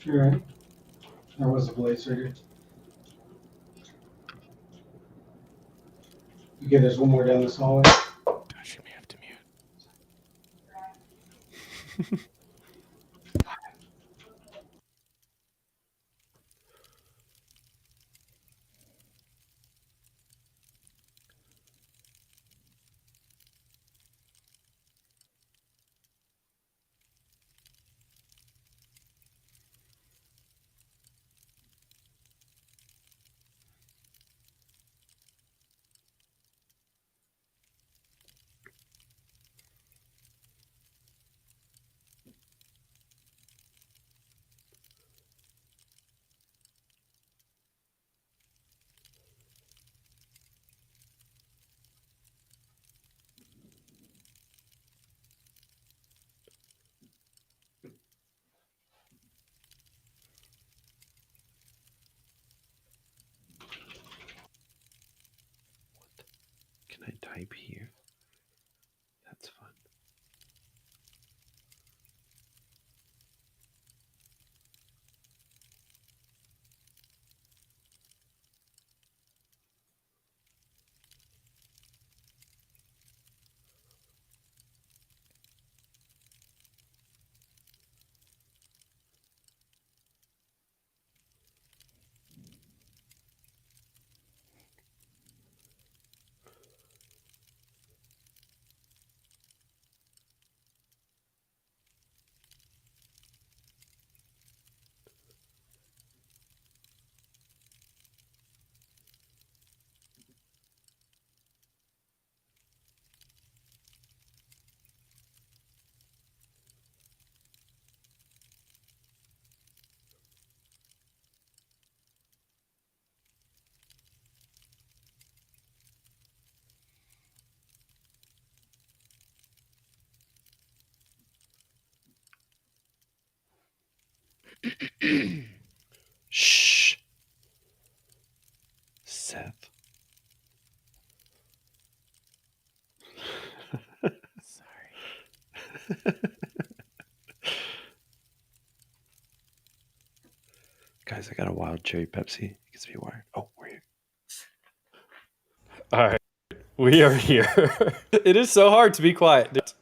You're right. That was a blade surgery. Okay, there's one more down this hallway. Gosh, you may have to mute. Can I type here? That's fun. Shh. Seth. Sorry. Guys, I got a wild cherry Pepsi. It gets me wired. Oh, we're here. All right. We are here. It is so hard to be quiet.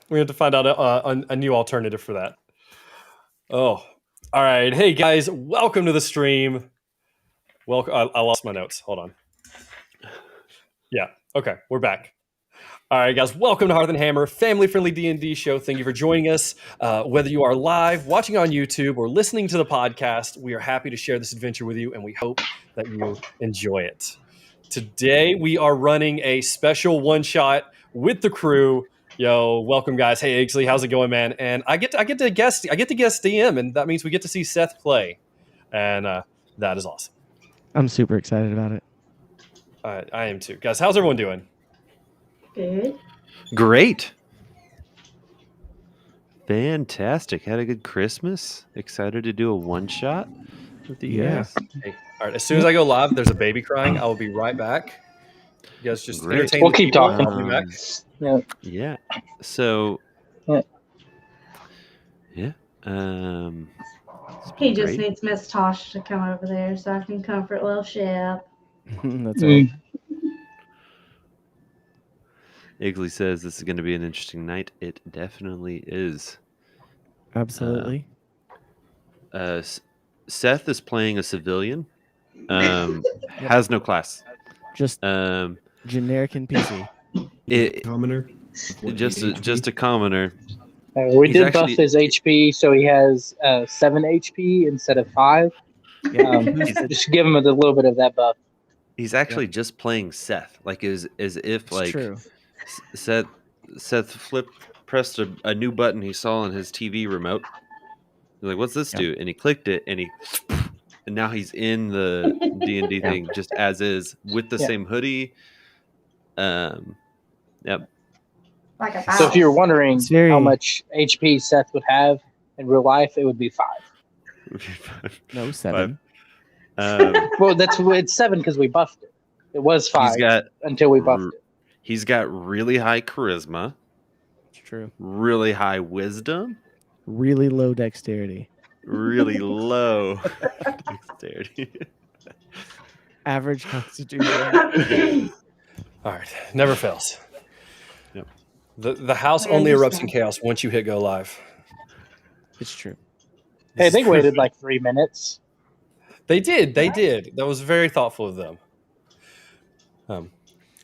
We have to find out a new alternative for that. Oh, all right. Hey, guys. Welcome to the stream. Welcome. I lost my notes. Hold on. Yeah. Okay. We're back. All right, guys. Welcome to Hearth Hammer, family-friendly D&D show. Thank you for joining us. Whether you are live, watching on YouTube, or listening to the podcast, we are happy to share this adventure with you, and we hope that you enjoy it. Today, we are running a special one-shot with the crew. Yo, welcome, guys. Hey, Igsley, how's it going, man? And I get to guest DM, and that means we get to see Seth play, and that is awesome. I'm super excited about it. I am too, guys. How's everyone doing? Good. Great. Fantastic. Had a good Christmas. Excited to do a one shot with you guys. Hey, all right. As soon as I go live, there's a baby crying. I will be right back. You guys just Great. entertain. We'll the keep people. talking. I'll be back. Yeah. So. Yeah. Yeah. He just needs Miss Tosh to come over there so I can comfort little Shep. That's right. Igley says this is going to be an interesting night. It definitely is. Absolutely. Seth is playing a civilian. Has no class. Just generic NPC. Commoner. Just a commoner. We He's did buff actually- his HP, so he has 7 HP instead of 5. Just give him a little bit of that buff. He's actually just playing Seth, like as if It's like true. Seth pressed a new button he saw on his TV remote. He's like, "What's this do?" And he clicked it, and now he's in the D&D thing just as is with the same hoodie. Yep. Like a So if mouse. you're wondering Very- how much HP Seth would have in real life, it would be 5. No, 7. Well, it's 7 because we buffed it. It was 5 until we buffed it. He's got really high charisma, It's true. really high wisdom, really low dexterity. Really low dexterity. Average constitution. All right, never fails. Yep. The house I only erupts in understand. chaos once you hit go live. It's true. Hey, This they is waited proof. like 3 minutes. They did. They did. That was very thoughtful of them.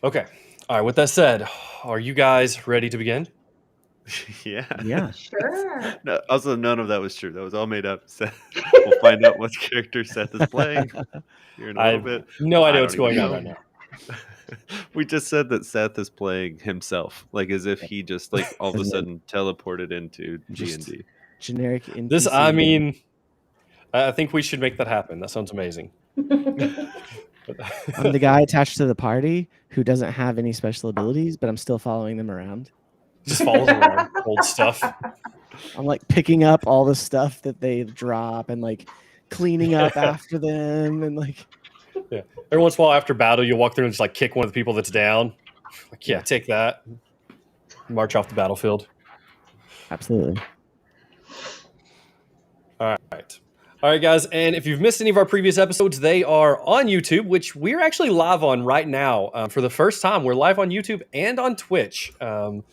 Okay. All right. With that said, are you guys ready to begin? Yeah. Yeah. Sure. No, also, none of that was true. That was all made up. We'll find out what character Seth is playing here in a I little have bit. no idea I what's don't even going on know. right now. We just said that Seth is playing himself, like as if he just like all of a As in, sudden teleported into just D&D. generic NPC. This, I mean, I think we should make that happen. That sounds amazing. I'm the guy attached to the party who doesn't have any special abilities, but I'm still following them around. Just follows around old stuff. I'm like picking up all the stuff that they drop and like cleaning up after them and like Every once in a while after battle, you walk through and just like kick one of the people that's down. Like, yeah, take that. March off the battlefield. absolutely. All right, guys. And if you've missed any of our previous episodes, they are on YouTube, which we're actually live on right now. For the first time, we're live on YouTube and on Twitch. And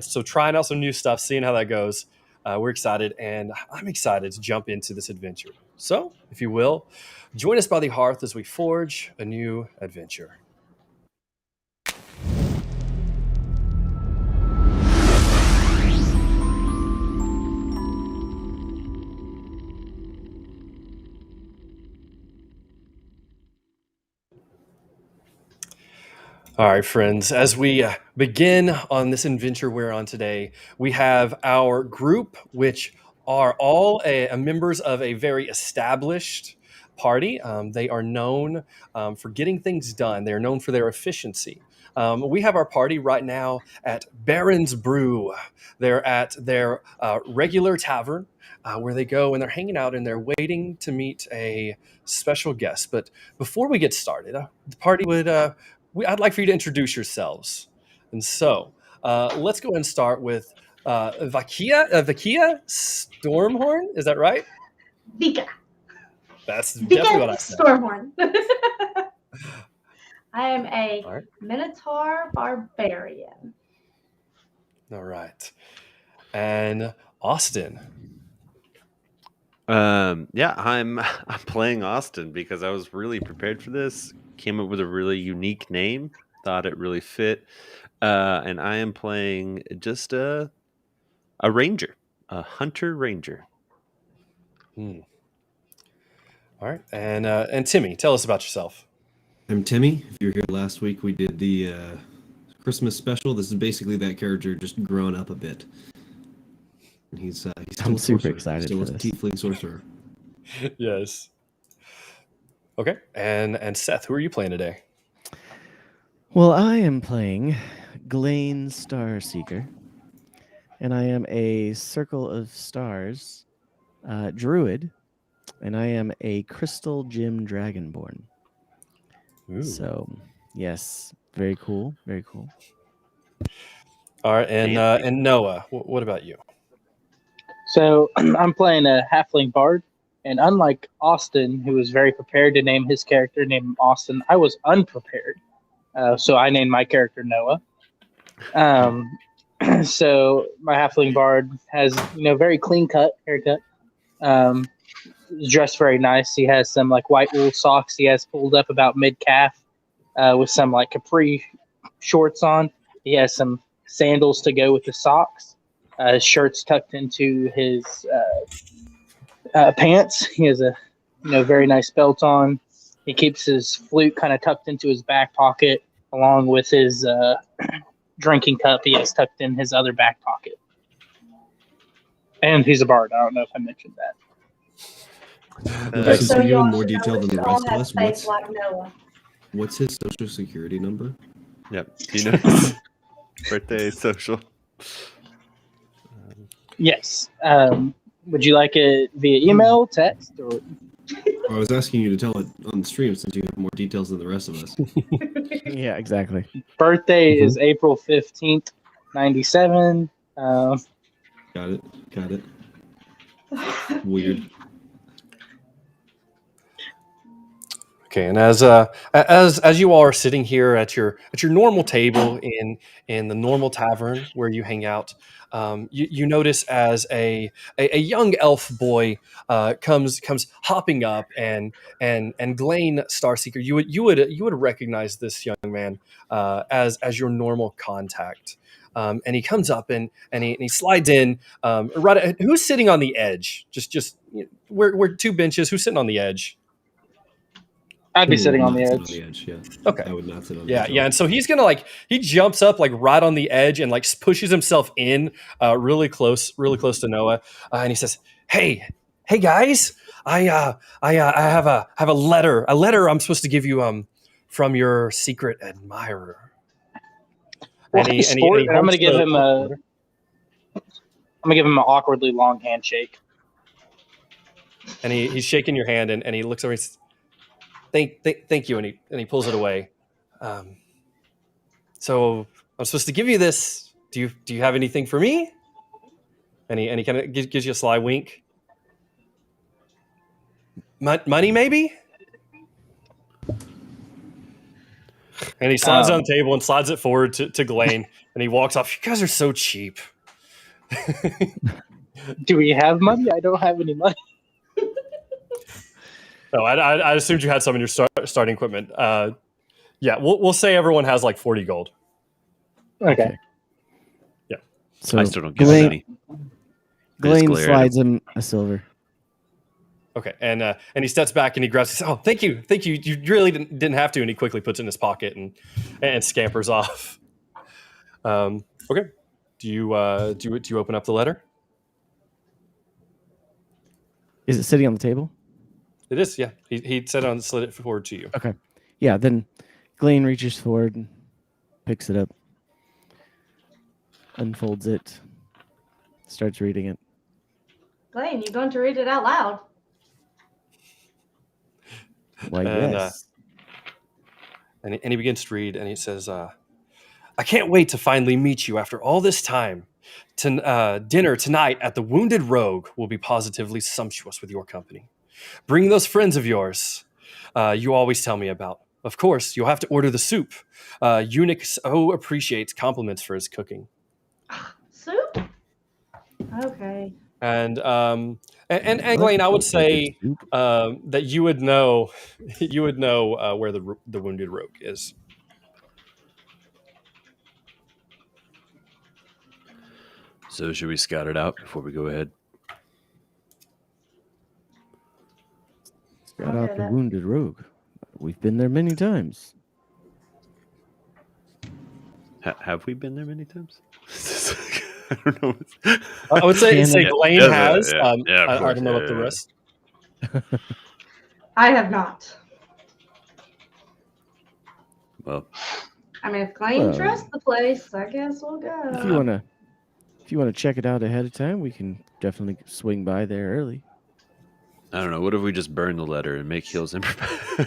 so trying out some new stuff, seeing how that goes. We're excited, and I'm excited to jump into this adventure. So, if you will, join us by the hearth as we forge a new adventure. All right, friends, as we begin on this adventure we're on today, we have our group, which are all members of a very established party. They are known for getting things done. They're known for their efficiency. We have our party right now at Baron's Brew. They're at their regular tavern where they go and they're hanging out and they're waiting to meet a special guest. But before we get started, the party would... I'd like for you to introduce yourselves. And so let's go and start with Vakia Stormhorn. Is that right? Vika. That's definitely what I Vika said. Stormhorn. I am a All right. Minotaur barbarian. All right. And Austin. Yeah, I'm playing Austin because I was really prepared for this. Came up with a really unique name, thought it really fit, and I am playing just a ranger, a hunter ranger. All right, and Timmy, tell us about yourself. I'm Timmy. If you were here last week, we did the Christmas special. This is basically that character just grown up a bit. And he's still I'm a super sorcerer. excited Still for a this. tiefling sorcerer. Yes. Okay, and Seth, who are you playing today? Well, I am playing Glane Starseeker, and I am a Circle of Stars druid, and I am a Crystal Gem Dragonborn. Ooh. So, yes, very cool, very cool. All right, and Noah, what about you? So I'm playing a halfling bard, and unlike Austin, who was very prepared to name his character named Austin, I was unprepared. So I named my character Noah. So my halfling bard has, very clean cut haircut. Dressed very nice. He has some like white wool socks. He has pulled up about mid calf, with some like capri shorts on. He has some sandals to go with the socks. His shirt's tucked into his pants. He has a very nice belt on. He keeps his flute kind of tucked into his back pocket, along with his drinking cup he has tucked in his other back pocket. And he's a bard. I don't know if I mentioned that. Since you go in more detail than the rest of us, face like Noah. what's his social security number? Yep. Do you know his birthday, social? Yes. Would you like it via email, text, or? I was asking you to tell it on the stream since you have more details than the rest of us. Yeah, exactly. Birthday is April 15th, 97. Got it. Weird. Okay, and as you all are sitting here at your normal table in the normal tavern where you hang out, you notice as a young elf boy comes hopping up, and Glane Starseeker, you would recognize this young man as your normal contact. And he comes up and he slides in. Who's sitting on the edge? Just we're two benches. Who's sitting on the edge? I'd be Ooh, sitting on the not sit edge. Yeah. Okay. I would not sit on the Yeah, edge. yeah, and so he's gonna he jumps up right on the edge and pushes himself in really close to Noah, and he says, "Hey guys, I have a letter I'm supposed to give you from your secret admirer." Well, And he's sport, and I'm holds gonna give him the letter. an awkwardly long handshake. And he's shaking your hand, and he looks over and says, Thank you, and he pulls it away. So I'm supposed to give you this. Do you have anything for me? And he kind of gives you a sly wink. Money, maybe? And he slides it on the table and slides it forward to Glane, and he walks off. You guys are so cheap. Do we have money? I don't have any money. No, I assumed you had some in your starting equipment. Yeah, we'll say everyone has 40 gold. Okay. Yeah. So I still don't get any. Glane slides him a silver. Okay, and he steps back and he grabs. He says, "Oh, thank you. You really didn't have to." And he quickly puts it in his pocket and scampers off. Okay, do you open up the letter? Is it sitting on the table? It is. Yeah, he slid it forward to you. Okay. Yeah. Then Glane reaches forward and picks it up, unfolds it, starts reading it. Blaine, you going to read it out loud? Why, And, yes. And he begins to read, and he says, "I can't wait to finally meet you after all this time. Dinner tonight at the Wounded Rogue will be positively sumptuous with your company. Bring those friends of yours you always tell me about. Of course, you'll have to order the soup. Eunuch so appreciates compliments for his cooking." Soup? Okay. And Glane, I would say that you would know where the Wounded Rogue is. So should we scout it out before we go ahead? Got out the Wounded Rogue. We've been there many times. Have we been there many times? I don't know. I would say Glane has. Yeah, I don't know about the rest. I have not. Well, I mean, if Glane trusts the place, I guess we'll go. If you wanna check it out ahead of time, we can definitely swing by there early. I don't know. What if we just burn the letter and make heals improvise?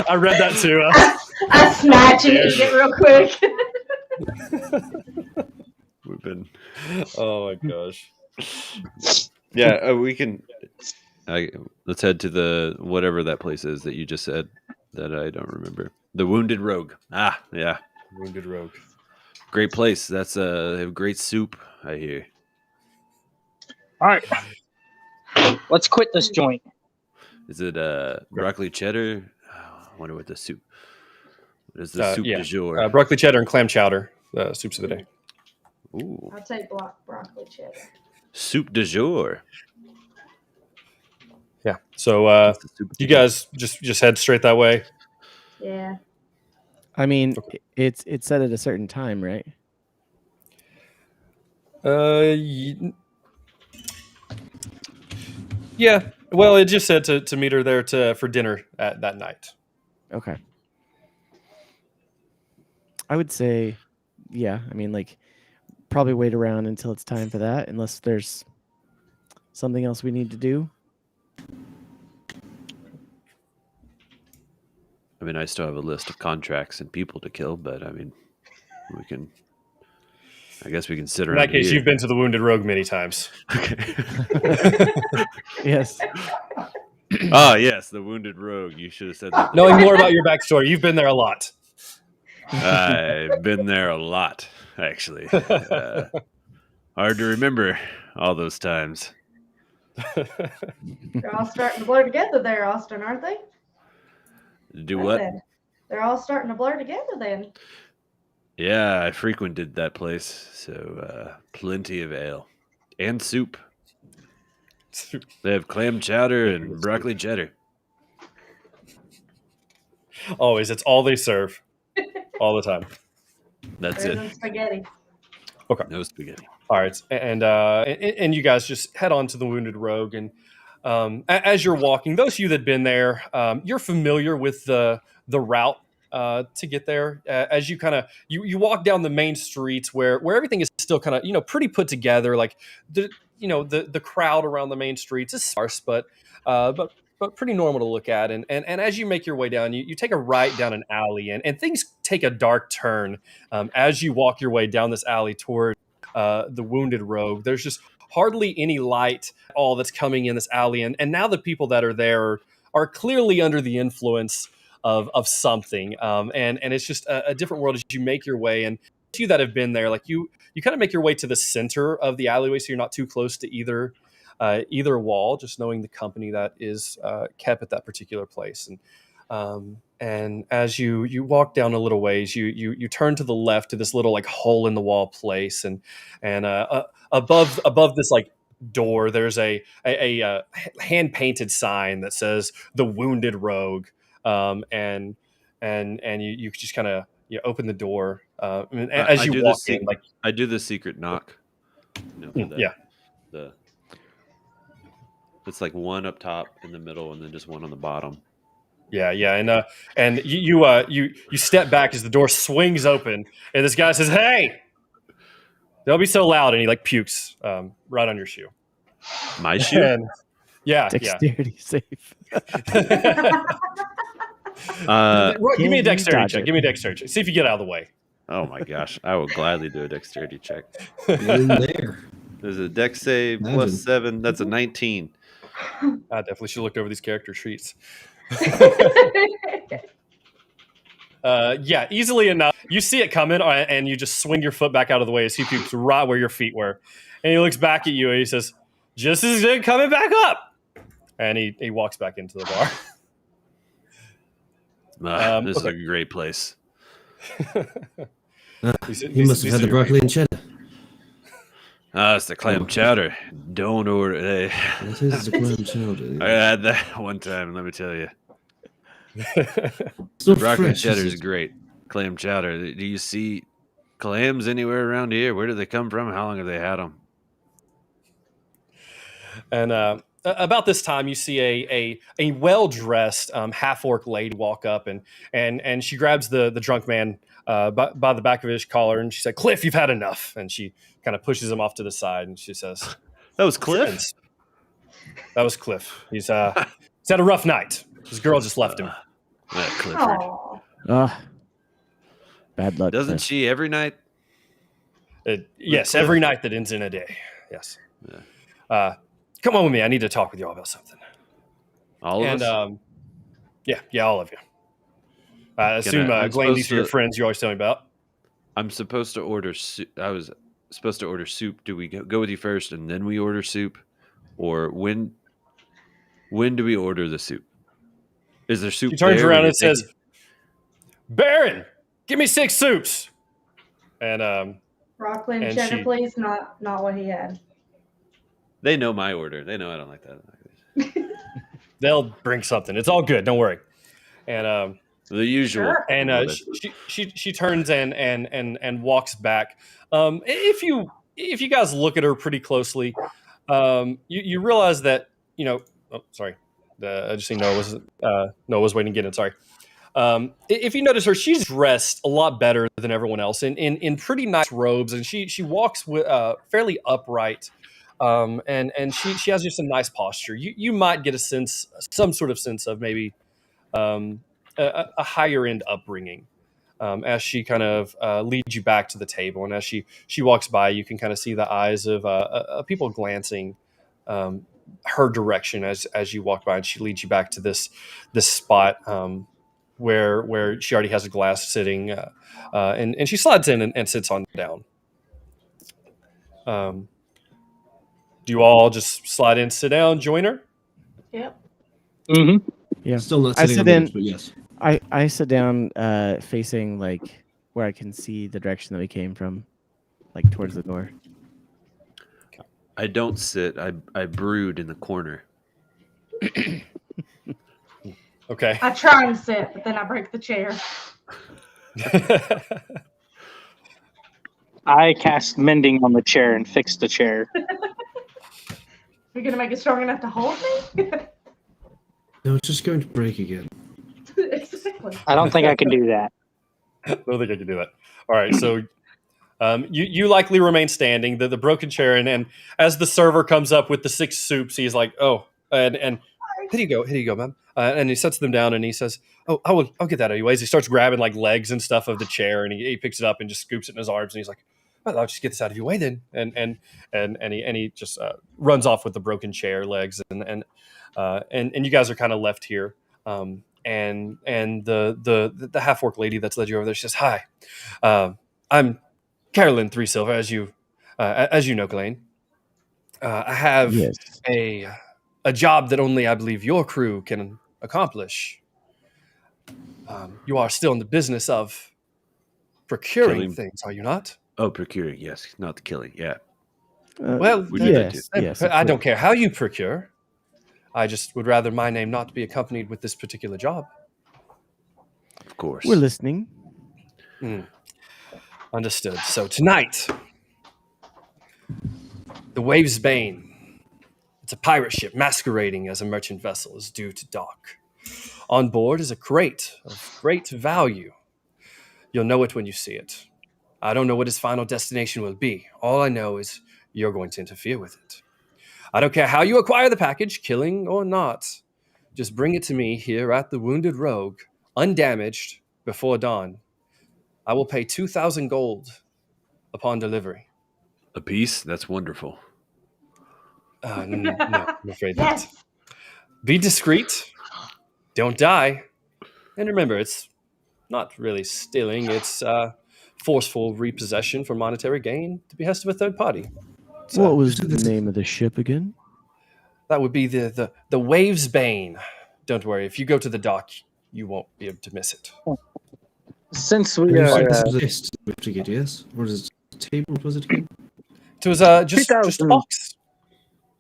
I read that too. I snatch and eat it real quick. We've been. Oh my gosh. Yeah, we can. Let's head to the whatever that place is that you just said that I don't remember. The Wounded Rogue. Ah, yeah. Wounded Rogue. Great place. They have great soup, I hear. All right. Let's quit this joint. Is it broccoli cheddar? Oh, I wonder what the soup. What is the soup du jour? Broccoli cheddar and clam chowder. Soups of the day. Ooh. I'll take broccoli cheddar. Soup du jour. Yeah. So you guys just head straight that way. Yeah. I mean, it's set at a certain time, right? Yeah. Well, it just said to meet her there for dinner at that night. Okay. I would say, yeah. I mean, probably wait around until it's time for that, unless there's something else we need to do. I mean, I still have a list of contracts and people to kill, but I mean, we can. I guess we can sit In around that case, here. you've been to the Wounded Rogue many times. Okay. Yes. Oh yes, the Wounded Rogue. You should have said that. Knowing more about your backstory, you've been there a lot. I've been there a lot, actually. Hard to remember all those times. They're all starting to blur together there, Austin, aren't they? Do I what? said, they're all starting to blur together then. Yeah, I frequented that place, so plenty of ale and soup. They have clam chowder and broccoli cheddar. Always, it's all they serve, all the time. That's There it. isn't spaghetti. No spaghetti. All right, and you guys just head on to the Wounded Rogue, and as you're walking, those of you that've been there, you're familiar with the route to get there. As you kind of you walk down the main streets where everything is still kind of pretty put together. Like the crowd around the main streets is sparse, but pretty normal to look at. And as you make your way down, you take a right down an alley, and things take a dark turn as you walk your way down this alley toward the Wounded Rogue. There's just hardly any light at all that's coming in this alley, and now the people that are there are clearly under the influence of something, and it's just a different world as you make your way. And to you that have been there, like you kind of make your way to the center of the alleyway, so you're not too close to either wall, just knowing the company that is kept at that particular place. And as you walk down a little ways, you turn to the left to this little like hole in the wall place, and above this like door, there's a hand painted sign that says "The Wounded Rogue," and you just kind of open the door, and as you walk in, like I do the secret knock. yeah. It's like one up top in the middle, and then just one on the bottom. Yeah, and you step back as the door swings open, and this guy says, "Hey, don't be so loud," and he like pukes right on your shoe. My shoe? And, yeah. Dexterity save. Give me a dexterity check. Give me a dexterity check. See if you get out of the way. Oh my gosh, I will gladly do a dexterity check. In there. There's a dex save Imagine. plus 7. That's a 19. I definitely should have looked over these character sheets. Yeah, easily enough. You see it coming, and you just swing your foot back out of the way as he pukes right where your feet were. And he looks back at you, and he says, "Just as good coming back up." And he walks back into the bar. This is a great place. He must have had the broccoli and cheddar. It's the clam chowder. Don't order it. This is the clam chowder. I had that one time, let me tell you. So Broccoli fresh, cheddar is is it? great. Clam chowder. Do you see clams anywhere around here? Where do they come from? How long have they had them? And about this time, you see a well-dressed half-orc lady walk up, and she grabs the drunk man by the back of his collar, and she said, "Cliff, you've had enough." And she kind of pushes him off to the side, and she says, That was Cliff? "Friends." That was Cliff. He's had a rough night. His girl just left him. Clifford. Aw. Bad luck. Doesn't Cliff. she every night? Yes, every night that ends in a day. Yes. Come on with me. I need to talk with you all about something. All of us? Yeah, all of you. I assume, I'm Glenn, these supposed are your to- friends you always tell me about. I'm supposed to order soup. I was supposed to order soup. Do we go with you first and then we order soup? Or when do we order the soup? Is there soup? She turns there around when and you're says, "Baron, give me 6 soups." And Broccoli and And cheddar, she- please. Not what he had. They know my order. They know I don't like that. they'll bring something. It's all good. Don't worry. And The usual. Sure. and she turns and walks back. If you guys look at her pretty closely, you realize that Oh, sorry. I just think Noah was waiting to get in. Sorry. If you notice her, she's dressed a lot better than everyone else in pretty nice robes, and she walks with fairly upright. And she has just a nice posture. You might get some sort of sense of maybe a higher end upbringing. as she kind of leads you back to the table. And as she walks by, you can kind of see the eyes of people glancing her direction as you walk by, and she leads you back to this spot where she already has a glass sitting, and she slides in and sits on down. Do you all just slide in, sit down, join her? Yep. Mm-hmm. Yeah. Still not I sitting on sit the in- bench, but yes. I sit down facing like where I can see the direction that we came from, like towards the door. I don't sit. I brood in the corner. Okay. I try and sit, but then I break the chair. I cast mending on the chair and fix the chair. You're gonna make it strong enough to hold me? No, it's just going to break again. Exactly. I don't think I can do that. I don't think I can do that. All right, so you likely remain standing, the broken chair, and as the server comes up with the 6 soups, he's like, oh, and here you go, ma'am. And he sets them down and he says, oh, I'll get that anyways. He starts grabbing like legs and stuff of the chair, and he picks it up and just scoops it in his arms, and he's like, well, I'll just get this out of your way then. And he just runs off with the broken chair legs, and you guys are kind of left here. And the half orc lady that's led you over there, she says, hi, I'm Carolyn Three Silver, as you know, Glenn. I have Yes. a job that only I believe your crew can accomplish. You are still in the business of procuring Killing. things, are you not? Oh, procuring. Yes, not the killing. Yeah. Well, we do that yes, too. yes. I of don't course. care how you procure. I just would rather my name not be accompanied with this particular job. Of course. We're listening. Understood. So tonight, the Wave's Bane. It's a pirate ship masquerading as a merchant vessel is due to dock. On board is a crate of great value. You'll know it when you see it. I don't know what its final destination will be. All I know is you're going to interfere with it. I don't care how you acquire the package, killing or not. Just bring it to me here at the Wounded Rogue, undamaged, before dawn. I will pay 2,000 gold upon delivery. A piece? That's wonderful. No, I'm afraid Yes. not. Be discreet. Don't die. And remember, it's not really stealing. It's forceful repossession for monetary gain to behest of a third party. So What was the name of the ship again? that would be the Wave's Bane. Don't worry. If you go to the dock, you won't be able to miss it. Since we You are said this was a list we have to get, yes? Or is it a table? What was it again? It was just a 2,000. box.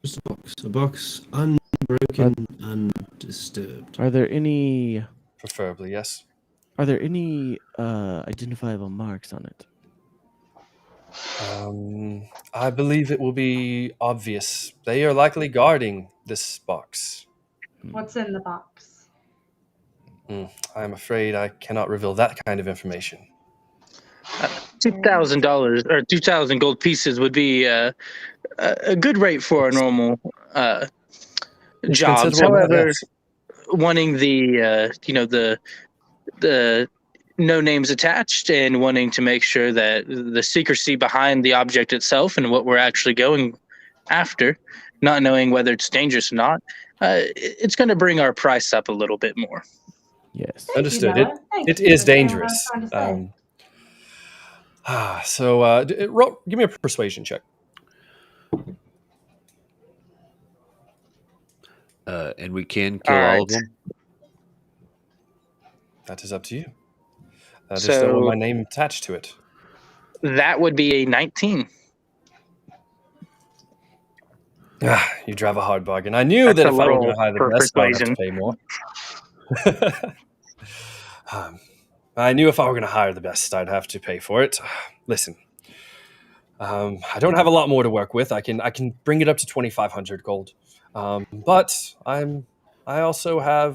Just a box. A box unbroken, undisturbed. Are there any Preferably, yes. identifiable marks on it? I believe it will be obvious. They are likely guarding this box. What's in the box? I'm afraid I cannot reveal that kind of information. $2,000 or 2,000 gold pieces would be a good rate for a normal jobs. considerable, However, yes. wanting the no names attached and wanting to make sure that the secrecy behind the object itself and what we're actually going after, not knowing whether it's dangerous or not, it's going to bring our price up a little bit more. Yes. Thank Understood. you, Noah. Thank It you is for saying what I dangerous. was trying to say. So give me a persuasion check. And we can kill All all right. of them. That is up to you. That is So- still my name attached to it. That would be a 19. You drive a hard bargain. I knew That's that a if I were little going to hire the for best, I would have to pay more. I knew if I were going to hire the best, I'd have to pay for it. Listen, I don't have a lot more to work with. I can bring it up to 2,500 gold, but I also have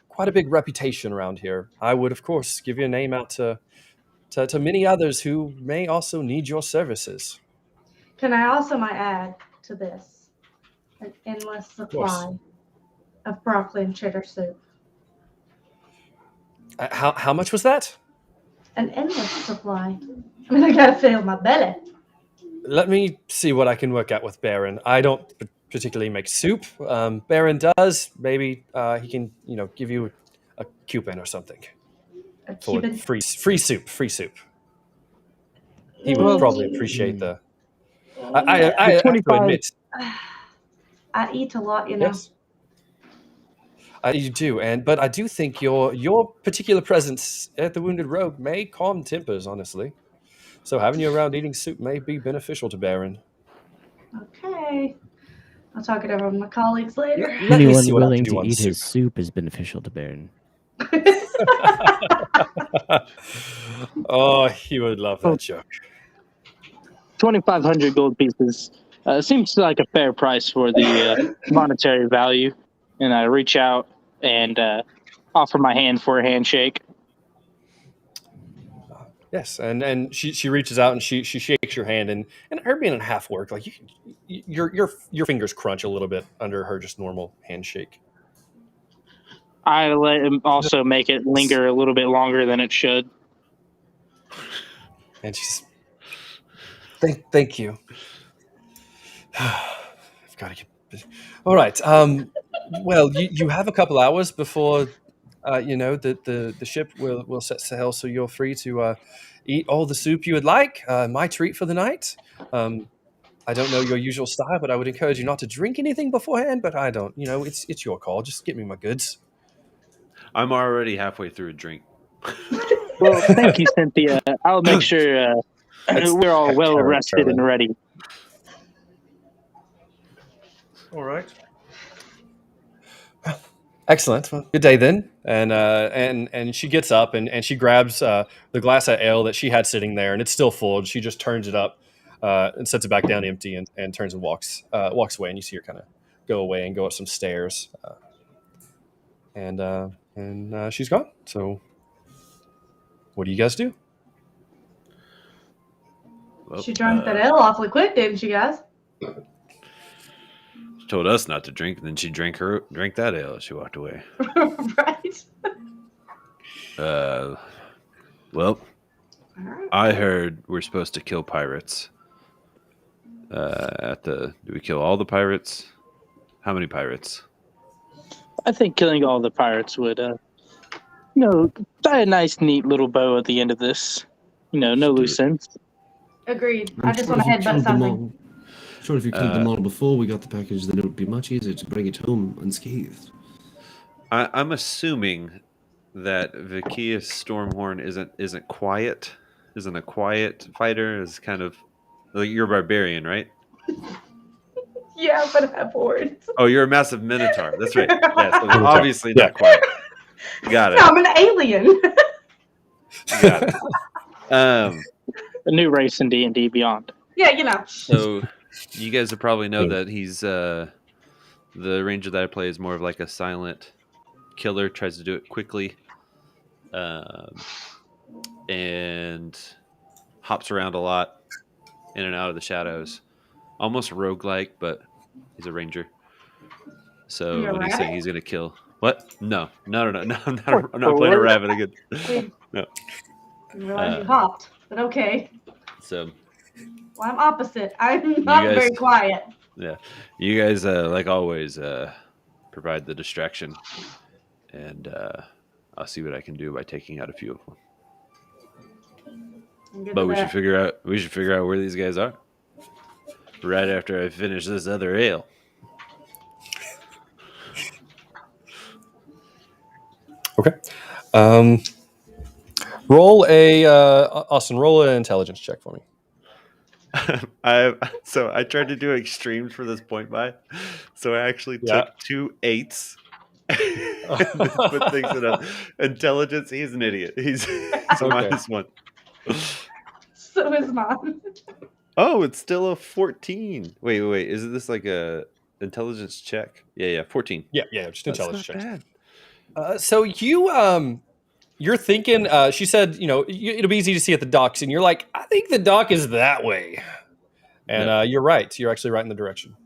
quite a big reputation around here. I would, of course, give your name out to many others who may also need your services. Can I also might add to this an endless course. supply of broccoli and cheddar soup? How much was that? An endless supply. I mean, I gotta fill my belly. Let me see what I can work out with Baron. I don't particularly make soup. Baron does. Maybe he can, give you a coupon or something A for Cuban. free soup. Free soup. He would Well, probably appreciate the. Yeah. I have to 25. admit, I eat a lot, yes, you do, but I do think your particular presence at the Wounded Rogue may calm tempers. Honestly, so having you around eating soup may be beneficial to Baron. Okay. I'll talk it over with my colleagues later. Let me see Anyone what I can willing do to on eat soup. his soup is beneficial to Baron. Oh, he would love that joke. 2,500 gold pieces seems like a fair price for the monetary value. And I reach out and offer my hand for a handshake. Yes, and she reaches out and she shakes your hand, and her being in half work, like your fingers crunch a little bit under her just normal handshake. I let him also make it linger a little bit longer than it should. And she's thank you. I've got to get busy. All right. Well, you have a couple hours before the ship will set sail, so you're free to eat all the soup you would like. My treat for the night. I don't know your usual style, but I would encourage you not to drink anything beforehand. But I don't. It's your call. Just get me my goods. I'm already halfway through a drink. Well, thank you, Cynthia. I'll make sure That's we're all well rested and Carolyn. ready. All right. Excellent. Well, good day then. And she gets up and she grabs the glass of ale that she had sitting there, and it's still full. And she just turns it up and sets it back down empty, and turns and walks away. And you see her kind of go away and go up some stairs, and she's gone. So, what do you guys do? Well, She drank that ale awfully quick, didn't she, guys? She told us not to drink, and then she drank that ale as she walked away. Right. Well, All right. I heard we're supposed to kill pirates. Do we kill all the pirates? How many pirates? I think killing all the pirates would, tie a nice, neat little bow at the end of this. No loose ends. Agreed. I'm I just sure want to if you headbutt killed them something. all- Sure, if you killed them all before we got the package, then it would be much easier to bring it home unscathed. I'm assuming that Vikius Stormhorn isn't quiet. Isn't a quiet fighter. Is kind of like you're a barbarian, right? Yeah, but I have horns. Oh, you're a massive minotaur. That's right. Yeah, so Minotaur. obviously Yeah. not quiet. Got it. No, I'm an alien. Got it. A new race in D&D Beyond. Yeah, So you guys will probably know that he's the ranger that I play is more of like a silent killer, tries to do it quickly, and hops around a lot, in and out of the shadows, almost roguelike, but he's a ranger. So You're when he's right. saying he's gonna kill, what? No, I'm not playing a rabbit again. No. I realize you hopped, but okay. So Well, I'm opposite. I'm not guys- very quiet. yeah, you guys like always provide the distraction, and I'll see what I can do by taking out a few of them. I'm good But with we that. should figure out where these guys are. Right after I finish this other ale. Okay. Roll Austin. Roll an intelligence check for me. I tried to do extremes for this point buy, so I actually took 2 8s and then put things in a intelligence. He's an idiot. He's a Okay. -1. So is mine. Oh, it's still a 14. Wait. Is this like a intelligence check? Yeah, 14. Yeah, just That's intelligence not check. bad. So you're thinking. She said, it'll be easy to see at the docks, and you're like, I think the dock is that way. And No. you're right. You're actually right in the direction.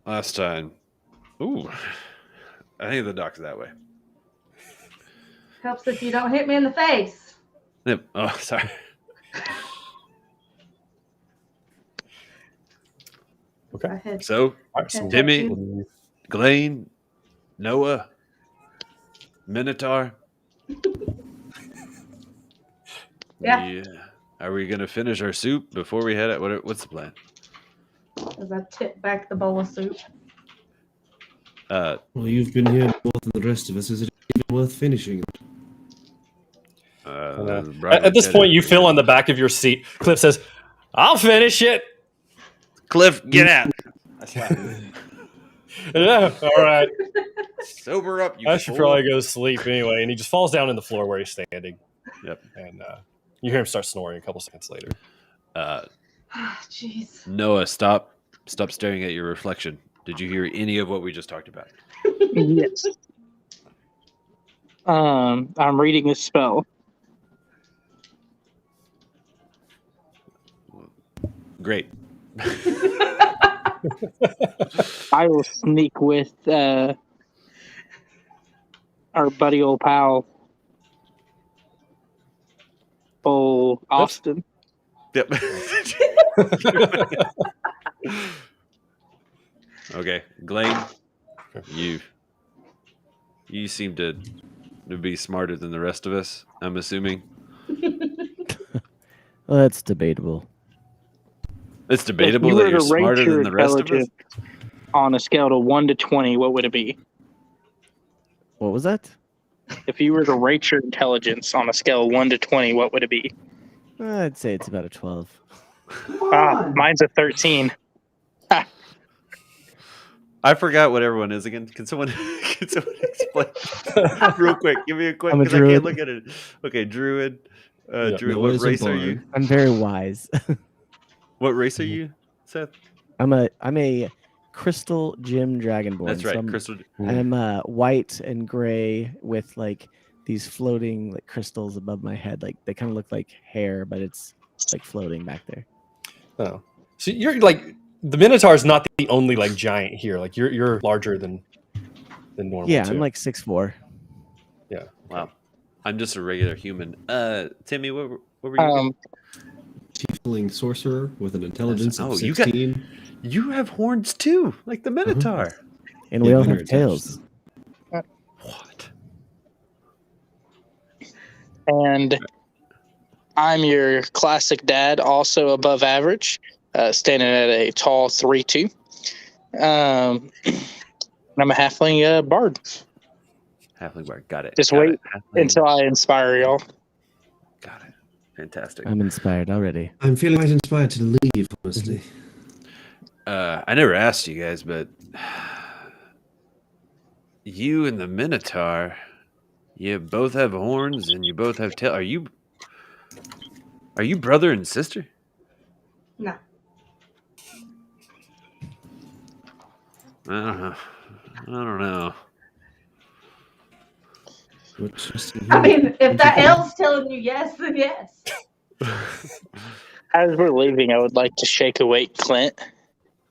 Last time. Ooh. I think the dock's that way. Helps if you don't hit me in the face. Yep. Oh, sorry. Okay. I had So, All right, so Timmy, we'll- Glane, Noah, Minotaur. Yeah. Are we gonna finish our soup before we head out? What's the plan? as I tip back the bowl of soup. Well, you've been here more than the rest of us. Is it even worth finishing? at this point, you feel on the back of your seat. Cliff says, "I'll finish it." Cliff, get out! I slap him. Yeah, all right. Sober up, you I should fool. probably go to sleep anyway. And he just falls down in the floor where he's standing. Yep. And you hear him start snoring a couple seconds later. Jeez. Noah, stop staring at your reflection. Did you hear any of what we just talked about? Yes. I'm reading a spell. Great. I will sneak with our buddy old pal, old Austin. Yep. Okay, Glane, you seem to be smarter than the rest of us, I'm assuming. Well, that's debatable. It's If debatable you that were you're to rate smarter your than the rest of us. intelligence on a scale of 1 to 20, what would it be? What was that? If you were to rate your intelligence on a scale of 1 to 20, what would it be? I'd say it's about a 12. Mine's a 13. I forgot what everyone is again. Can someone explain real quick? Give me a quick I'm a because I can't druid. look at it. Okay, druid. Yeah. Druid. Noah What is a race are you? bard. I'm very wise. What race are you, Seth? I'm a crystal gem dragonborn. That's so right, I'm, Crystal. I'm white and gray with like these floating like crystals above my head. Like they kind of look like hair, but it's like floating back there. Oh, so you're like the Minotaur is not the only like giant here. Like you're larger than normal. Yeah, too. I'm like 6'4". Yeah. Wow, I'm just a regular human. Timmy, what were you? Tiefling sorcerer with an intelligence of Oh, you 16. You have horns too, like the Minotaur. And we Yeah, all mine are have attached tails. to What? And I'm your classic dad, also above average, standing at a tall 3'2". I'm a halfling bard. Halfling bard. Got it. Just Got wait it. Halfling. until I inspire y'all. Got it. Fantastic. I'm inspired already. I'm feeling quite inspired to leave, honestly. I never asked you guys, but you and the Minotaur, you both have horns and you both have tail. Are you brother and sister? No. I don't know. I mean, if that L's telling you yes, then yes. As we're leaving, I would like to shake awake Clint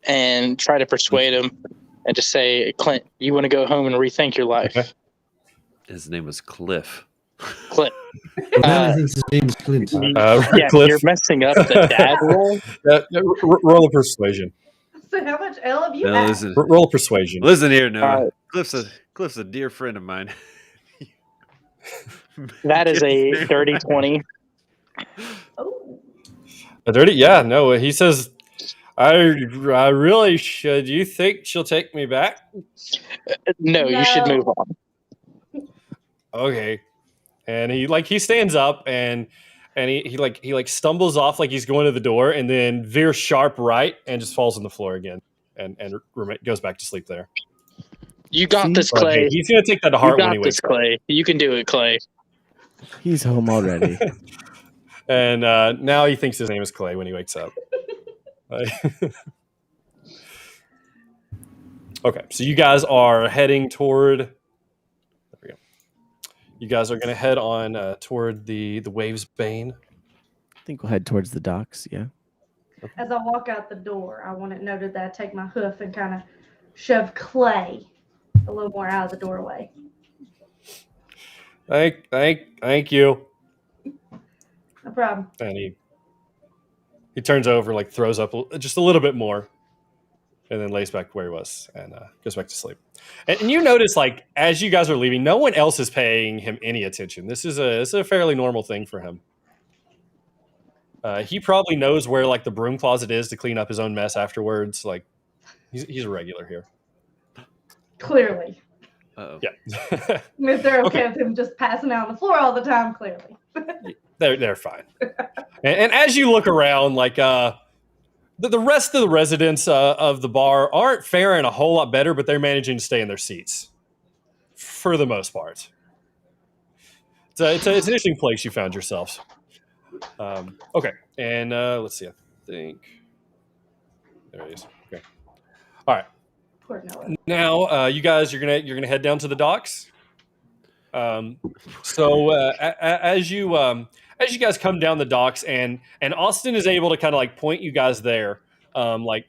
and try to persuade him and just say, Clint, you want to go home and rethink your life. Okay. His name was Cliff. Clint. Well, now I think his name is Clint. Yeah, Cliff, you're messing up the dad role. roll a persuasion. So how much L have you No, had? listen, Roll a persuasion. listen here, Noah. Alright. Cliff's a dear friend of mine. That is a dirty 20. Oh. A dirty? Yeah, no. He says, I really should. You think she'll take me back? No, you should move on. Okay. And he stands up and he stumbles off like he's going to the door and then veers sharp right and just falls on the floor again and goes back to sleep there. You got this, But, hey, Clay. he's gonna take that to You heart when got he this, wakes up. Clay. You can do it, Clay. He's home already. And now he thinks his name is Clay when he wakes up. Okay, so you guys are heading toward. There we go. You guys are going to head on toward the Waves Bane. I think we'll head towards the docks. Yeah. As I walk out the door, I want it noted that I take my hoof and kind of shove Clay a little more out of the doorway. Thank you. No problem. And he turns over, like throws up just a little bit more, and then lays back where he was and goes back to sleep. And you notice, like, as you guys are leaving, no one else is paying him any attention. This is a fairly normal thing for him. He probably knows where, like, the broom closet is to clean up his own mess afterwards. Like, he's a regular here. Clearly. Uh-oh. Yeah. If they're okay with him just passing out on the floor all the time, clearly. They're fine. And as you look around, like the rest of the residents of the bar aren't faring a whole lot better, but they're managing to stay in their seats for the most part. It's an interesting place you found yourselves. Okay, and let's see. I think there it is. Okay. All right. Poor Noah. Now, you guys, you're gonna head down to the docks. So as you guys come down the docks, and Austin is able to kind of like point you guys there, like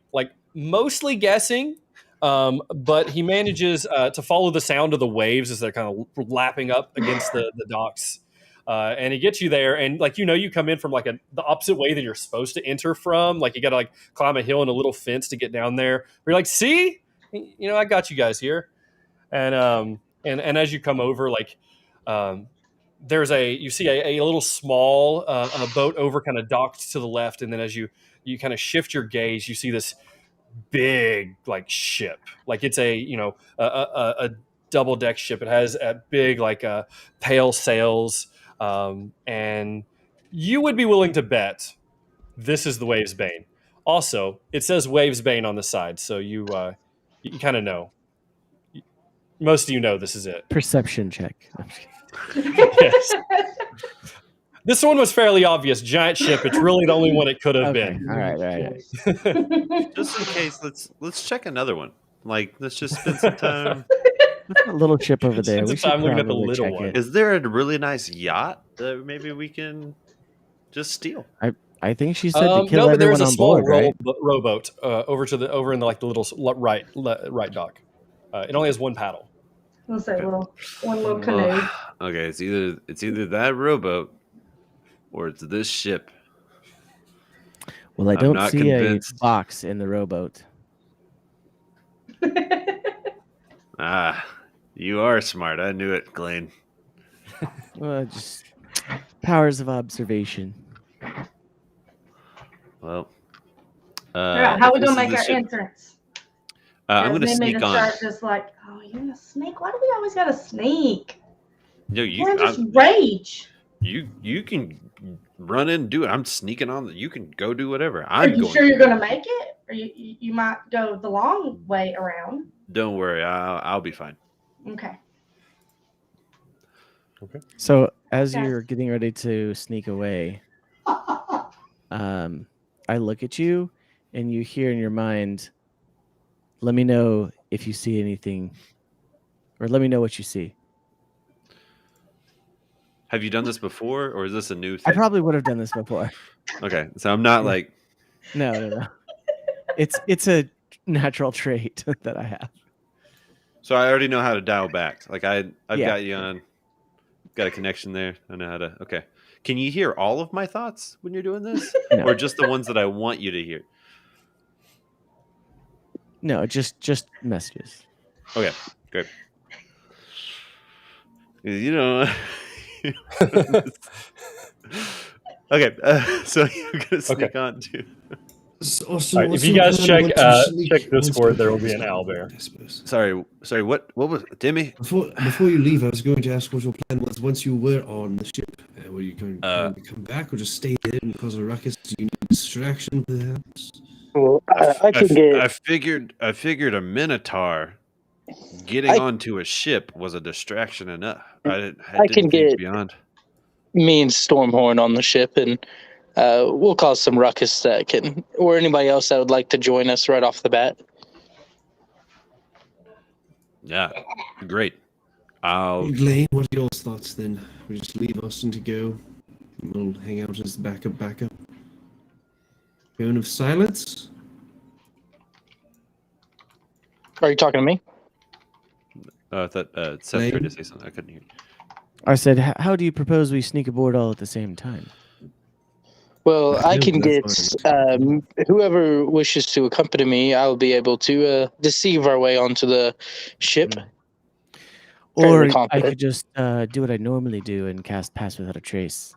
mostly guessing, but he manages to follow the sound of the waves as they're kind of lapping up against the docks. And he gets you there, and like you come in from like the opposite way that you're supposed to enter from. Like you got to like climb a hill and a little fence to get down there. You're like, see, I got you guys here, and as you come over, like you see a little small a boat over kind of docked to the left, and then as you kind of shift your gaze, you see this big like ship, like it's a double deck ship. It has a big like pale sails. And you would be willing to bet this is the Waves Bane. Also, it says Waves Bane on the side, so you kind of know. Most of you know this is it. Perception check. Yes. This one was fairly obvious. Giant ship. It's really the only one it could have been. All right. Just in case, let's check another one. Like, let's just spend some time. A little ship over there. Spend We some time should looking at the probably little check one. it. Is there a really nice yacht that maybe we can just steal? I think she said to kill no, but there's everyone a on small board, right? rowboat over in the little right dock. It only has one paddle. I'll say one little canoe. Okay, it's either that rowboat or it's this ship. Well, I I'm don't not see convinced. a box in the rowboat. You are smart. I knew it, Glenn. Well, just powers of observation. Well, All right, how if we this gonna is make the our ship- entrance? I'm gonna They made sneak us on. start just like, oh, you're gonna sneak? Why do we always gotta sneak? No, You can't just rage. you can run in and do it. I'm sneaking on. You can go do whatever. Are I'm you going. sure you're gonna make it? Or you might go the long way around? Don't worry. I'll be fine. Okay. So as Yes. you're getting ready to sneak away, I look at you, and you hear in your mind, "Let me know if you see anything, or let me know what you see." Have you done this before, or is this a new I thing? probably would have done this before. Okay, so I'm not like. No. It's a natural trait that I have. So I already know how to dial back. Like I've Yeah. got you on. Got a connection there. I know how to. Okay. Can you hear all of my thoughts when you're doing this, No. or just the ones that I want you to hear? No, just messages. Okay, great. You know. Okay, so you're gonna sneak on too. All right, if you guys check Discord, there will be an owlbear. Sorry. What was Timmy? Before you leave, I was going to ask what your plan was once you were on the ship. Were you going to come back or just stay there and cause a ruckus? Do you need distraction, perhaps? Well, I can get. I figured a minotaur getting onto a ship was a distraction enough. I didn't can think get- beyond. Me and Stormhorn on the ship, and we'll cause some ruckus or anybody else that would like to join us right off the bat. Yeah, great. Elaine, what are your thoughts then? We just leave Austin to go. We'll hang out as the backup. Cone of silence? Are you talking to me? Oh, I thought Seth Blaine? tried to say something. I couldn't hear. I said, how do you propose we sneak aboard all at the same time? Well, I Yeah, can that's get fine. whoever wishes to accompany me. I'll be able to deceive our way onto the ship. Mm. Fairly Or I confident. could just do what I normally do and cast Pass Without a Trace.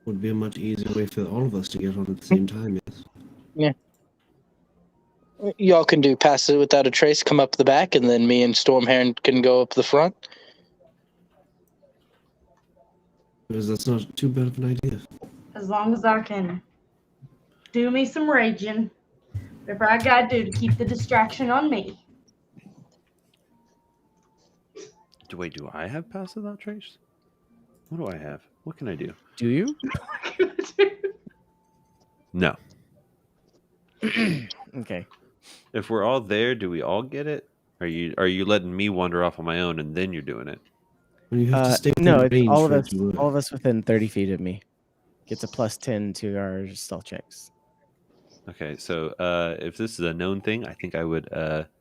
Would be a much easier way for all of us to get on at the same time. Yes. Y'all can do pass it without a trace. Come up the back, and then me and Stormhair can go up the front. Because that's not too bad of an idea. As long as I can do me some raging. Whatever I gotta do to keep the distraction on me. Wait, do I have pass without trace? What do I have? What can I do? Do you? No. Okay. If we're all there, do we all get it? Are you letting me wander off on my own and then you're doing it? Well, you have to stay No, within it's range all of for it us. to work. All of us within 30 feet of me gets a +10 to our stealth checks. Okay, so if this is a known thing, I think I would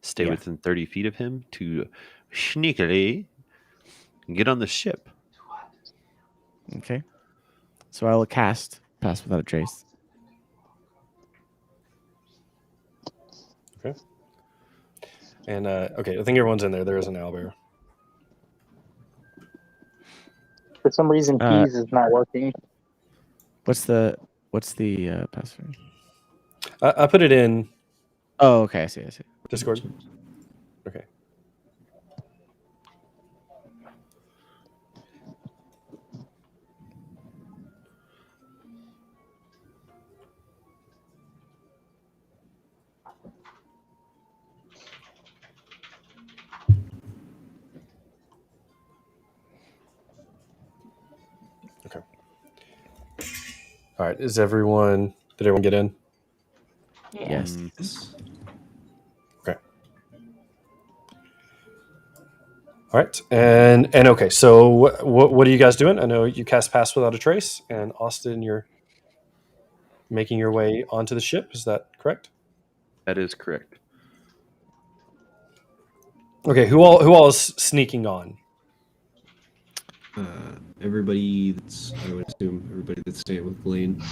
stay Yeah. within 30 feet of him to sneakily get on the ship. Okay. So I will cast Pass Without a Trace. Okay. And okay, I think everyone's in there. There is an owlbear. For some reason, keys is not working. What's the password? I put it in Oh, okay. I see. Discord. Okay. Okay. All right. Did everyone get in? Yes. Yes. Okay. All right. And okay. So what are you guys doing? I know you cast Pass Without a Trace, and Austin, you're making your way onto the ship. Is that correct? That is correct. Okay. Who all is sneaking on? Everybody that's, I would assume, everybody that's staying with Blaine.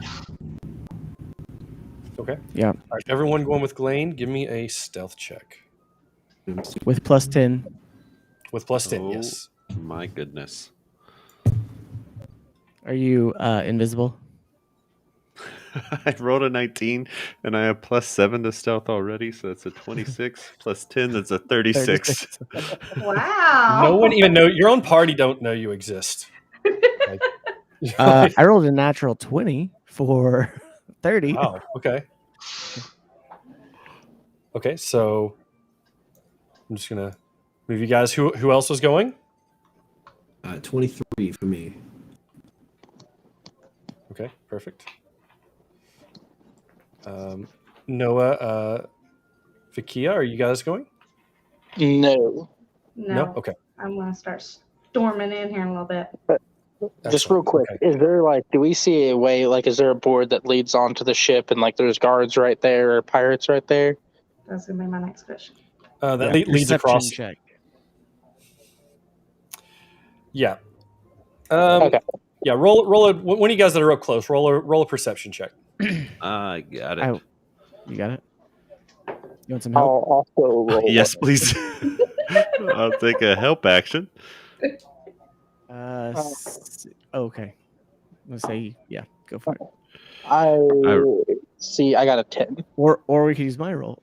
Okay. Yeah. All right. Everyone going with Glane. Give me a stealth check With +10. with +10. Oh. Yes. My goodness. Are you invisible? I rolled a 19 and I have +7 to stealth already, so that's a 26 +10, that's a 36. Wow. No one even know your own party don't know you exist. Like, I rolled a natural 20 for 30. wow. Okay. Okay. So I'm just gonna move you guys. Who else was going? 23 for me. Okay. Perfect. Noah, Vikia, are you guys going? No. No. Okay. I'm gonna start storming in here in a little bit. Just Excellent. real quick, Okay. is there do we see a way, is there a board that leads onto the ship and there's guards right there or pirates right there? That's gonna be my next question. That Yeah, leads perception across. check. Yeah. Okay. Yeah. Roll a. One of you guys that are real close. Roll a perception check. I got it. You got it? You want some help? I'll also roll. Yes, please. I'll take a help action. Okay. Let's say, yeah, go for it. I see. I got a 10. Or we could use my roll.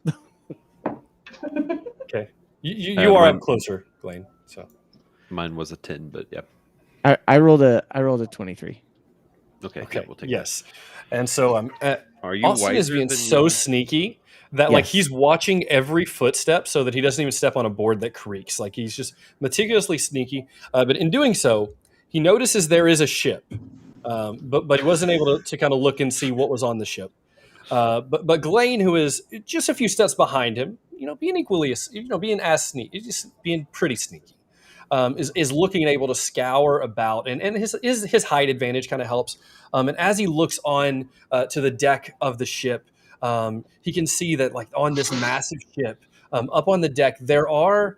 Okay. You are mine- up closer, Glane. So Mine was a 10, but yeah. I rolled a 23. Okay, okay. yeah, we'll take Yes. And so Are you Austin is wiser being than so you? sneaky that like Yes. he's watching every footstep so that he doesn't even step on a board that creaks. Like he's just meticulously sneaky. But in doing so, he notices there is a ship, but he wasn't able to kind of look and see what was on the ship. But Glane, who is just a few steps behind him, being equally, being as sneaky, just being pretty sneaky, is looking and able to scour about, and his height advantage kind of helps. And as he looks on to the deck of the ship, he can see that like on this massive ship, up on the deck, there are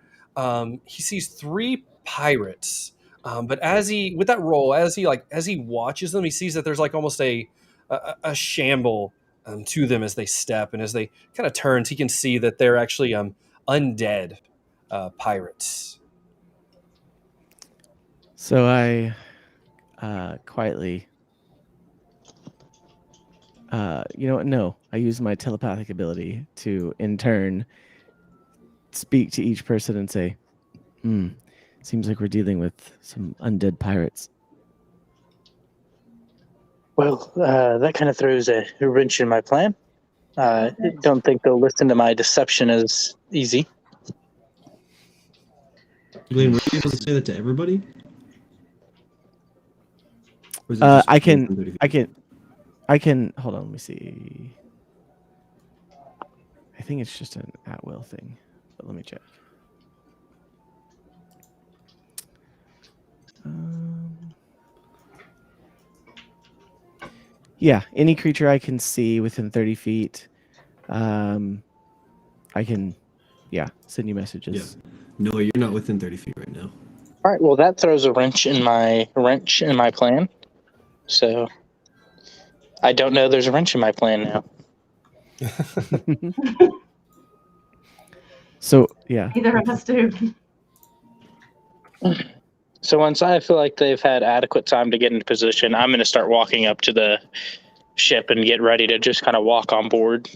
he sees 3 pirates. But as he with that roll, as he watches them, he sees that there's like almost a shamble to them as they step, and as they kind of turns, he can see that they're actually undead pirates. So I quietly, you know what? No, I use my telepathic ability to, in turn, speak to each person and say, seems like we're dealing with some undead pirates. Well, that kind of throws a wrench in my plan. Don't think they'll listen to my deception as easy. Glenn, were you able to say that to everybody? Or is it just I within can, 30 feet? I can. Hold on, let me see. I think it's just an at-will thing, but let me check. Yeah, any creature I can see within 30 feet, I can, send you messages. No, you're not within 30 feet right now. All right. Well, that throws a wrench in my plan. So I don't know there's a wrench in my plan now. So yeah, Neither of us do. So once I feel like they've had adequate time to get into position, I'm going to start walking up to the ship and get ready to just kind of walk on board,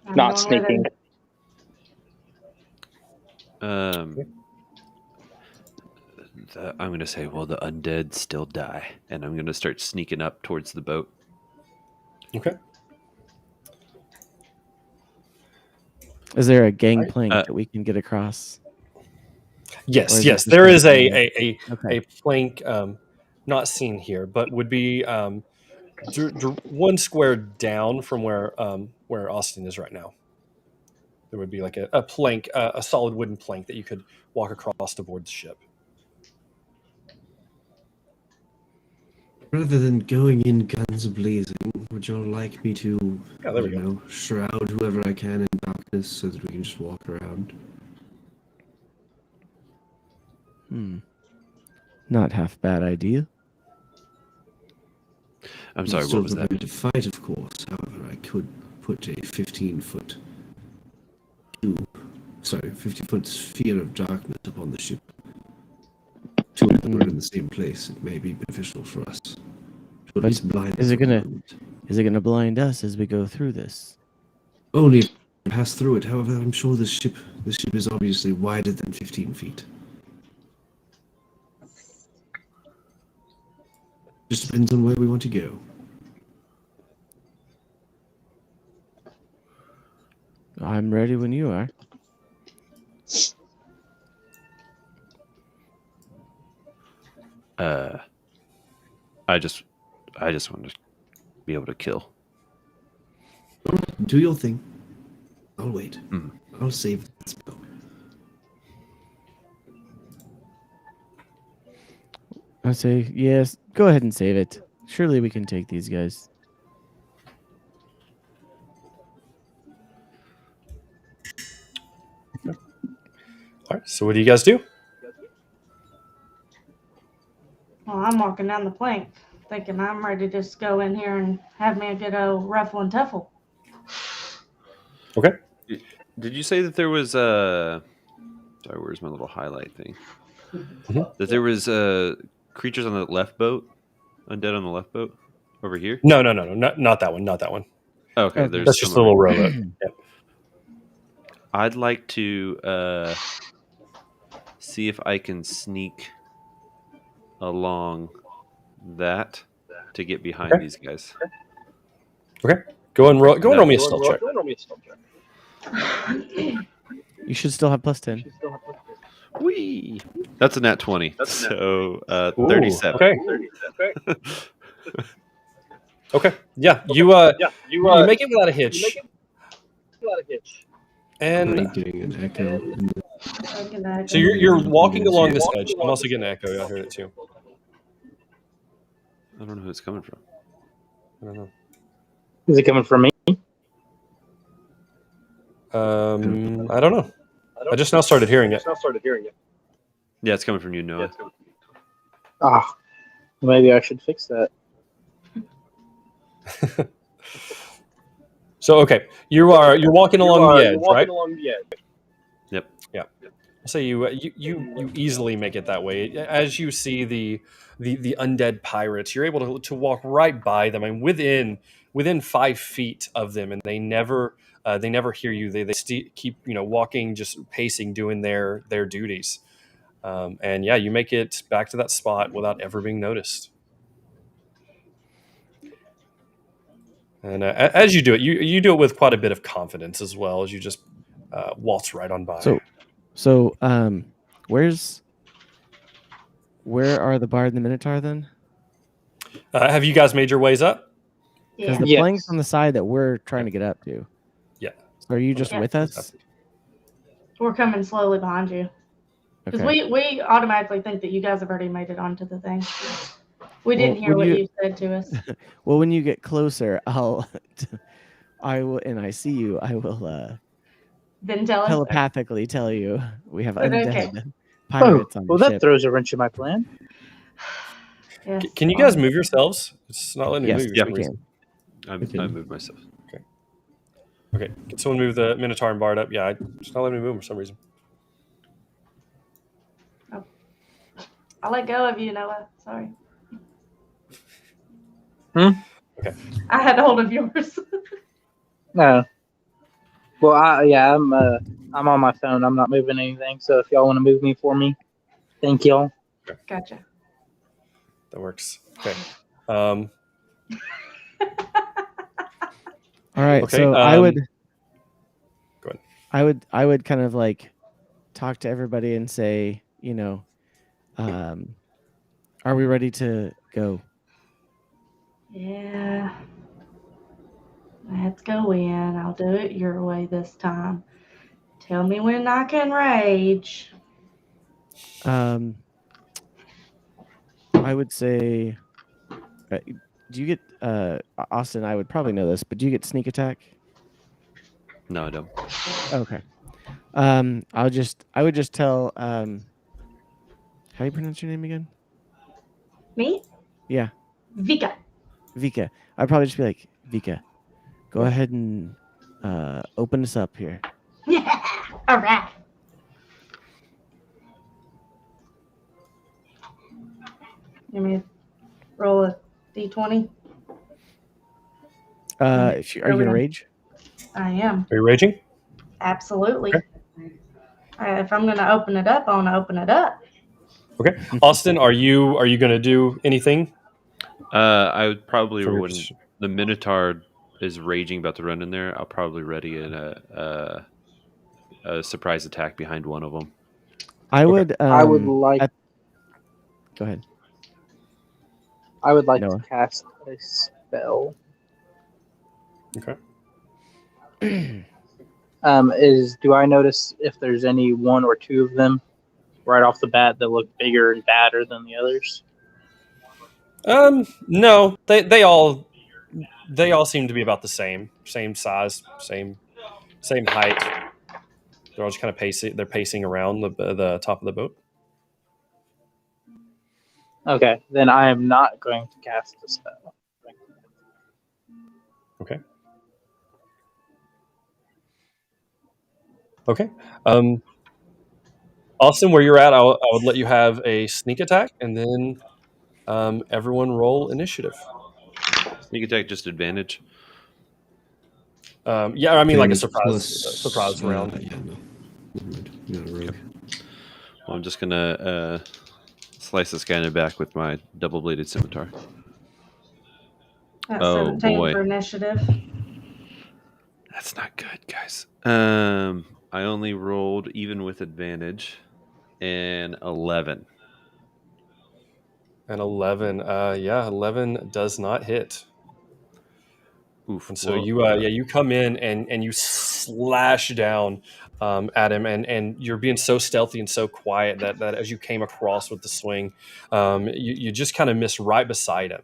I'm not going with sneaking. I'm going to say, well, the undead still die. And I'm going to start sneaking up towards the boat. Okay. is there a gangplank that we can get across? Or Yes, is it yes, just there gonna is be- a Okay. plank, not seen here, but would be one square down from where Austin is right now. There would be like a plank, a solid wooden plank that you could walk across to board the ship. Rather than going in guns blazing, would y'all like me to, Yeah, there we go. shroud whoever I can in darkness so that we can just walk around? Not half bad idea. I'm sorry, Still what was that? prepared to fight, of course. However, I could put a 15-foot 50-foot sphere of darkness upon the ship. Two of them are in the same place. It may be beneficial for us. To at But least blind is us it for a gonna- moment. Is it going to blind us as we go through this? Only if we pass through it. However, I'm sure the ship is obviously wider than 15 feet. Just depends on where we want to go. I'm ready when you are. I just want to be able to kill. Do your thing. I'll wait. Mm. I'll save that spell. I say, yes, go ahead and save it. Surely we can take these guys. All right. So what do you guys do? Well, I'm walking down the plank, thinking I'm ready to just go in here and have me a good old ruffle and tuffle. Okay. Did you say that there was sorry, where's my little highlight thing? That there was creatures on the left boat, undead on the left boat, over here. No, not that one. Not that one. Okay, Okay. there's That's just a some little over here. rowboat. Yep. I'd like to see if I can sneak along that to get behind Okay. these guys. Okay. Go and roll me a stealth check. You should still have +10. Whee! That's a nat 20. So Ooh, 37. Okay. Okay. Yeah. You make it without a hitch. And I'm getting an echo. so you're walking along this edge. I'm also getting an echo. I heard it too. I don't know who it's coming from. I don't know. Is it coming from me? I don't know. I just now started hearing it. Yeah, it's coming from you, Noah. Ah, maybe I should fix that. So okay, you're walking along the edge, right? Yep. Yeah. I'll say you easily make it that way. As you see the undead pirates, you're able to walk right by them and within 5 feet of them, and they never hear you. They keep walking, just pacing, doing their duties. And yeah, you make it back to that spot without ever being noticed. And as you do it, you do it with quite a bit of confidence as well, as you just waltz right on by. So where are the Bard and the Minotaur then? Have you guys made your ways up? Because Yeah. the Yes. plank's on the side that we're trying to get up to. Yeah. So are you just Yeah. with us? We're coming slowly behind you. Because Okay. we automatically think that you guys have already made it onto the thing. We didn't Well, hear would what you- you said to us. Well, when you get closer, I will, and I see you. I will Didn't tell us. telepathically tell you we have Okay. undead pirates on well, the that ship. throws a wrench in my plan. Yes. Can you guys move yourselves? It's not letting me Yes, move. Yeah, For some we reason. can. I moved myself. Okay, can someone move the Minotaur and Bard up? Yeah, it's not letting me move for some reason. I let go of you, Noah. Sorry. Hmm? Okay. I had hold of yours. No. Well, I'm on my phone. I'm not moving anything. So if y'all want to move me for me, thank y'all. Gotcha. That works. Okay. All right. Okay, So go ahead. I would kind of like talk to everybody and say, are we ready to go? Yeah. Let's go in. I'll do it your way this time. Tell me when I can rage. I would say, do you get Austin? I would probably know this, but do you get sneak attack? No, I don't. Okay. I would just tell. How do you pronounce your name again? Me? Yeah, Vika. Vika. I'd probably just be like, Vika, go Yes. ahead and open us up here. Yeah. All right. You want me to roll a d20? If you, are you gonna rage? I am. Are you raging? Absolutely. If I'm going to open it up, I want to open it up. Okay. Austin, are you going to do anything? I would probably, For your when position. the Minotaur is raging about to run in there, I'll probably ready a surprise attack behind one of them. I would. I would like. Go ahead. I would like Noah. to cast a spell. Okay. Do I notice if there's any one or two of them right off the bat that look bigger and badder than the others? No, they all seem to be about the same size, same height. They're all just kind of pacing. They're pacing around the top of the boat. Okay, then I am not going to cast a spell. Okay. Okay. Austin, where you're at, I would let you have a sneak attack, and then everyone roll initiative. Sneak attack, just advantage. Yeah, I mean like a Advantage surprise round. Yeah, no. Never mind. You're not a rogue. Well, I'm just gonna slice this guy in the back with my double-bladed scimitar. That's Oh, 17 boy. for initiative. That's not good, guys. I only rolled even with advantage, and 11. And 11. 11 does not hit. Oof. And so Well, you come in and you slash down at him, and you're being so stealthy and so quiet that as you came across with the swing, you just kind of miss right beside him.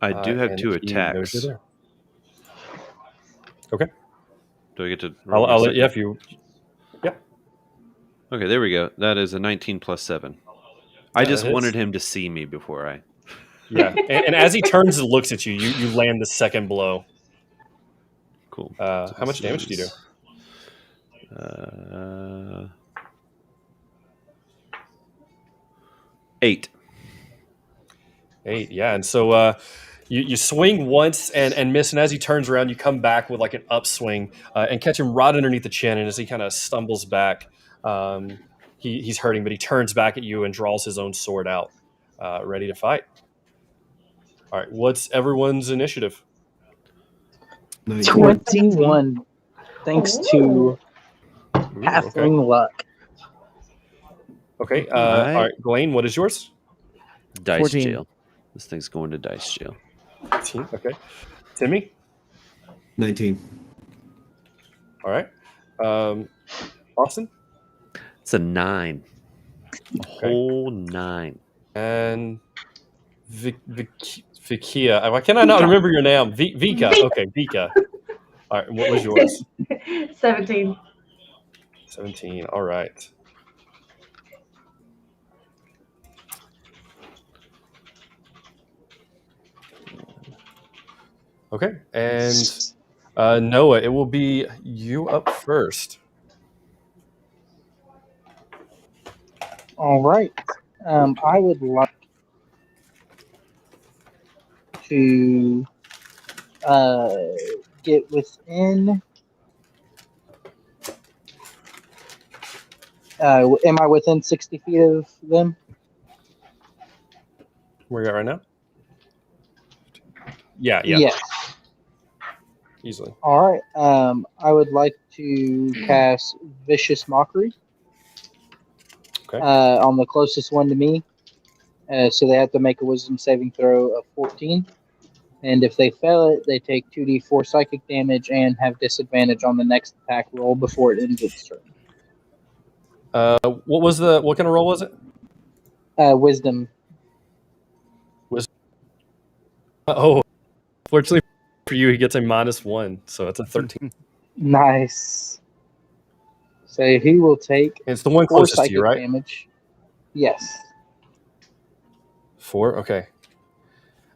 I do have and 2 he knows you're attacks. there. Okay. Do I get to roll I'll my let you second? if you. Yeah. Okay, there we go. That is a 19 plus 7. I Yeah, just that hits. wanted him to see me before I. Yeah, and as he turns and looks at you, you land the second blow. Cool. How much damage do you do? 8. 8. Yeah, and so you swing once and miss, and as he turns around, you come back with like an upswing and catch him right underneath the chin. And as he kind of stumbles back, he's hurting, but he turns back at you and draws his own sword out, ready to fight. All right, what's everyone's initiative? 21, thanks to Ooh, halfling luck. Okay. Alright. All right, Blaine, what is yours? Dice 14. jail. This thing's going to dice jail. 15. Okay. Timmy. 19. All right. Austin It's a 9. A Okay. whole 9. and Vikia. Why can I not remember your name? Vika. Vika. Okay, Vika. All right. What was yours? 17. 17. All right. Okay. And Noah, it will be you up first. All right. I would like to get within. Am I within 60 feet of them? Where you at right now? Yeah. Yes. Easily. All right. I would like to cast Vicious Mockery. Okay. On the closest one to me. So they have to make a Wisdom saving throw of 14. And if they fail it, they take 2d4 psychic damage and have disadvantage on the next attack roll before it ends its turn. What kind of roll was it? Wisdom. Oh, fortunately for you, he gets a -1, so it's a 13. Nice. So he will take And it's the one 4 closest to psychic you, right? damage. Yes. 4. Okay.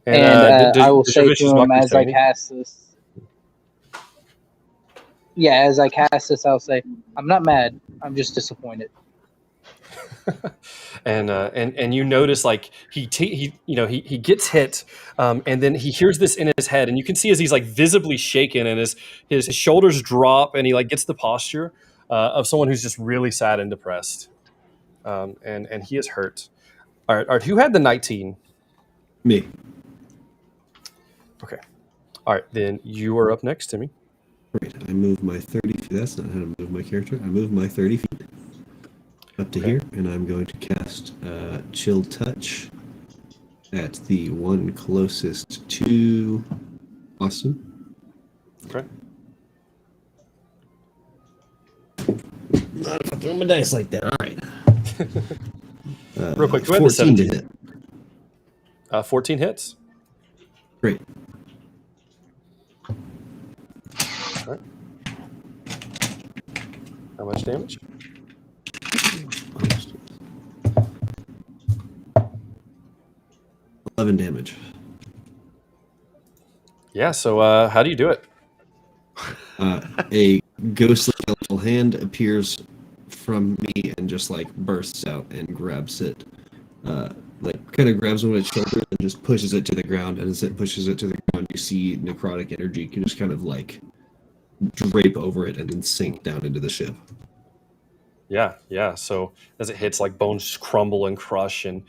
And I will say to him as I cast this. Yeah, as I cast this, I'll say, "I'm not mad. I'm just disappointed." and you notice like he gets hit, and then he hears this in his head, and you can see as he's like visibly shaken, and his shoulders drop, and he like gets the posture of someone who's just really sad and depressed, and he is hurt. All right, who had the 19? Me. Okay. All right, then you are up next, Timmy. Right. I move my 30 feet. That's not how to move my character. I move my 30 feet up to here, and I'm going to cast Chill Touch at the one closest to Austin. Okay. Not if I throw my dice like that. All right. Real quick, who had the 14 to 17? hit. 14 hits. Great. All right. How much damage? 11 damage. Yeah. So how do you do it? A ghostly skeletal hand appears from me and just like bursts out and grabs it. Like kind of grabs one of its shoulders and just pushes it to the ground. And as it pushes it to the ground, you see necrotic energy can just kind of like drape over it and then sink down into the ship. Yeah. So as it hits, like bones crumble and crush, and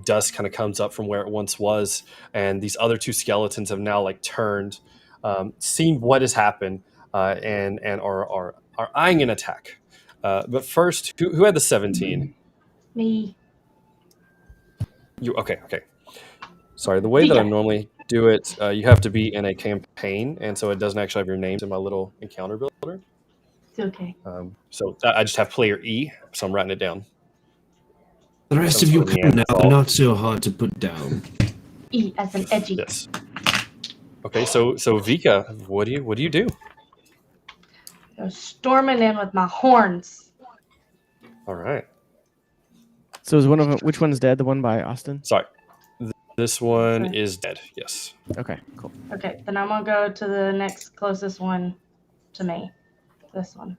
dust kind of comes up from where it once was. And these other two skeletons have now like turned, seen what has happened, and are eyeing an attack. But first, who had the 17? Me. You okay? Sorry, the way that I normally do it, you have to be in a campaign, and so it doesn't actually have your names in my little encounter builder. It's okay. So I just have player E, so I'm writing it down. The rest of you can now. They're not so hard to put down. E as an edgy. Yes. Okay, so Vika, what do you do? Go storming in with my horns. All right. So is one of them, which one's dead? The one by Austin? Sorry. This one Okay. is dead. Yes. Okay, cool. Okay, then I'm gonna go to the next closest one to me. This one.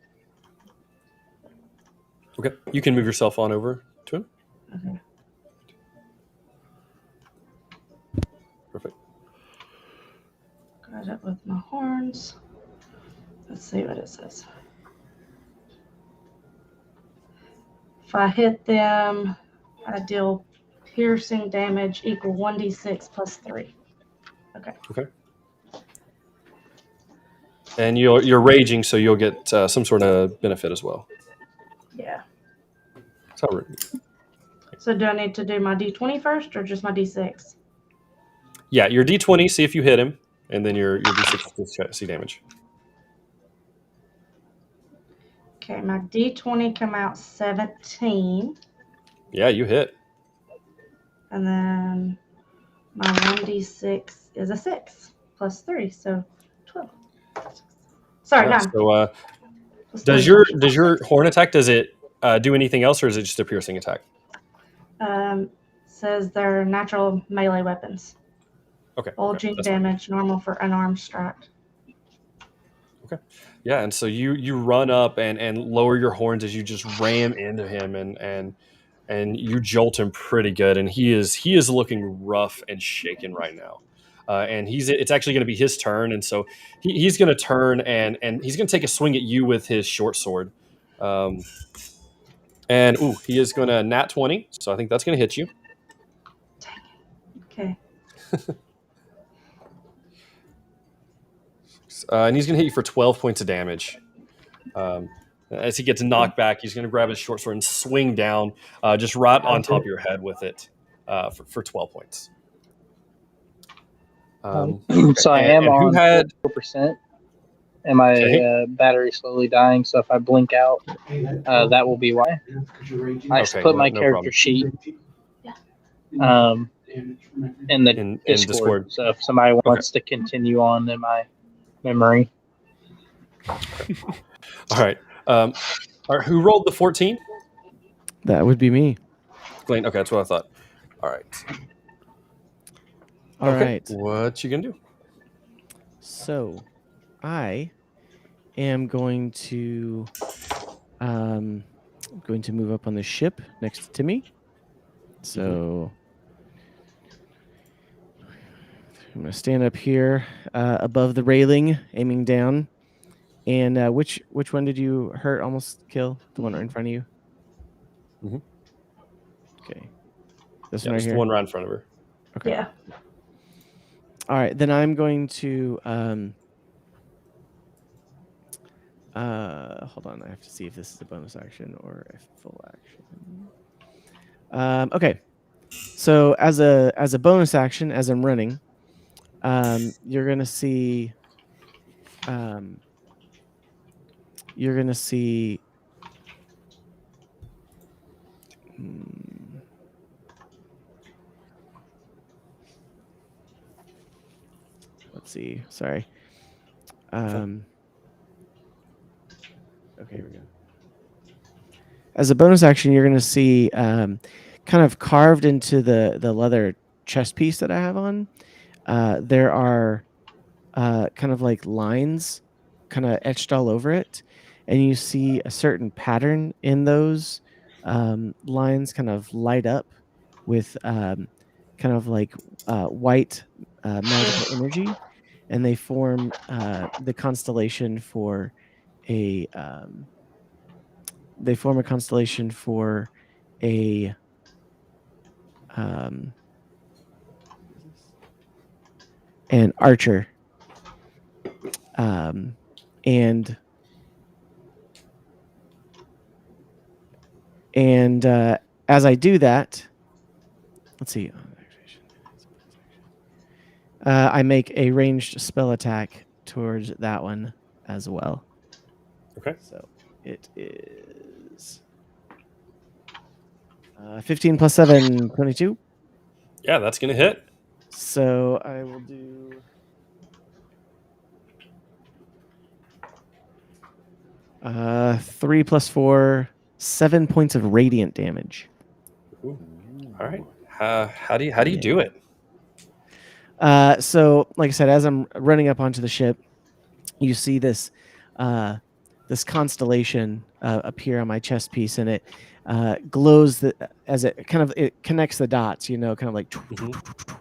Okay. You can move yourself on over to him. Okay. Perfect. Got it with my horns. Let's see what it says. If I hit them, I deal piercing damage equal 1d6 plus 3. Okay. Okay. And you're raging, so you'll get some sort of benefit as well. Yeah. So, So do I need to do my d20 first or just my d6? yeah, your d20, see if you hit him, and then your d6 see damage. Okay, my d20 come out 17. Yeah, you hit. And then my 1d6 is a 6 plus 3, so 12. Sorry, Yeah, 9. so Plus does 9. your horn attack, does it do anything else, or is it just a piercing attack? Says they're natural melee weapons. Okay. Bulging That's fine. damage, normal for unarmed strike. Yeah, and so you run up and lower your horns as you just ram into him, and you jolt him pretty good, and he is looking rough and shaken right now. And it's actually going to be his turn, and so he's going to turn and he's going to take a swing at you with his short sword. And he is going to nat 20, so I think that's going to hit you. Okay. And he's going to hit you for 12 points of damage. As he gets knocked back, he's going to grab his short sword and swing down, just right on top of your head with it for 12 points. So I am and who on had 4%, and my battery slowly dying. So if I blink out, that will be why. I Okay, put my no character problem. sheet in the in Discord. Discord? So if somebody wants to continue on in my memory, All right. Who rolled the 14? That would be me. Glenn. Okay, that's what I thought. All right. All right. What you gonna do? So, I am going to move up on the ship next to Timmy. So I'm going to stand up here above the railing, aiming down. And which one did you hurt? Almost kill? The one right in front of you. Mhm. Okay. This Yeah, one right just here. the one right in front of her. Okay. Yeah. All right, then I'm going to hold on, I have to see if this is a bonus action or a full action. Okay. So as a bonus action, as I'm running, you're gonna see let's see. Sorry. Okay, here we go. As a bonus action, you're going to see kind of carved into the leather chest piece that I have on. There are kind of like lines kind of etched all over it. And you see a certain pattern in those lines kind of light up with kind of like white magical energy. And they form the constellation for a an archer, and as I do that, let's see, I make a ranged spell attack towards that one as well. Okay. So it is 15 plus 7, 22. Yeah, that's gonna hit. So I will do 3 plus 4, 7 points of radiant damage. Ooh. All right. How do you do it? So, like I said, as I'm running up onto the ship, you see this this constellation appear on my chest piece, and it glows as it connects the dots. You know, kind of like, Mhm.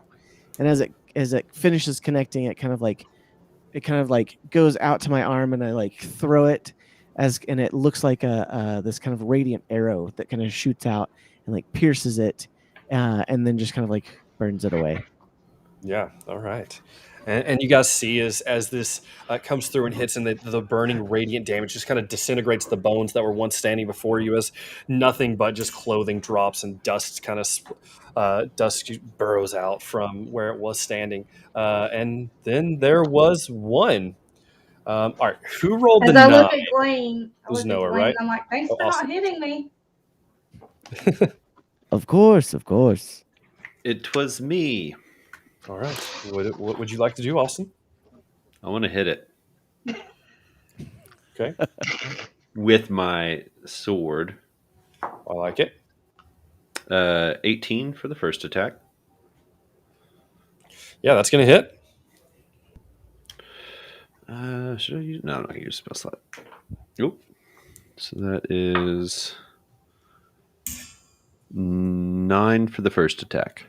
and as it finishes connecting, it kind of like goes out to my arm, and I like throw it and it looks like a this kind of radiant arrow that kind of shoots out and like pierces it, and then just kind of like burns it away. Yeah. All right. And you guys see as this comes through and hits, and the burning radiant damage just kind of disintegrates the bones that were once standing before you, as nothing but just clothing drops and dust dust burrows out from where it was standing. And then there was one. All right, who rolled the As I 9? look at Glenn, It was Noah, right? I'm like, thanks Oh, for awesome. not hitting me. Of course, of course. It was me. All right. What would you like to do, Austin? I want to hit it Okay, with my sword. I like it. 18 for the first attack. Yeah, that's gonna hit. Should I use? No, I'm not gonna use spell slot. Nope. So that is 9 for the first attack.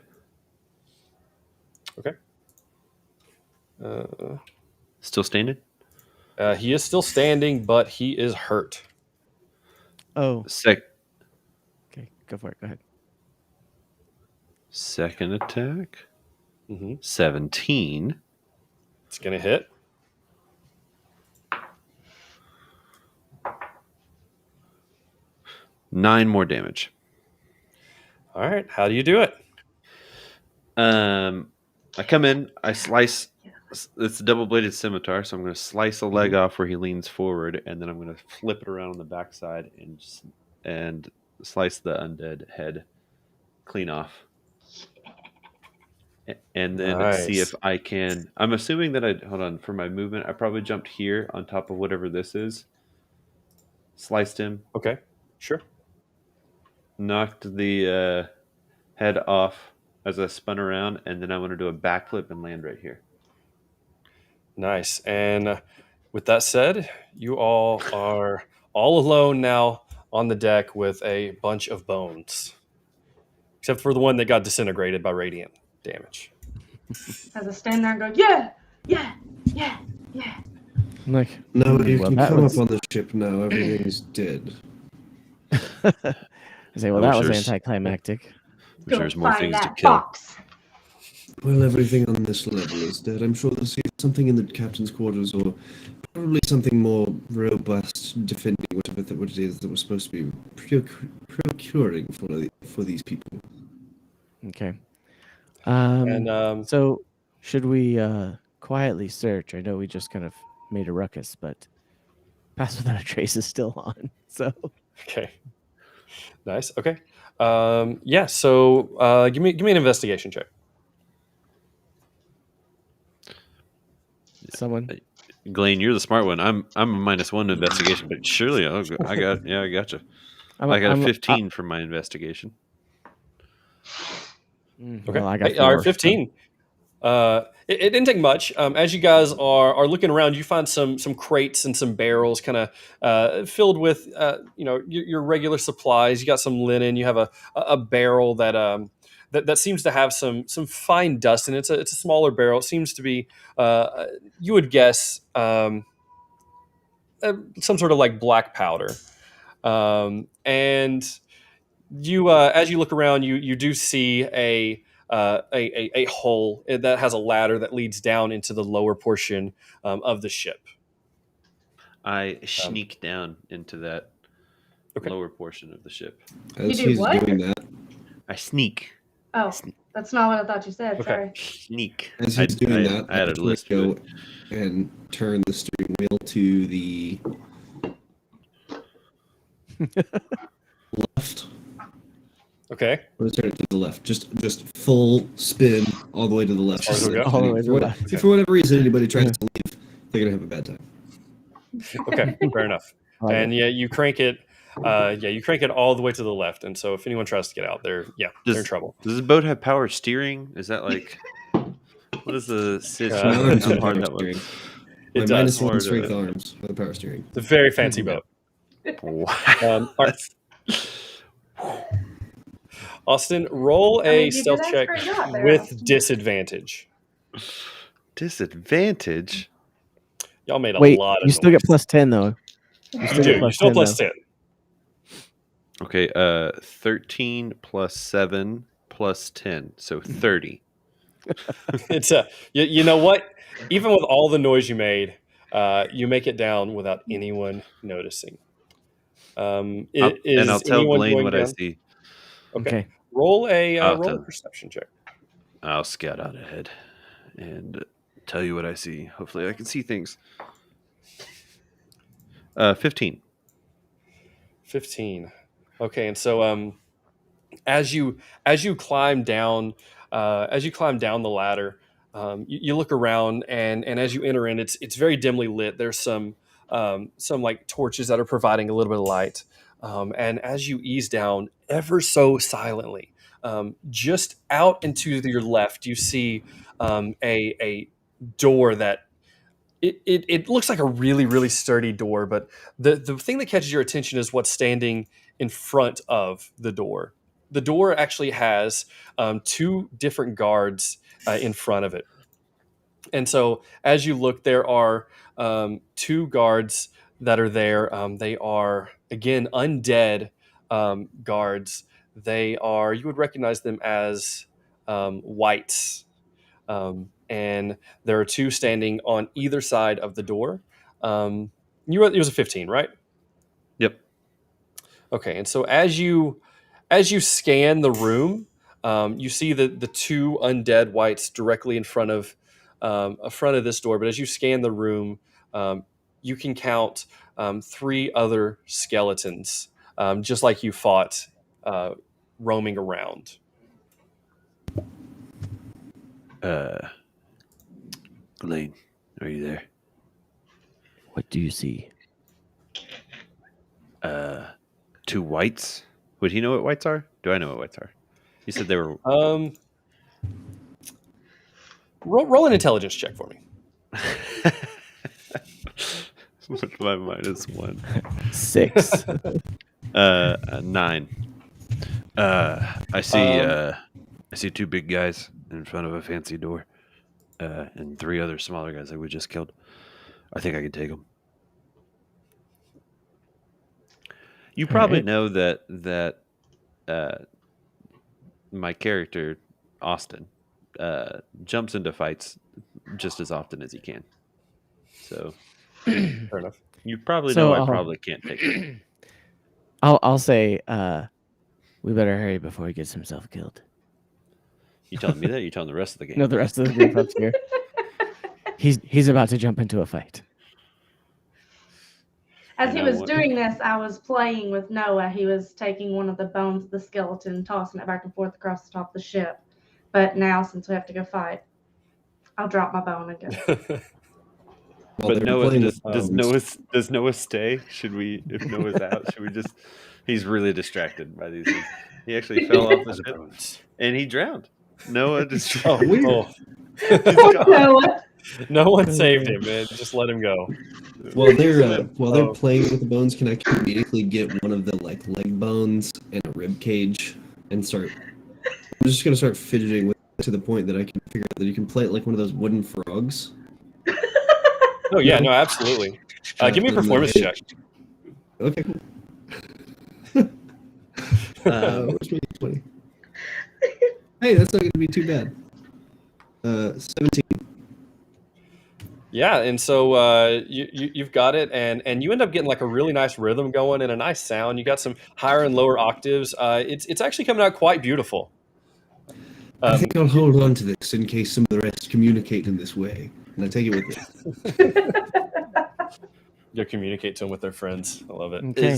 Okay. Still standing. He is still standing, but he is hurt. Oh, Second okay. Go for it. Go ahead. attack. Mm-hmm. 17. It's gonna hit. Nine more damage. All right. How do you do it? I come in. I slice. It's a double-bladed scimitar, so I'm going to slice a leg off where he leans forward, and then I'm going to flip it around on the backside and slice the undead head clean off. And then see Nice. if I can. I'm assuming that hold on, for my movement, I probably jumped here on top of whatever this is. Sliced him, Okay. Sure. knocked the head off as I spun around, and then I want to do a backflip and land right here. Nice. And with that said, you all are all alone now on the deck with a bunch of bones, except for the one that got disintegrated by radiant damage. As I stand there and go, yeah, yeah, yeah, yeah. I'm like, No, you well, can that come was- up on the ship now. Everything's dead. I say, well, I that wish was there's- anticlimactic. Which Go there's more find things to that kill. box. Well, everything on this level is dead. I'm sure there's something in the captain's quarters, or probably something more robust, defending whatever what it is that we're supposed to be procuring for these people. Okay. And So, should we quietly search? I know we just kind of made a ruckus, but Pass Without a Trace is still on. So, okay. Nice. Okay. Yeah. So give me an investigation check. someone. Glenn, you're the smart one. I'm a -1 to investigation, but surely I gotcha. I got a 15 for my investigation. Okay. Well, I got Hey, all 4, right, 15. It didn't take much. As you guys are looking around, you find some crates and some barrels, kind of filled with your regular supplies. You got some linen. You have a barrel that seems to have some fine dust, and it's a smaller barrel. It seems to be you would guess some sort of like black powder, and you as you look around, you do see a hole that has a ladder that leads down into the lower portion of the ship. I sneak down into that Okay. lower portion of the ship. As do he's what? doing that, I sneak. Oh, that's not what I thought you said. Okay. Sorry. Sneak. as he's doing that, I added a I list to go it. and turn the steering wheel to the left. Okay. Let's turn it to the left. Just full spin all the way to the left. As far as it'll go? All the way to the left. If for whatever reason anybody tries to leave, they're gonna have a bad time. Okay. Fair enough. like and yeah, you crank it. You crank it all the way to the left, and so if anyone tries to get out, they're in trouble. Does this boat have power steering? Is that like what is the Uh, My arms how have hard power that was? steering. It My does. -1 Hard, strength arms for the power steering. It's a very fancy boat. Wow. All right. Austin, roll I a mean, you stealth did ask check for a yacht there, with Austin. disadvantage. Disadvantage. Y'all made a Wait, lot of you still get noise. plus 10 though. You do. You're still plus 10. Okay, 13 plus 7 plus 10, so 30. It's you know what? Even with all the noise you made, you make it down without anyone noticing. And Is I'll tell anyone Blaine going what I down? see. Okay. Roll a I'll roll a tell- perception check. I'll scout out ahead and tell you what I see. Hopefully, I can see things. 15. 15. Okay, and so as you climb down the ladder, you look around, and as you enter in, it's very dimly lit. There's some like torches that are providing a little bit of light, and as you ease down ever so silently, just out and to your left, you see a door that it looks like a really, really sturdy door, but the thing that catches your attention is what's standing in front of the door. The door actually has two different guards in front of it. And so as you look, there are two guards that are there. They are, again, undead guards. You would recognize them as whites. And there are two standing on either side of the door. It was a 15, right? Yep. Okay, and so as you scan the room, you see the two undead whites directly in front of this door. But as you scan the room, you can count three other skeletons, just like you fought, roaming around. Blaine, are you there? What do you see? Two whites. Would he know what whites are? Do I know what whites are? He said they were. Roll an intelligence check for me. What's my -1? 6. 9. I see two big guys in front of a fancy door, and three other smaller guys that we just killed. I think I can take them. You probably right. know that my character Austin jumps into fights just as often as he can. So Fair enough. you probably So, know I probably can't take it. I'll say we better hurry before he gets himself killed. You telling me that? You telling the rest of the game? No, the rest of the group up here. He's about to jump into a fight. As You he know was what? doing this, I was playing with Noah. He was taking one of the bones of the skeleton, tossing it back and forth across the top of the ship. But now, since we have to go fight, I'll drop my bone and go. While But they're Noah, playing does with bones, Noah stay? Should we, if Noah's out, should we just? He's really distracted by these things. He actually fell off the ship and he drowned. Noah just. Oh, weird. oh. Poor Noah. No one saved him, man. Just let him go. while they're playing with the bones, can I immediately get one of the like leg bones and a rib cage and start? I'm just gonna start fidgeting with it to the point that I can figure out that you can play it like one of those wooden frogs. Oh yeah, no, absolutely. Give me a performance check. Okay, cool. Where's my 20? Hey, that's not going to be too bad. 17. Yeah, and so you've got it, and you end up getting like a really nice rhythm going and a nice sound. You got some higher and lower octaves. It's actually coming out quite beautiful. I think I'll hold on to this in case some of the rest communicate in this way, and I take it with me. You'll communicate to them with their friends. I love it. Okay.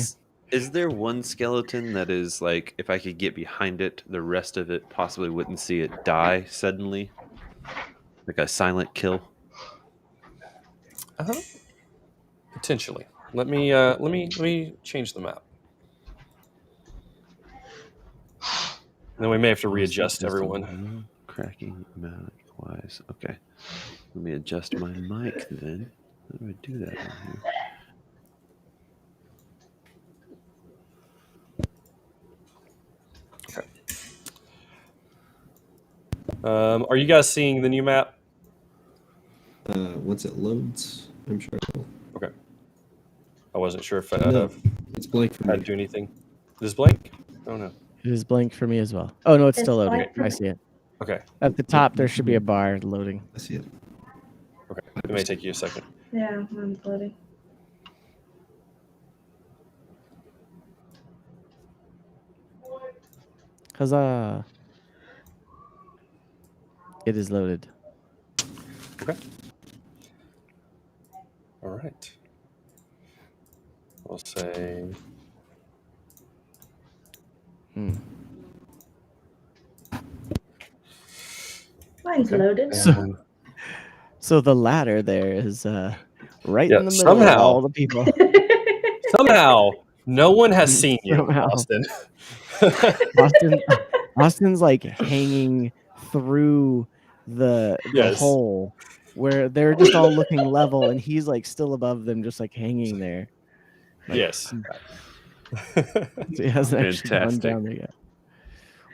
Is there one skeleton that is like, if I could get behind it, the rest of it possibly wouldn't see it die suddenly? Like a silent kill? Potentially. Let me change the map. Then we may have to readjust everyone. Cracking mic wise. Okay. Let me adjust my mic then. How do I do that on here? Are you guys seeing the new map? Once it loads, I'm sure it will. Okay. I wasn't sure if No, it's blank for I had me. to do anything. Is this blank? Oh no. It is blank for me as well. Oh no, it's still It's loading. blank for I me. see it. Okay. At the top, there should be a bar loading. I see it. Okay. It may take you a second. Yeah, mine's loading. Huzzah! It is loaded. Okay. All right. I'll say. Mine's Okay. loaded. And So the ladder there is right Yeah, in the middle of somehow. all the people. somehow, no one has seen you, Somehow. Austin. Austin's like hanging through the Yes. hole where they're just all looking level, and he's like still above them, just like hanging there. Like, Yes. he hasn't actually gone Fantastic. down there yet.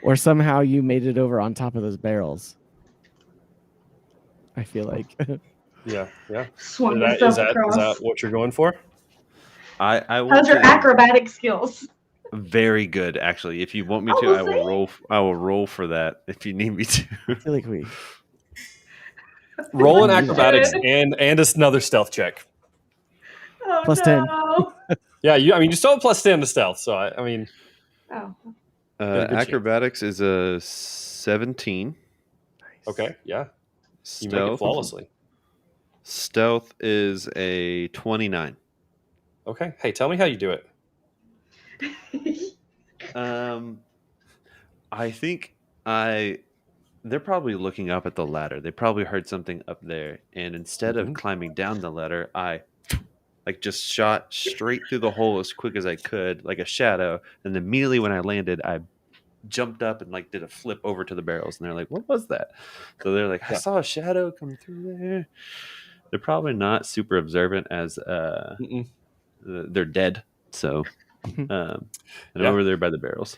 Or somehow you made it over on top of those barrels. I feel like. Yeah. Swung Is myself that across. what you're going for? I will. How's your acrobatic skills? Very good, actually. If you want me Oh, to, we'll I will see. roll. I will roll for that if you need me to. I feel like we. Roll an Yeah. acrobatics and another stealth check. Oh, Plus 10. no. Yeah, you still have plus 10 to stealth, so I mean, Oh, a good chance. Acrobatics is a 17. okay, yeah, you make it flawlessly. Stealth is a 29. Okay, hey, tell me how you do it. I think they're probably looking up at the ladder. They probably heard something up there, and instead of climbing down the ladder, I just shot straight through the hole as quick as I could, like a shadow. And immediately when I landed, I jumped up and did a flip over to the barrels, and they're like, "What was that?" So they're like, "I saw a shadow come through there." They're probably not super observant as they're dead. So, and I'm over there by the barrels,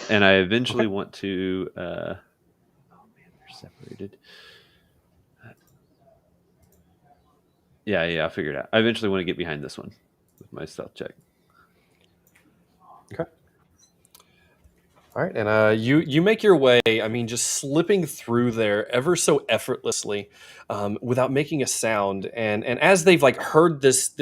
and I eventually want to. Oh man, they're separated. Yeah, I figured it out. I eventually want to get behind this one with my stealth check. Okay. All right, and you make your way. I mean, just slipping through there ever so effortlessly, without making a sound. And as they've heard this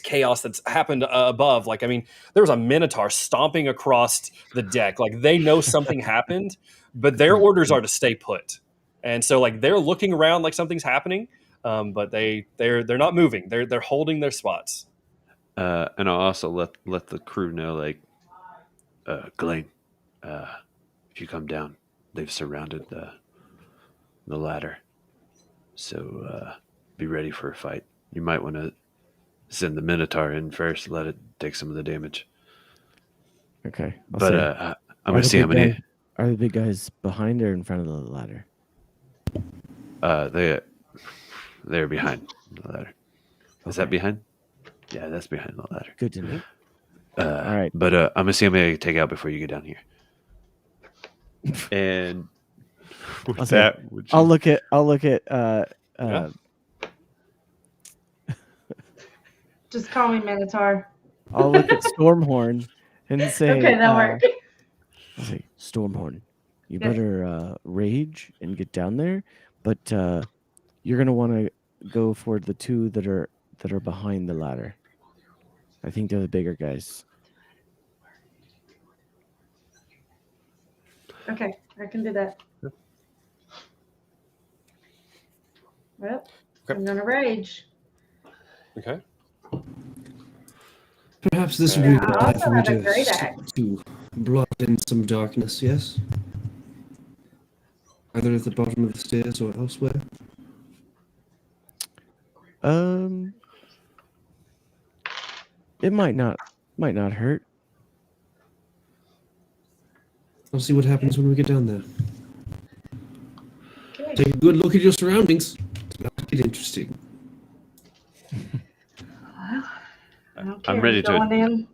chaos that's happened above, I mean, there was a minotaur stomping across the deck. They know something happened, but their orders are to stay put. And so they're looking around like something's happening, but they're not moving. They're holding their spots. And I'll also let the crew know, Glenn, if you come down, they've surrounded the ladder. So be ready for a fight. You might want to send the Minotaur in first, let it take some of the damage. Okay. But I'm going to see how many. Are the big guys behind or in front of the ladder? They're behind the ladder. Is that behind? Yeah, that's behind the ladder. Good to know. All right. But I'm going to see how many I can take out before you get down here. And with that, I'll look at just call me Minotaur. I'll look at Stormhorn and say, Okay, that worked. I'll say, Stormhorn, you Yes. better rage and get down there, but you're gonna want to go for the two that are behind the ladder. I think they're the bigger guys. Okay, I can do that. Well, I'm gonna rage. Okay. Perhaps this would be a I good time also for me have a great to, axe. to blot in some darkness, yes? Either at the bottom of the stairs or elsewhere. It might not hurt. We'll see what happens when we get down there. Okay. Take a good look at your surroundings. It's about to get interesting. Well, I don't care. I'm ready to- Going in,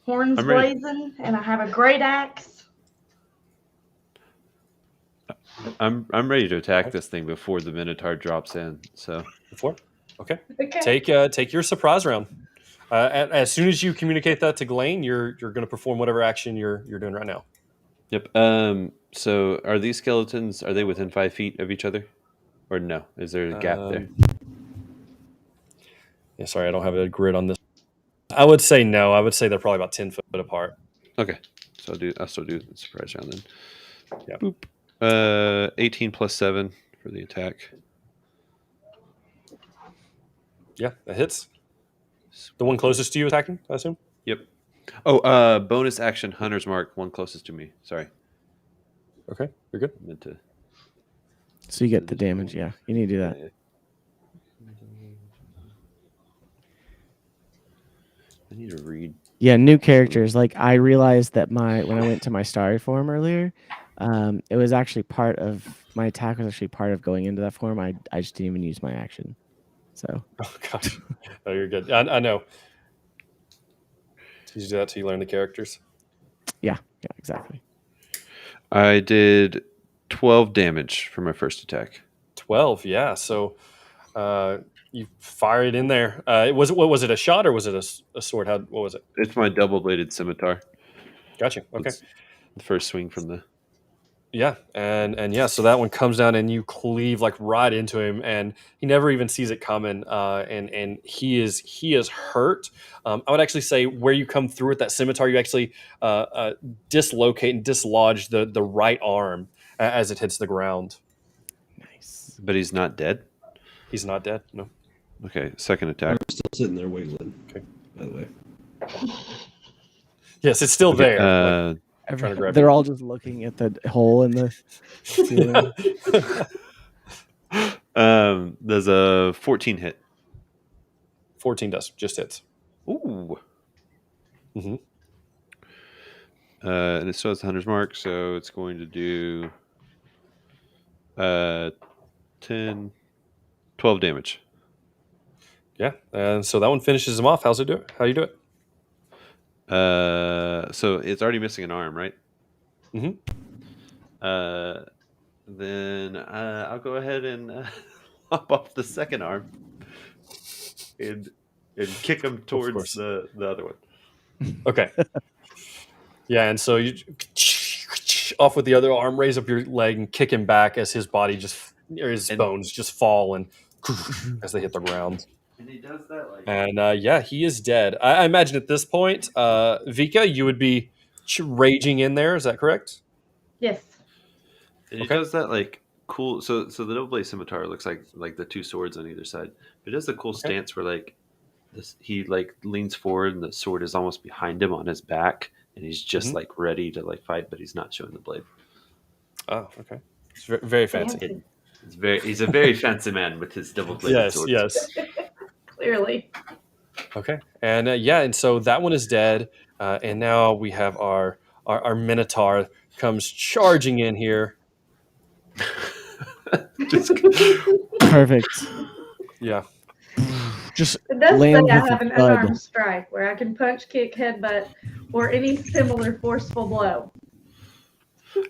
horns I'm ready. blazing, and I have a great axe. I'm ready to attack this thing before the Minotaur drops in. So Before? Okay. Okay. Take your surprise round. As soon as you communicate that to Glane, you're going to perform whatever action you're doing right now. yep. So are these skeletons? Are they within 5 feet of each other, or no? Is there a gap there? Yeah, sorry, I don't have a grid on this. I would say no. I would say they're probably about 10 foot apart. Okay. So I'll still do the surprise round then. Yeah. Boop. 18 plus 7 for the attack. Yeah, that hits. The one closest to you attacking, I assume? Yep. Oh, bonus action, Hunter's Mark, one closest to me. Sorry. Okay, you're good. I meant to. So you get the damage. Yeah, you need to do that. I need to read. Yeah, new characters. Like I realized that when I went to my starry form earlier, it was actually part of my attack was actually part of going into that form. I just didn't even use my action. So Oh, gosh. No, you're good. I know. Did you do that till you learn the characters? yeah, exactly. I did 12 damage for my first attack. 12, yeah. So you fire it in there. What was it, a shot or was it a sword? What was it? It's my double-bladed scimitar. Gotcha. Okay. It's the first swing from the. Yeah, and yeah, so that one comes down and you cleave like right into him, and he never even sees it coming. And he is hurt. I would actually say where you come through with that scimitar, you actually dislocate and dislodge the right arm as it hits the ground. Nice. But he's not dead. He's not dead. No. Okay, second attack. I'm still sitting there wiggling. Okay. By the way. Yes, it's still there. Like, trying to grab They're it. all just looking at the hole in the ceiling. There's a 14 hit. 14 does just hits. Ooh. Mm-hmm. And it still has the Hunter's Mark, so it's going to do 10, 12 damage. Yeah, and so that one finishes him off. How's it do it? How you do it? So it's already missing an arm, right? Mhm. Then I'll go ahead and hop off the second arm and kick him towards course. the other one. Okay. Yeah, and so you off with the other arm, raise up your leg and kick him back as his body his bones just fall and as they hit the ground. And he does that like. And yeah, he is dead. I imagine at this point, Vika, you would be raging in there. Is that correct? Yes. And he Okay. does that like cool. So the double blade scimitar looks like the two swords on either side. But it does the cool stance where like this, he like leans forward and the sword is almost behind him on his back, and he's just like ready to like fight, but he's not showing the blade. Oh, okay. It's very fancy. He's a very fancy man with his double bladed sword. Yes. Clearly. Okay, and yeah, and so that one is dead, and now we have our Minotaur comes charging in here. Perfect. Yeah. Just It does say lands I with have a an thud. unarmed strike where I can punch, kick, headbutt, or any similar forceful blow.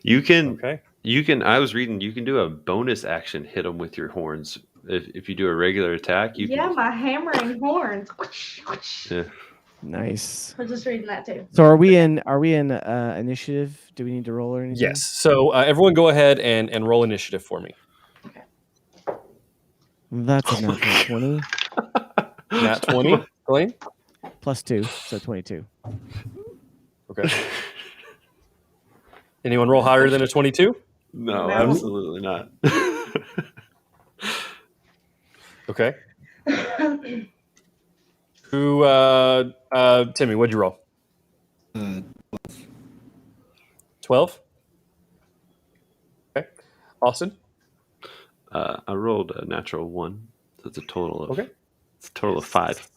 You can. Okay. You can. I was reading. You can do a bonus action, hit him with your horns. If you do a regular attack, you Yeah, can. my hammering horns. Yeah. Nice. I was just reading that too. So are we in initiative? Do we need to roll or anything? Yes. So everyone, go ahead and roll initiative for me. That's a natural 20 Nat 20, Glenn. plus 2, so 22. Okay. Anyone roll higher than a 22? No, No. absolutely not. Okay. Who? Timmy, what'd you roll? 12. Okay. Austin. I rolled a natural 1, so it's a total of. Okay. It's a total of 5.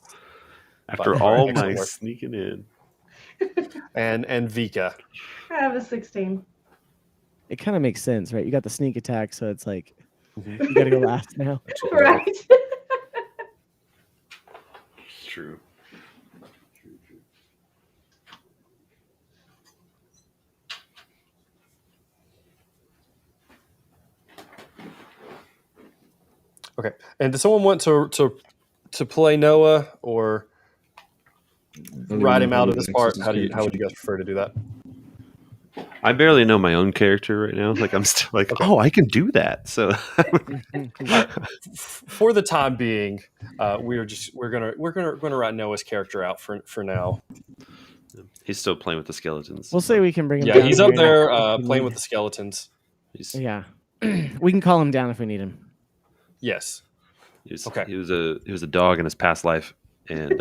After Fine. all Excellent my work. sneaking in. And Vika. I have a 16. It kind of makes sense, right? You got the sneak attack, so it's like Mhm. you got to go last now. Right. True. Okay. And does someone want to play Noah or don't ride even him know how out of to this access part? this How would you character guys prefer to do that? I barely know my own character right now. Like I'm still like, Okay. oh, I can do that. So For the time being, we're gonna write Noah's character out for now. he's still playing with the skeletons. We'll say we can bring him Yeah, down. he's here up if there we playing need- with the skeletons. He's, Yeah, we can call him down if we need him. Yes. Okay. He was a dog in his past life, and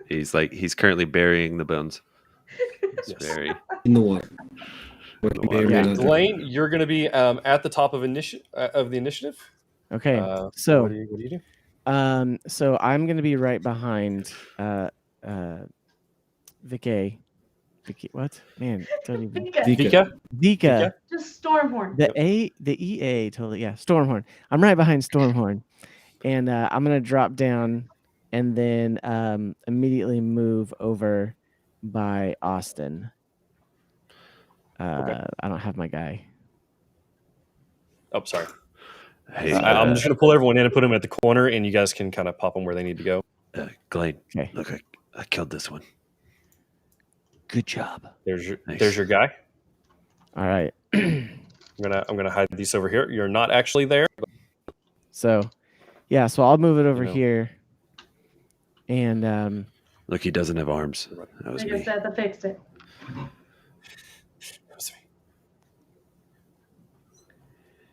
he's currently burying the bones. It's Yes. very in the water. the water. May or may Yeah. not drown. Blaine, you're going to be at the top of the initiative. Okay, So what do you do? so I'm gonna be right behind Vicky. Vicky, what? Man, don't even. Vika. Vika. Just Stormhorn. The EA, totally, yeah. Stormhorn. I'm right behind Stormhorn, and I'm gonna drop down, and then immediately move over by Austin. Okay. I don't have my guy. Oh, sorry. Hey, I'm just going to pull everyone in and put them at the corner, and you guys can kind of pop them where they need to go. Glade. Okay. Look, I killed this one. Good job. There's your Nice. there's your guy. All right. I'm gonna hide these over here. You're not actually there. But So, yeah. So I'll move it over know. here, and Look, he doesn't have arms. That was Like me. I said, they fixed it.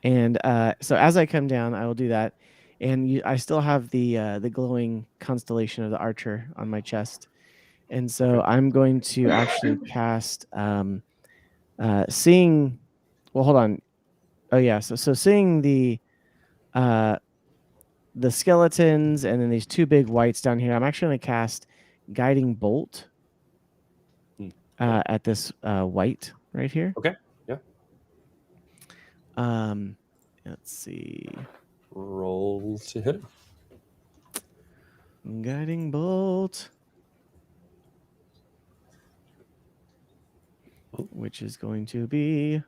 And so as I come down, I will do that, and I still have the glowing constellation of the Archer on my chest, and so I'm going to actually cast seeing. Well, hold on. Oh yeah, so seeing the skeletons and then these two big whites down here. I'm actually going to cast Guiding Bolt at this white right here. Okay. Yeah. Let's see. Roll to hit him. Guiding Bolt. Which is going to be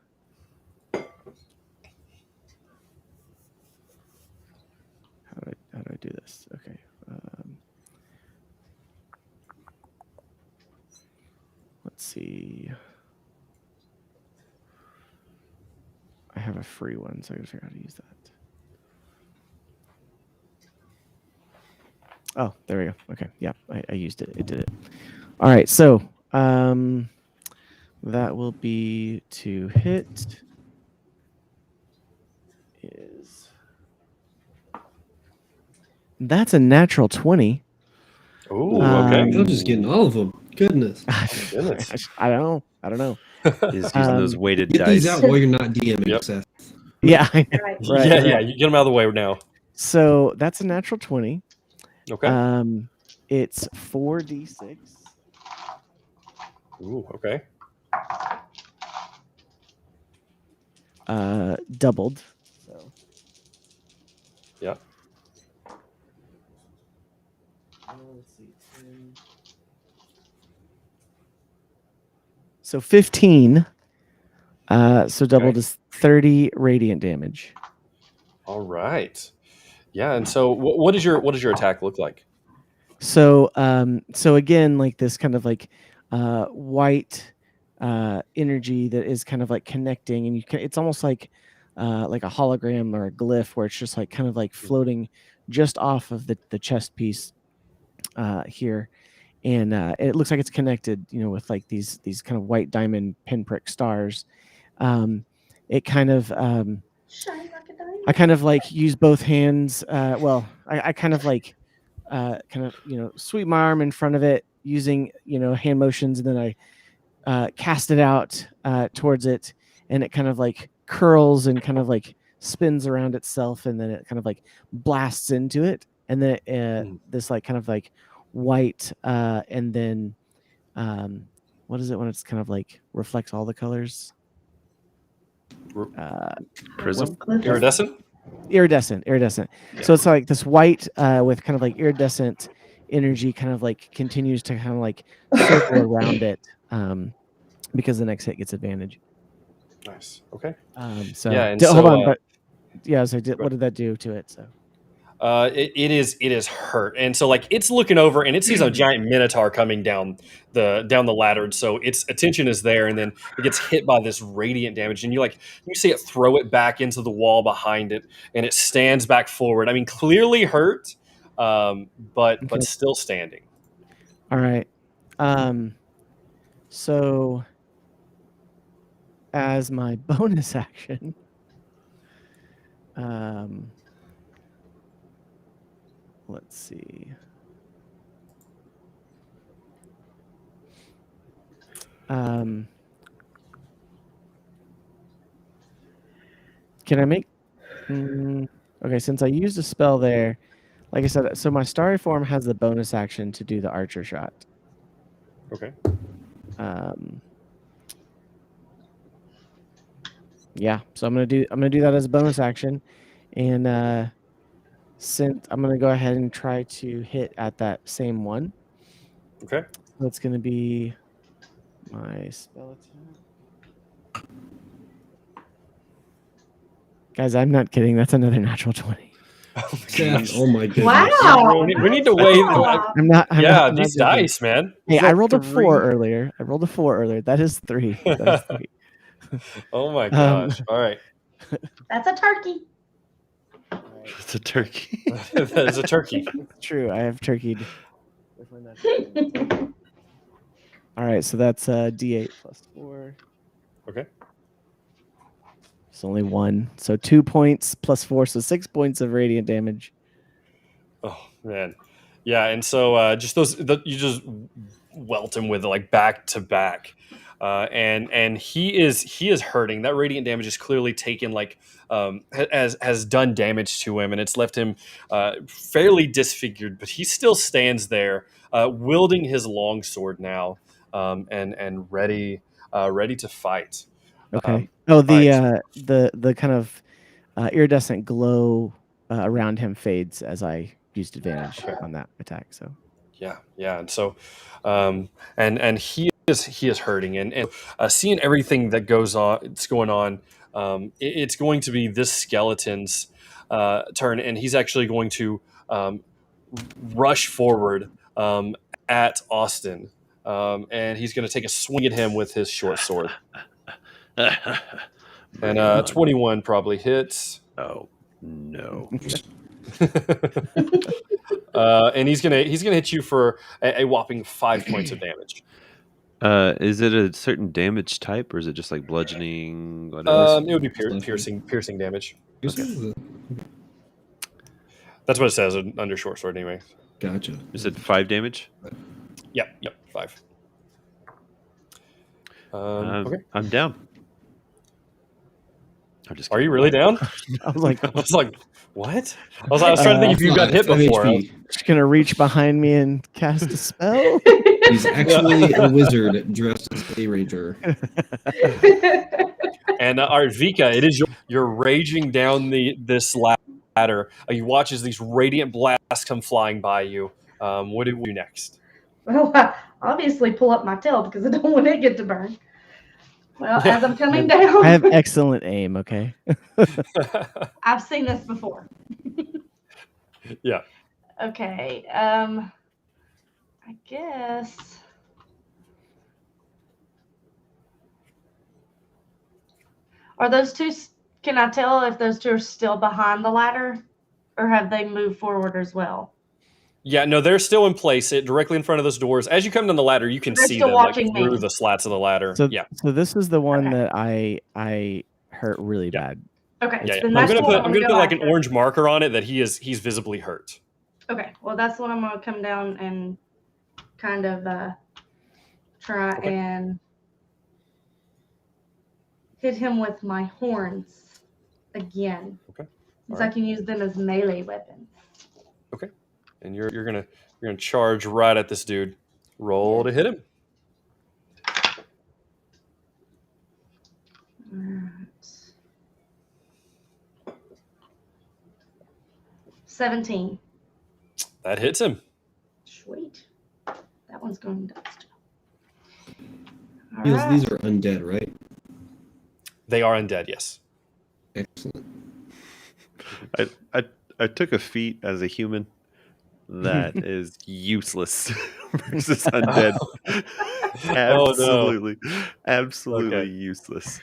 how do I do this? Okay. Let's see. I have a free one, so I gotta figure out how to use that. Oh, there we go. Okay, yeah, I used it. It did it. All right, so that will be to hit. That's a natural 20. Ooh, okay. I'm just getting all of them. Goodness. Goodness. I don't know. He's using those weighted Get these dice. out while you're not DMing, Yep. Seth. Yeah, I know. Right. Right, yeah, right. yeah. You get them out of the way now. So that's a natural 20. Okay. It's 4d6. Ooh, okay. Doubled. So. Yeah. Let's see. 10. So 15. So doubled Okay. is 30 radiant damage. All right. Yeah. And so, what does your attack look like? So so again, like this kind of like white energy that is kind of like connecting, and it's almost like a hologram or a glyph where it's just like kind of like floating just off of the chest piece here, and it looks like it's connected, with like these kind of white diamond pinprick stars. It kind of Shine like a diamond. I kind of like use both hands. I kind of like sweep my arm in front of it using hand motions, and then I cast it out towards it, and it kind of like curls and kind of like spins around itself, and then it kind of like blasts into it, and then this like kind of like white, and then what is it when it's kind of like reflects all the colors? Prism. Iridescent. Iridescent. So it's like this white with kind of like iridescent energy, kind of like continues to kind of like circle around it, because the next hit gets advantage. Nice. Okay. So Yeah, and hold so, on, but yeah, so what did that do to it? So it is hurt, and so like it's looking over and it sees a giant minotaur coming down the ladder, and so its attention is there, and then it gets hit by this radiant damage, and you see it throw it back into the wall behind it, and it stands back forward. I mean, clearly hurt, but still standing. all right. So as my bonus action, let's see. Can I make? Okay, since I used a spell there, like I said, so my starry form has the bonus action to do the archer shot. Okay. Yeah, so I'm gonna do that as a bonus action, and since I'm gonna go ahead and try to hit at that same one. Okay. So it's gonna be my spell attack. Guys, I'm not kidding. That's another natural 20. Oh my goodness. Wow. We need to weigh. I'm not. These dice, man. Hey, These I are rolled a 3. 4 earlier. That is 3. That is 3. Oh my gosh! All right. That's a turkey. It's a turkey. That is a turkey. True, I have turkeyed. All right, so that's D8 plus 4. Okay. It's only 1, so 2 points plus 4, so 6 points of radiant damage. Oh man, yeah, and so just you just welt him with like back to back, and he is hurting. That radiant damage is clearly taken has done damage to him, and it's left him fairly disfigured. But he still stands there, wielding his longsword now, and ready to fight. Okay. Right. The kind of iridescent glow around him fades as I used advantage on that attack. So yeah, and so and he is hurting, and seeing everything that goes on, it's going on. It's going to be this skeleton's turn, and he's actually going to rush forward at Austin, and he's going to take a swing at him with his short sword. And 21 probably hits. Oh no. And he's gonna hit you for a whopping 5 points of damage. Is it a certain damage type, or is it just like bludgeoning? It would be piercing damage. Okay. That's what it says under short sword, anyway. Gotcha. You said 5 damage. Yep, 5. Okay. I'm down. I'm just Are you kidding. really down? I was like, what? I was trying to think if you got hit before. Just gonna reach behind me and cast a spell. He's actually a wizard dressed as a ranger. And Vika, it is you're raging down this ladder. You watch as these radiant blasts come flying by you. What do we do next? Well, I obviously pull up my tail because I don't want it to get to burn. Well, as I'm coming down, I have excellent aim. Okay. I've seen this before. Yeah. Okay. I guess. Are those two? Can I tell if those two are still behind the ladder, or have they moved forward as well? Yeah, no, they're still in place, directly in front of those doors. As you come down the ladder, you can see them through the slats of the ladder. So, yeah. So this is the one that I hurt really bad. Okay. Yeah. Then I'm gonna put go like an orange marker on it that he's visibly hurt. Okay. Well, that's what I'm gonna come down and kind of try and hit him with my horns again. Okay. Since I can use them as melee weapons. Okay. And you're gonna You're gonna charge right at this dude. Roll to hit him. Alright. 17. That hits him. Sweet. That one's going dust. These are undead, right? They are undead, yes. Excellent. I took a feat as a human that is useless versus undead. Absolutely, absolutely Okay. useless.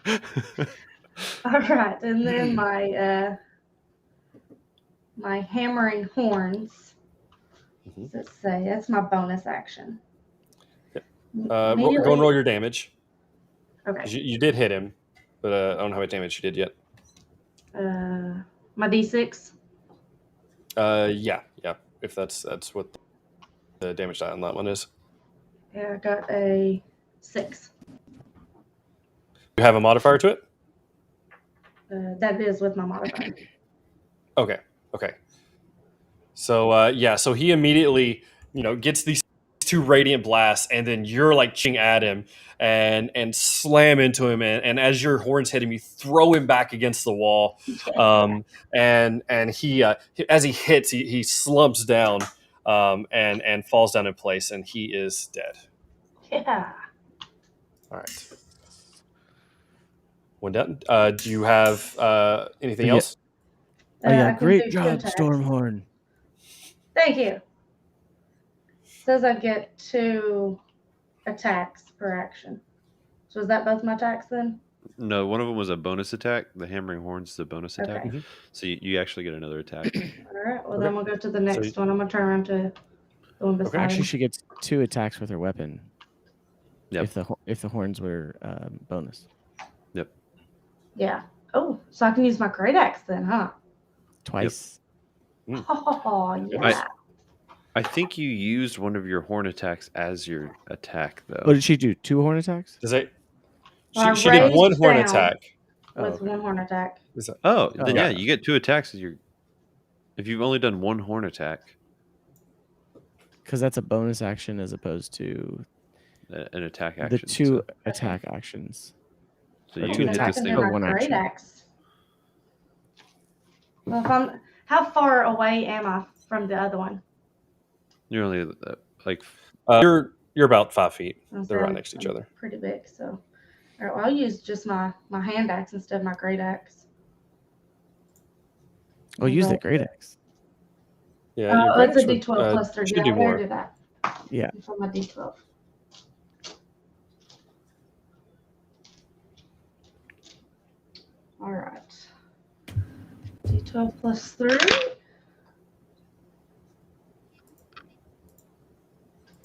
All right, and then my hammering horns. Mhm. Let's say that's my bonus action. Go and Immediately- roll your damage. 'Cause Okay. You did hit him, but I don't know how much damage you did yet. My D6. Yeah. If that's what the damage die on that one is. Yeah, I got a 6. You have a modifier to it? That is with my modifier. Okay. So so he immediately, gets these two radiant blasts, and then you're like ching at him and slam into him, and as your horns hit him, you throw him back against the wall. And he as he hits, he slumps down and falls down in place, and he is dead. Yeah. All right. One down. Do you have anything Yeah. else? Oh yeah, I can great do job, 2 attacks. Stormhorn. Thank you. Says I get 2 attacks per action. So is that both my attacks then? No, one of them was a bonus attack. The hammering horns is a bonus attack. Okay. So you actually get another attack. All right. Well, Okay. then we'll go to the next So- one. I'm gonna turn around to the one beside Actually, him. she gets 2 attacks with her weapon. Yep. If the horns were bonus. Yeah. Oh, so I can use my great axe then, huh? Twice. Oh, yeah. I think you used one of your horn attacks as your attack, though. What did she do? 2 horn attacks? Does it? Well, I She did one raised horn down. attack. With okay. one horn attack. Is that, Oh, Oh, then yeah. you get 2 attacks as your. If you've only done one horn attack, Because that's a bonus action as opposed to an attack action. the 2 attack actions. So or you 2 can hit attacks this I thing. can for do one my great action. axe. Well, how far away am I from the other one? You're only like you're about 5 feet. They're right I'm- next to each I'm other. Pretty big, so. All right, well, I'll use just my hand axe instead of my great axe. Oh, use the Roll. great axe. Yeah, your It's a great axe would, D12 plus 3. should Yeah, do I better more. do that. Yeah. For my D12. All right. D12 plus 3.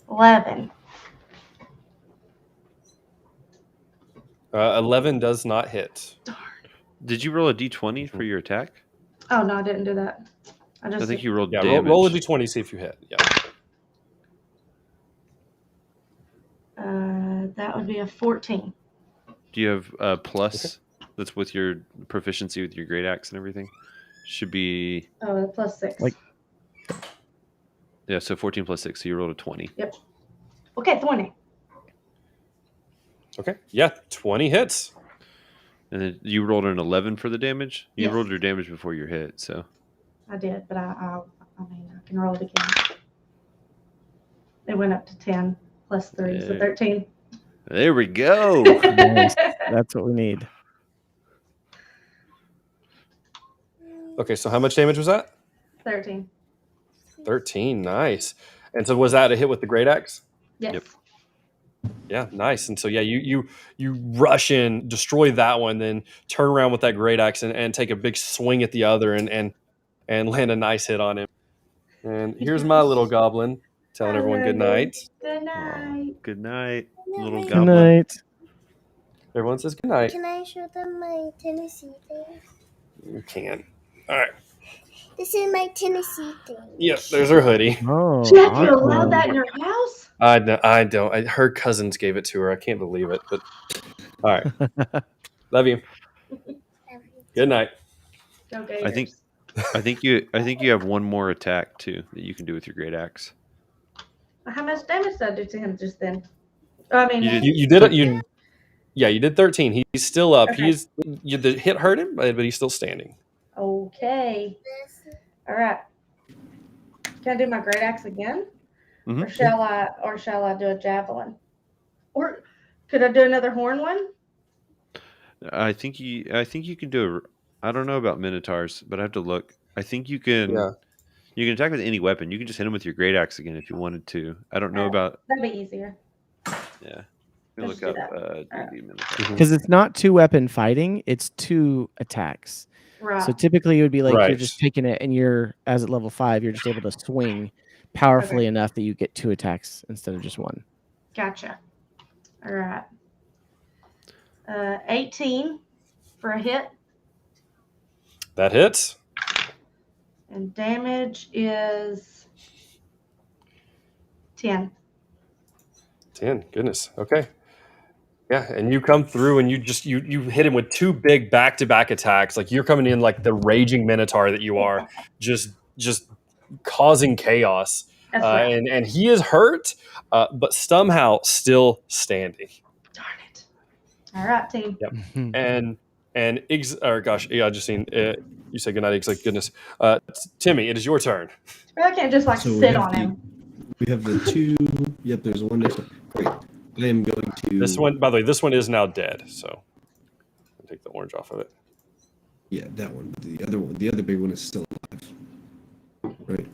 11. 11 does not hit. Did you roll a d20 for your attack? Oh, no, I didn't do that. I just I think you rolled Yeah, damage. roll a d20, see if you hit. Yeah. that would be a 14. Do you have a plus that's with your proficiency with your great axe and everything? Should be Oh, plus 6. Like- yeah. So 14 plus 6. So you rolled a 20. Okay, 20. Okay. Yeah, 20 hits. And then you rolled an 11 for the damage. You Yes. rolled your damage before your hit. So I did, but I mean, I can roll it again. It went up to 10 plus 3, so Yeah. 13. there we go. Nice. That's what we need. Okay, so how much damage was that? 13. 13. Nice. And so was that a hit with the great axe? Yes. Yep. Yeah, nice. And so yeah, you rush in, destroy that one, then turn around with that great axe and take a big swing at the other and land a nice hit on him. And here's my little goblin telling everyone good night. Good night. Good night, little Good Good goblin. night. Everyone says good night. Can I show them my Tennessee thing? You can. All right. This is my Tennessee thing. Yep, there's her hoodie. Oh, Jack, you allowed awesome. that in your house? I don't. Her cousins gave it to her. I can't believe it. But all right. Love you. Good night. Go I think I think you have one more attack too that you can do with your great axe. How much damage did I do to him just then? I mean, You did- You did it. You 13. Yeah, you did 13. He's still up. Okay. The hit hurt him, but he's still standing. okay. All right. Can I do my great axe again, Mhm. or shall I do a javelin, or could I do another horn one? I think you can do a. I don't know about minotaurs, but I have to look. I think you can. Yeah. You can attack with any weapon. You can just hit him with your great axe again if you wanted to. I don't know about. That'd be easier. Yeah. Let me Let's look do up that. D&D minotaur. Because it's not 2-weapon fighting, it's 2 attacks. Right. So typically it would be like you're Right. just taking it and as at level 5, you're just able to swing powerfully enough that you get 2 attacks instead of just 1. Gotcha. All right. 18 for a hit, That hits. and damage is 10. 10. Goodness. Okay. Yeah, and you come through and you hit him with 2 big back-to-back attacks. Like you're coming in like the raging minotaur that you are, just causing chaos. That's right. And he is hurt, but somehow still standing. Darn it. All right, team. And Iggs, or gosh, yeah, I just seen you say goodnight, Iggs. Like goodness, Timmy, it is your turn. I can't just So we sit have on him. We have the 2. Yep, there's one next one. Great. I am going to. This one, by the way, this one is now dead. So I'll take the orange off of it. Yeah, that one. The other big one is still alive. Right.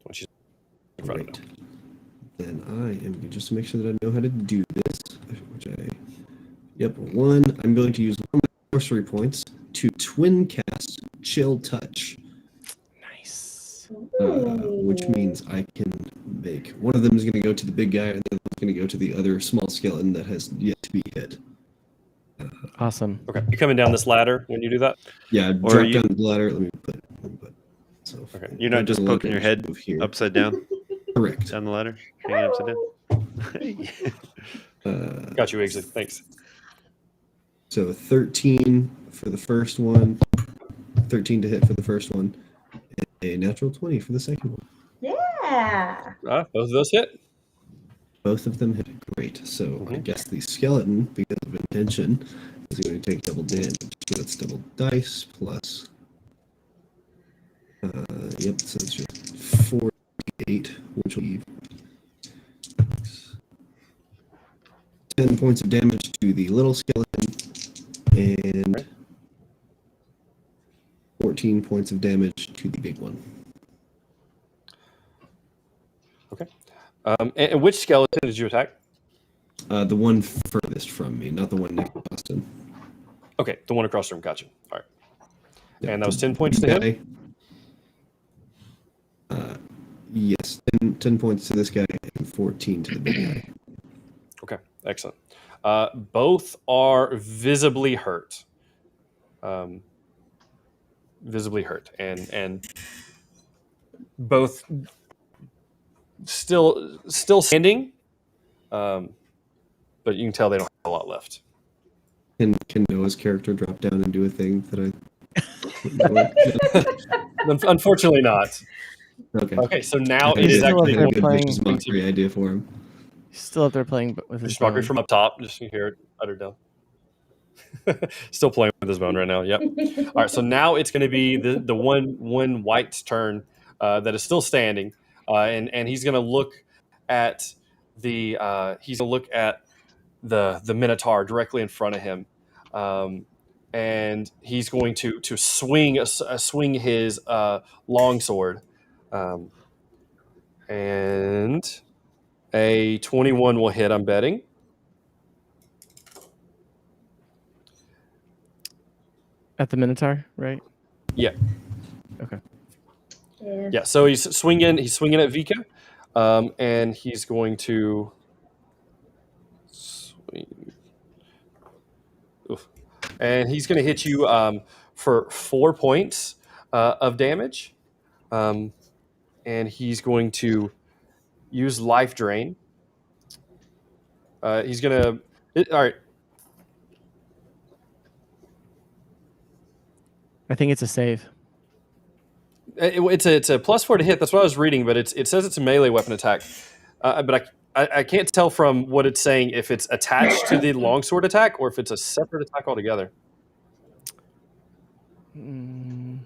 When she's in front of Great. him. Then I am just to make sure that I know how to do this, which Yep, 1. I'm going to use one of my sorcery points to twin cast Chill Touch. Nice. Which means I can make one of them is going to go to the big guy, and the other one's going to go to the other small skeleton that has yet to be hit. Awesome. Okay, you coming down this ladder when you do that? Yeah, Or drop you- down the ladder. Let me put. So Okay. You're not just the poking your ladder, head move here. upside down Correct. down the ladder, hanging upside down. Got you, Iggs. Thanks. So 13 for the first one, 13 to hit for the first one, and a natural 20 for the second one. Yeah. Both of those hit. Both of them hit. Great. So I Mhm. guess the skeleton, because of intention, is going to take double damage. So that's double dice plus. Yep, so it's just 48, which will be 10 points of damage to the little skeleton, and 14 points of damage to the big one. Okay. And which skeleton did you attack? The one furthest from me, not the one next to Austin. Okay, the one across the room. Gotcha. All right. Yeah, And that was the 10 points to big him? guy. Yes, 10 points to this guy and 14 to the big guy. Okay, excellent. Both are visibly hurt. Visibly hurt, and both still standing, but you can tell they don't have a lot left. Can Noah's character drop down and do a thing that Unfortunately, not. Okay. Okay, so now I it is still actually up there going to playing- vicious mockery idea for him. He's still up there playing with his Schmucker bone. from up top. Just you hear it uttered down. Still playing with his bone right now. Yep. All right, so now it's going to be the one white's turn that is still standing, and he's going to look at the the Minotaur directly in front of him, and he's going to swing his longsword, and a 21 will hit. I'm betting. At the Minotaur, right? Yeah. Okay. Yeah. So he's swinging at Vika, and he's going to swing. Oof. And he's going to hit you for 4 points of damage, and he's going to use life drain. He's going to all right. I think it's a save. It's a +4 to hit. That's what I was reading, but it says it's a melee weapon attack. But I can't tell from what it's saying if it's attached to the longsword attack or if it's a separate attack altogether. I'm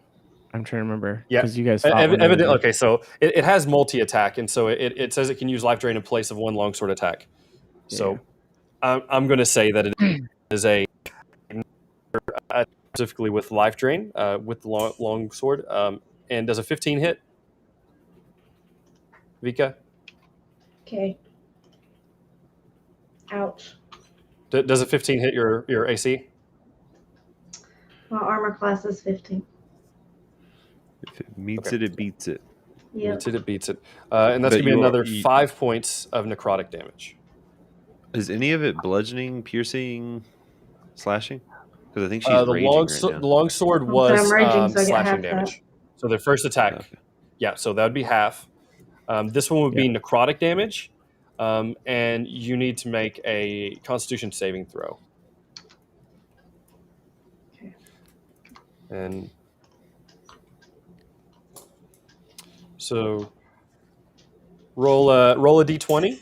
trying to remember. Yeah, because you guys fought one evidently. another. Okay, so it has multi-attack, and so it says it can use life drain in place of one longsword attack. So I'm going to say that it is a specifically with life drain with the long sword. And does a 15 hit? Vika? Okay. Ouch. Does a 15 hit your AC? My armor class is 15. If it meets Okay. it beats it. Yep. It beats it. And that's But going to be you are- another you- 5 points of necrotic damage. Is any of it bludgeoning, piercing, slashing? Because I think she's The raging right now. long sword Well, so was I'm raging, so I get slashing half that. damage. So their first attack, Okay. yeah, so that would be half. This one would be necrotic damage, and you need to make a Constitution saving throw. Okay. And so roll a d20,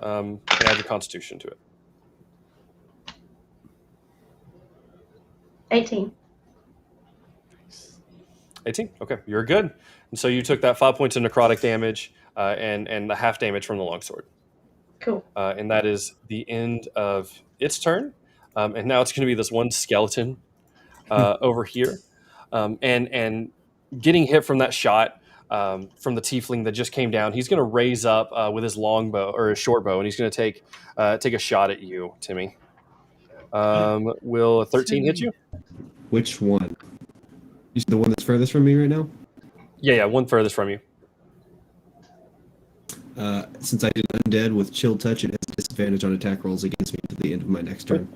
and add your Constitution to it. 18. 18. Okay, you're good. And so you took that 5 points of necrotic damage and the half damage from the longsword. Cool. And that is the end of its turn. And now it's going to be this one skeleton over here. And getting hit from that shot from the tiefling that just came down, he's going to raise up with his long bow or his short bow, and he's going to take a shot at you, Timmy. Will a 13 hit you? Which one? You said the one that's furthest from me right now? Yeah, one furthest from you. Since I did undead with chill touch, it has disadvantage on attack rolls against me to the end of my next turn.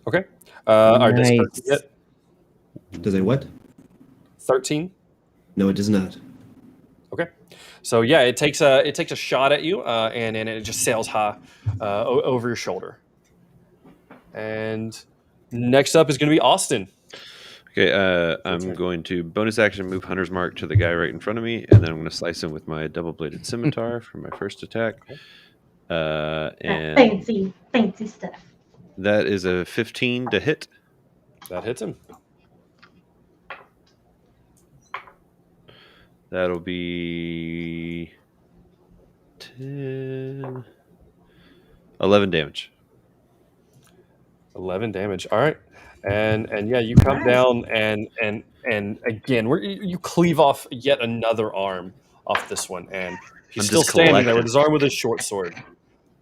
Okay. All right, does 13 Nice. hit? Does it what? 13? No, it does not. Okay. So yeah, it takes a shot at you, and it just sails high over your shoulder. And next up is going to be Austin. Okay, I'm going to bonus action move Hunter's Mark to the guy right in front of me, and then I'm going to slice him with my double-bladed scimitar for my first attack. And Fancy stuff. that is a 15 to hit. That hits him. That'll be 10, 11 damage. 11 damage. All right. And yeah, you come down and again, you cleave off yet another arm off this one, and he's I'm still just standing there collecting. with his arm with his short sword.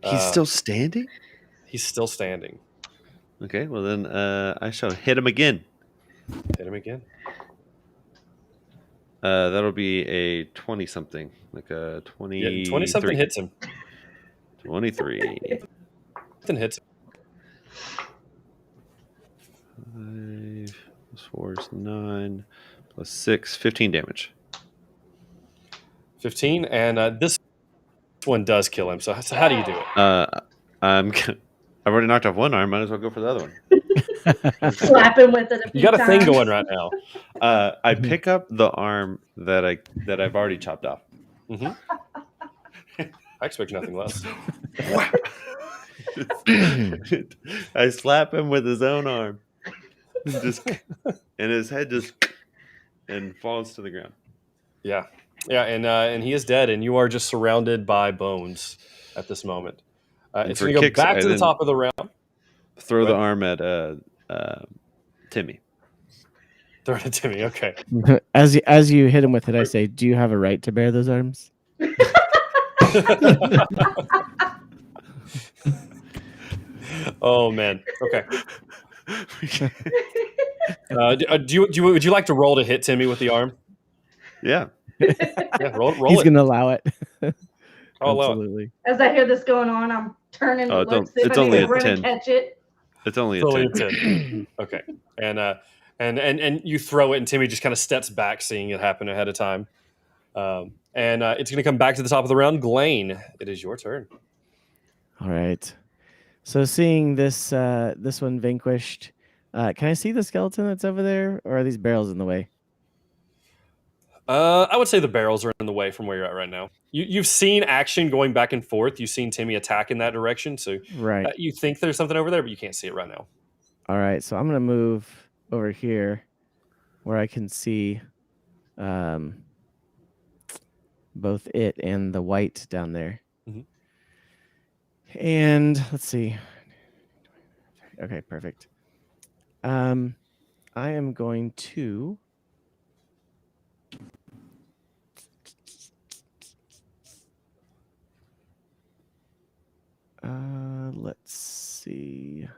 He's still standing? He's still standing. Okay, well then I shall hit him again. Hit him again. That'll be a 20-something, like a 20. Yeah, 20-something hits him. 23. Something hits him. 5 plus 4 is 9 plus 6, 15 damage. 15, and this one does kill him. So how do you do it? I've already knocked off one arm. Might as well go for the other one. Slap him with it a few You got a thing times. going right now. I pick up the arm that I've already chopped off. Mm-hmm. I expect nothing less. I slap him with his own arm, and his head just and falls to the ground. Yeah, and he is dead, and you are just surrounded by bones at this moment. It's for going to go kicks, back I to the then top of the round. Throw Go the ahead. arm at Timmy. Throw it to me. Okay. As you hit him with it, I say, "Do you have a right to bear those arms?" Oh man. Okay. Would you like to roll to hit Timmy with the arm? Yeah. Yeah, roll He's it. going to allow it. I'll allow it. Absolutely. As I hear this going on, I'm turning to Oh, look, see if it's I only can a run 10. and catch it. It's only It's only a 10. a 10. Okay. And you throw it, and Timmy just kind of steps back, seeing it happen ahead of time. And it's going to come back to the top of the round. Glane, it is your turn. All right. So seeing this this one vanquished, can I see the skeleton that's over there, or are these barrels in the way? I would say the barrels are in the way from where you're at right now. You've seen action going back and forth. You've seen Timmy attack in that direction, so Right. you think there's something over there, but you can't see it right now. All right. So I'm gonna move over here where I can see both it and the white down there. Mhm. And let's see. Okay, perfect. I am going to let's see.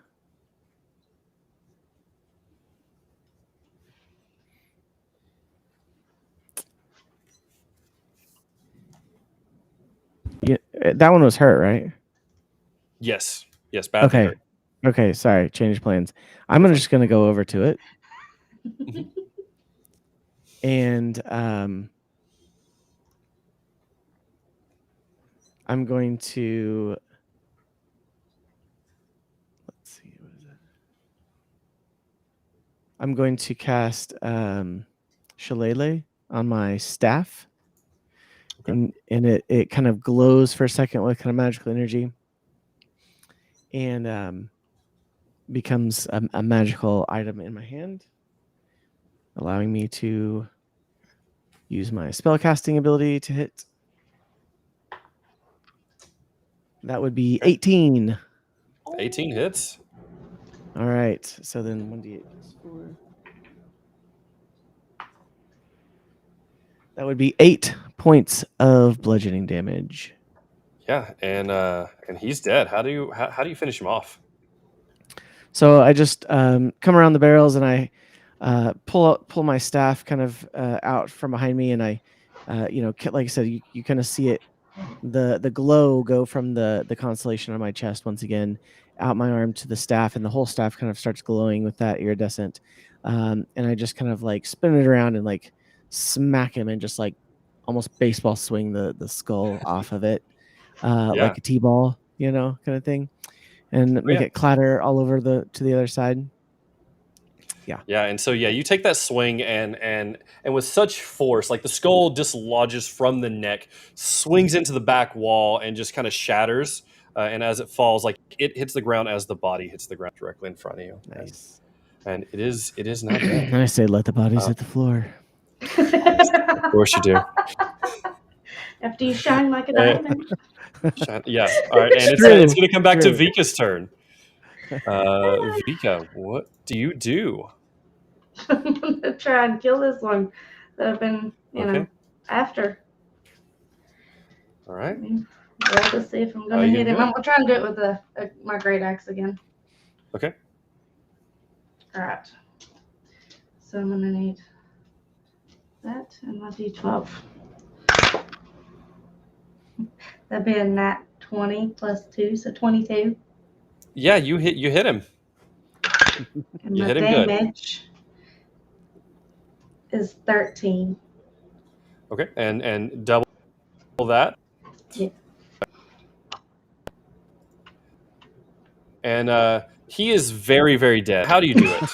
Yeah, that one was hurt, right? Yes, badly Okay. hurt. Okay, sorry, change plans. I'm just gonna go over to it. Mhm. And I'm going to let's see, what is it? I'm going to cast Shillelagh on my staff. Okay. And it kind of glows for a second with kind of magical energy. And becomes a magical item in my hand, allowing me to use my spellcasting ability to hit. That would be 18. 18 hits. All right. So then 1d8 plus 4. That would be 8 points of bludgeoning damage. Yeah, and he's dead. How do you finish him off? So I just come around the barrels and I pull my staff kind of out from behind me, and I, like I said, you kind of see it, the glow go from the constellation on my chest once again, out my arm to the staff, and the whole staff kind of starts glowing with that iridescent. And I just kind of like spin it around and like smack him and just like almost baseball swing the skull off of it, Yeah. like a t-ball, kind of thing, and make it clatter all over to the other side. Yeah, and so you take that swing and with such force, like the skull dislodges from the neck, swings into the back wall, and just kind of shatters. And as it falls, like it hits the ground as the body hits the ground directly in front of you. Nice. And it is now dead. And I say, let the bodies hit the floor. Of course you do. After you shine like a diamond. Yeah. All right, and it's going to come back to Vika's turn. Vika, what do you do? I'm gonna try and kill this one that I've been, after. All right. Roll to see if I'm gonna hit him. I'm gonna try and do it with my great axe again. Okay. All right. So I'm gonna need that and my D12. That'd be a nat 20 plus 2, so 22. Yeah, you hit him. And you my hit him good. damage is 13. Okay, and double that. Yeah. And he is very, very dead. How do you do it?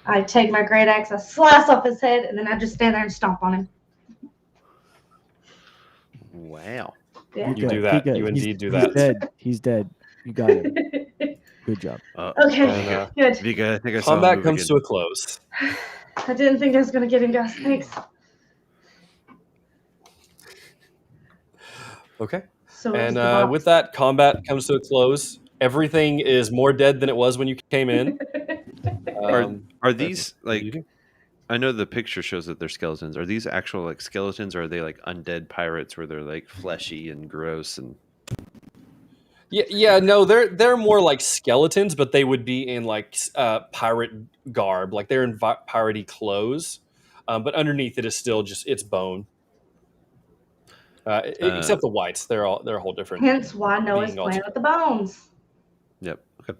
I take my great axe, I slice off his head, and then I just stand there and stomp on him. Wow. Yeah. You do that. You indeed do that. He's dead. He's dead. You got him. Good job. Okay, good. Vika, I think I saw combat comes to a close. I didn't think I was going to get him, guys. Thanks. Okay. So and with that, combat comes to a close. Everything is more dead than it was when you came in. Are these like? I know the picture shows that they're skeletons. Are these actual like skeletons, or are they like undead pirates where they're like fleshy and gross and? Yeah, no, they're more like skeletons, but they would be in like pirate garb, like they're in piratey clothes, but underneath it is still just it's bone. Except the whites, they're a whole different. Hence why Noah's playing with the bones. Yep. Okay.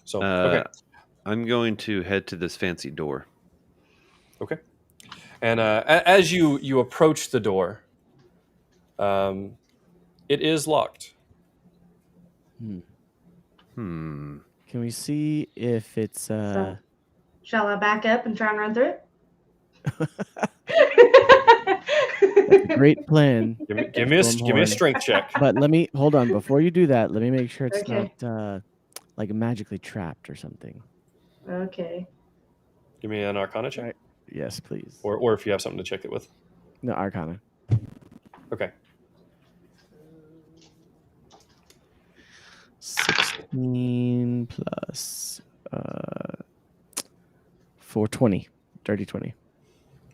So okay, I'm going to head to this fancy door. Okay, and as you approach the door, it is locked. Can we see if it's Shall I back up and try and run through That's a it? great plan. Give me a Stormhorn. strength check. But let me hold on before you do that. Let me make sure it's Okay. not like magically trapped or something. Okay. Give me an Arcana check, Right. Yes, please. or if you have something to check it with. No, Arcana. Okay. 16 plus 420. Dirty 20.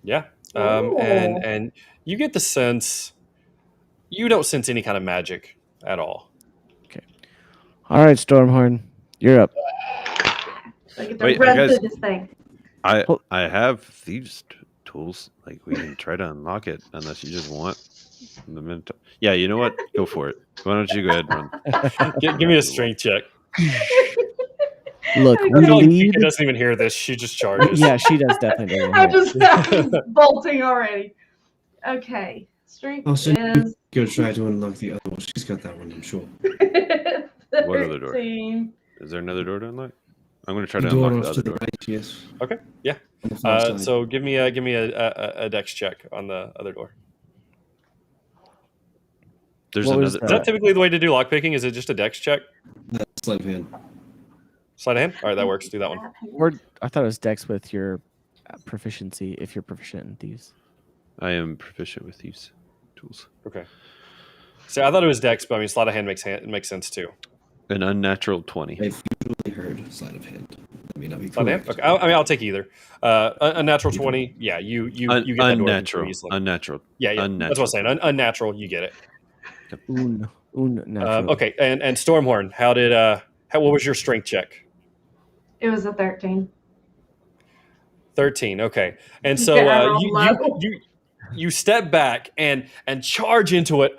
Yeah. Ooh. And you get the sense you don't sense any kind of magic at all. All right, Stormhorn, you're up. I get to Wait, run guys- through this thing. I Well- I have thieves tools. Like we can try to unlock it unless you just want the minute. Yeah, you know what? Go for it. Why don't you go ahead and run? Give me a strength check. Look, I we feel like need. Vika doesn't even hear this. She just charges. Yeah, she does definitely. doesn't I'm hear. just bolting already. Okay. Strength Oh, so is Go try to unlock the other one. She's got that one, I'm sure. What other door? 13. Is there another door to unlock? I'm going to try The to door unlock the off to other the door. right, yes. Okay. Yeah. On the far side. So give me a dex check on the other door. There's What was another. Is that typically the way to do lockpicking? Is it just a dex check? Sleight of hand. Sleight of hand? All right, that works. Do that one. Or I thought it was Dex with your proficiency if you're proficient in thieves. I am proficient with these tools. Okay. So I thought it was dex, but I mean, sleight of hand makes sense too. An unnatural 20. I've usually heard sleight of hand. That may not be Sleight of hand? correct. Okay. I mean, I'll take either. A natural 20. Yeah, you get that door open Unnatural. pretty easily. Unnatural. Yeah. That's what I'm saying. Unnatural. You get it. Natural. Okay. And Stormhorn, what was your strength check? It was a 13. 13. Okay. And so Yeah, I rolled low. you step back and charge into it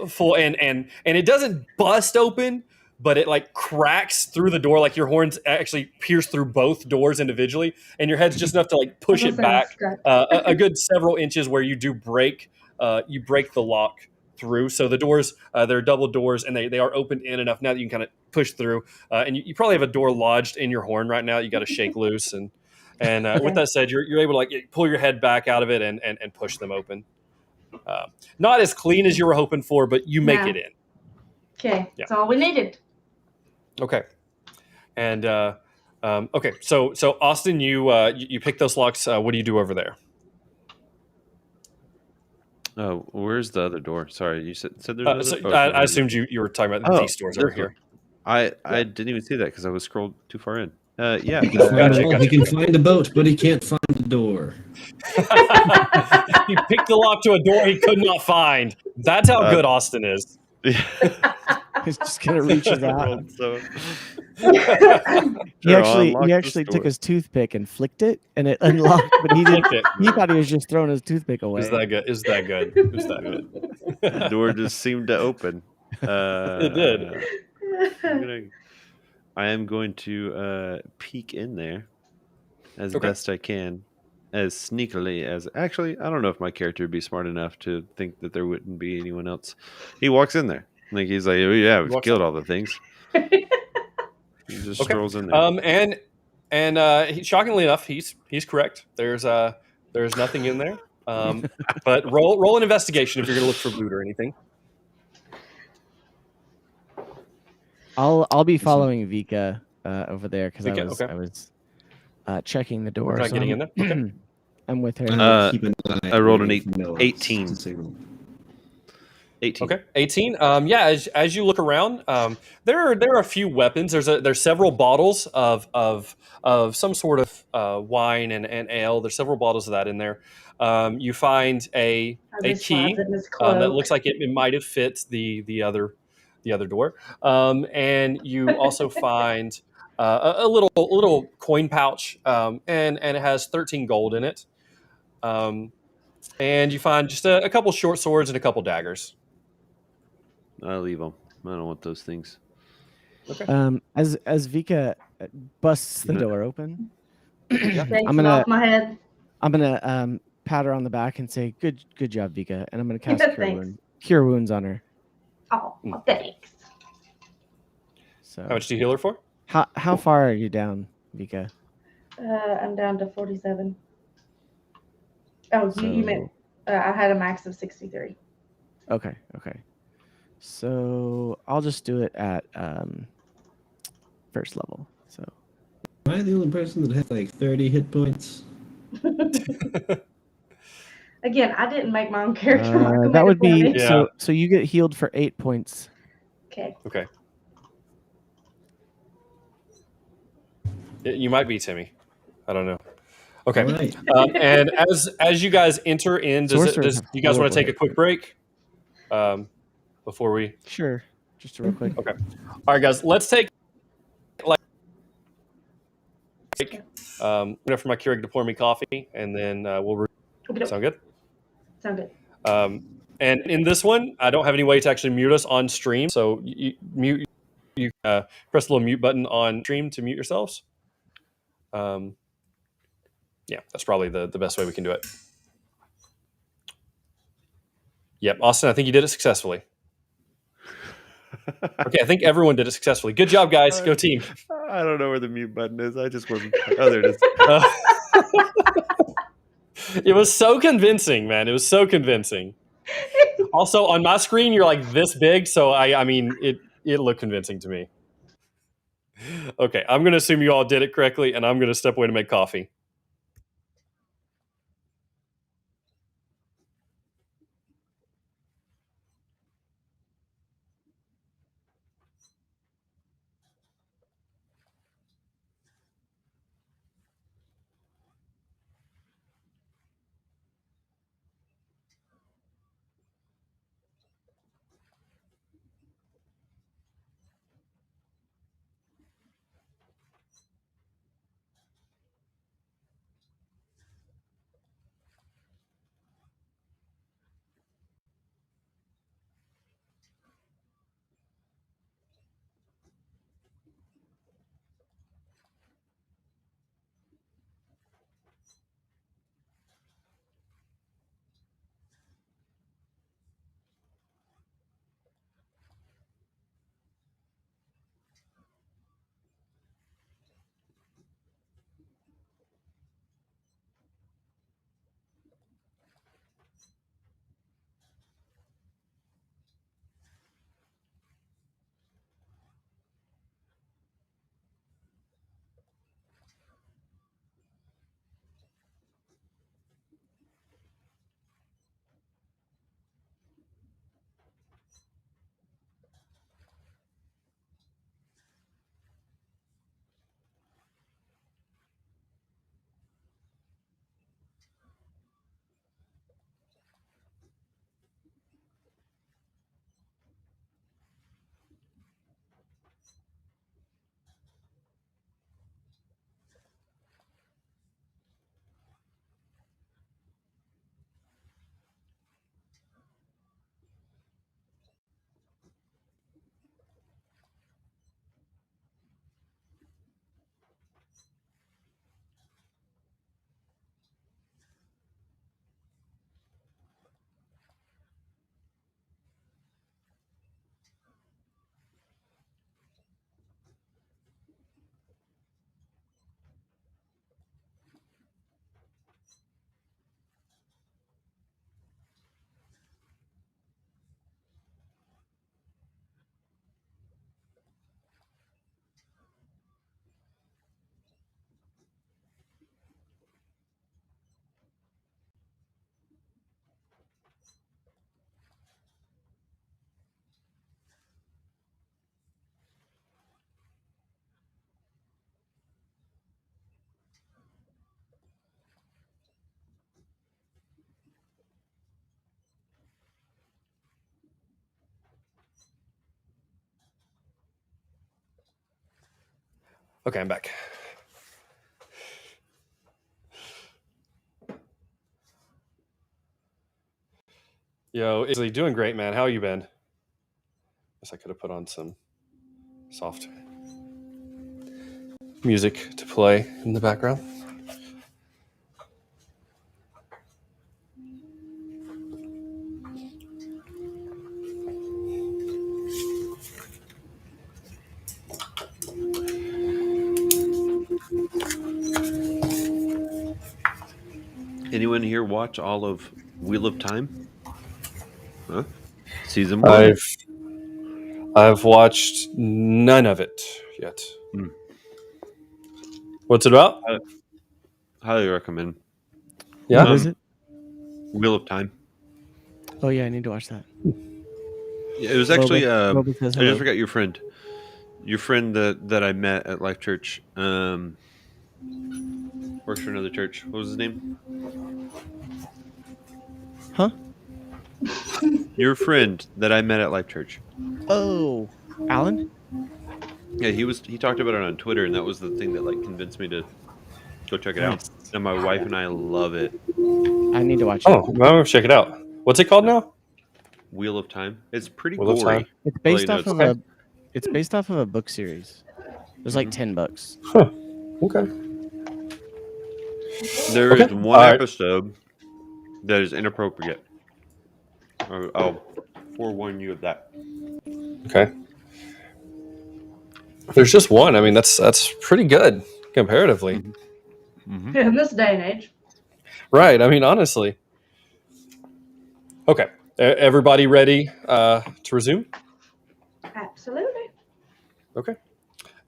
full and it doesn't bust open, but it like cracks through the door, like your horns actually pierce through both doors individually, and your head's just enough to like push it back a good several inches where you do break the lock through. So the doors, they're double doors, and they are opened in enough now that you can kind of push through. And you probably have a door lodged in your horn right now. You got to shake loose, and with that said, you're able to like pull your head back out of it and push them open. Not as clean as you were hoping for, but you make No. it in. Okay. Yeah. That's all we needed. Okay. And okay, so Austin, you pick those locks. What do you do over there? Oh, where's the other door? Sorry, you said there's another. So oh, I assumed you were talking about these doors over there's here. I didn't even see that because I was scrolled too far in. Yeah. He can, find Gotcha. he can find a boat, but he can't find a door. He picked the lock to a door he could not find. That's how good Austin is. He's just gonna reach it out. So, He actually unlock this took door. his toothpick and flicked it, and it unlocked. But he didn't. Flicked it. He thought he was just throwing his toothpick away. Is that good? Is that good? Is that good? The door just seemed to open. It did. I am going to peek in there as Okay. best I can, as sneakily as. Actually, I don't know if my character would be smart enough to think that there wouldn't be anyone else. He walks in there. Like he's like, oh yeah, we've walks killed all the things. He just Okay. strolls in there. Shockingly enough, he's correct. There's nothing in there. But roll an investigation if you're going to look for loot or anything. I'll be following Vika over there because Vika, okay. I was checking the door. Not getting in there. Okay. I'm with her. Keep an eye I rolled an away from Noah 18. to signal. 18. Okay, 18. Yeah, as you look around, there are a few weapons. There's several bottles of some sort of wine and ale. There's several bottles of that in there. You find a key that looks like it might have fit the other door, and you also find a little coin pouch, and it has 13 gold in it. And you find just a couple short swords and a couple daggers. I'll leave them. I don't want those things. Okay. As Vika busts the door open, Takes I'm it gonna off my head. pat her on the back and say, "Good job, Vika," and I'm gonna cast Thanks. cure wounds on her. Oh, thanks. So How much do you heal her for? how far are you down, Vika? I'm down to 47. Oh, you meant I had a max of 63. Okay. So I'll just do it at first level. So Am I the only person that has like 30 hit points? Again, I didn't make my own character mark. that would be Yeah. so you get healed for 8 points. Okay. Okay. You might be Timmy. I don't know. Okay. All right. And as you guys enter in, does Sorcerers have you guys want to horrible take a hit quick break before we? Sure. Just real quick. Okay. All right, guys. Let's take wait for my Keurig to pour me coffee, and then we'll. Sound good? Sound good. And in this one, I don't have any way to actually mute us on stream, so you press the little mute button on stream to mute yourselves. Yeah, that's probably the best way we can do it. Yep, Austin, I think you did it successfully. Okay, I think everyone did it successfully. Good job, guys. Go team. I don't know where the mute button is. I just wasn't. Oh, there it is. It was so convincing, man. It was so convincing. Also, on my screen, you're like this big, so I mean, it looked convincing to me. Okay, I'm going to assume you all did it correctly, and I'm going to step away to make coffee. Okay, I'm back. Yo, Izzy, doing great, man. How you been? Guess I could have put on some soft music to play in the background. Anyone here watch all of Wheel of Time? Huh? Season 1. I've watched none of it yet. Hmm. What's it about? Highly recommend. Yeah. What is it? Wheel of Time. Oh yeah, I need to watch that. Yeah, it was actually. Boba says I hello. just forgot your friend. Your friend that I met at Life Church. Works for another church. What was his name? Huh? Your friend that I met at Life Church. Oh, Alan? Yeah, he talked about it on Twitter, and that was the thing that like convinced me to go check it out. Nice. And my wife and I love it. I need to watch it. Oh, well, check it out. What's it called now? Wheel of Time. It's pretty Wheel of gory. Time. It's Well, based you know, off of okay. It's based off of a book series. There's like 10 books. Huh. Okay. There Okay. is one All right. episode that is inappropriate. I'll forewarn you of that. Okay. There's just one. I mean, that's pretty good comparatively. Mm-hmm. In this day and age. Right. I mean, honestly. Okay. Everybody ready to resume? Absolutely. Okay.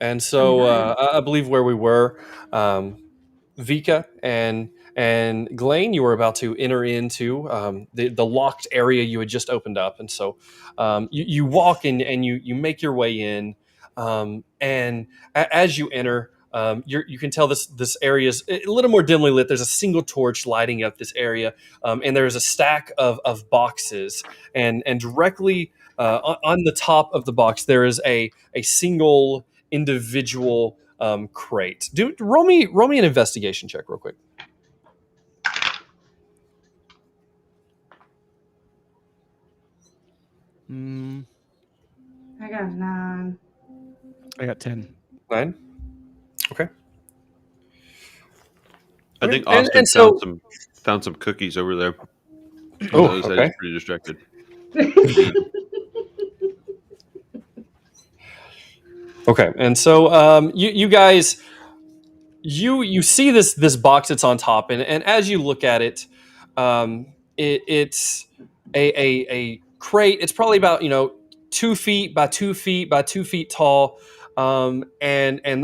And so I believe where we were, Vika and Glane, you were about to enter into the locked area you had just opened up, and so you walk in and you make your way in, and as you enter, you can tell this area is a little more dimly lit. There's a single torch lighting up this area, and there's a stack of boxes, and directly on the top of the box there is a single individual crate. Roll me an investigation check real quick. I got 9. I got 10. 9. Okay. I think And- Austin and so- found some cookies over there. Oh, Those okay. guys pretty distracted. Okay, and so you guys, you see this box that's on top, and as you look at it, it's a crate. It's probably about 2 feet by 2 feet by 2 feet tall, and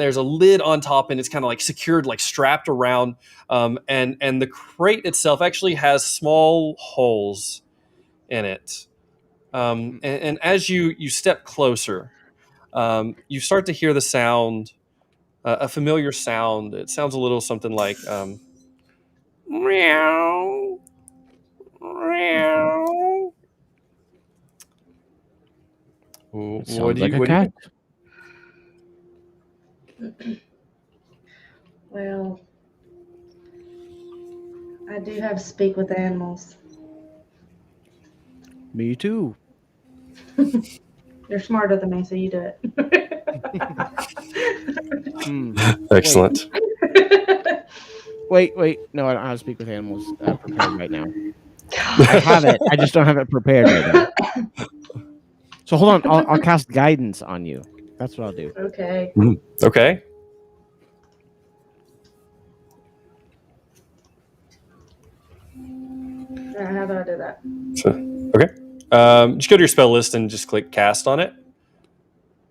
there's a lid on top, and it's kind of like secured, like strapped around, and the crate itself actually has small holes in it, and as you step closer. You start to hear the sound, a familiar sound. It sounds a little something like meow, meow. It sounds like a cat. Well, I do have speak with animals. Me too. You're smarter than me, so you do it. Excellent. Wait. No, I don't have to speak with animals prepared right now. I have it. I just don't have it prepared right now. So hold on. I'll cast guidance on you. That's what I'll do. Okay. Okay. How do I do that? So, okay. Just go to your spell list and just click cast on it.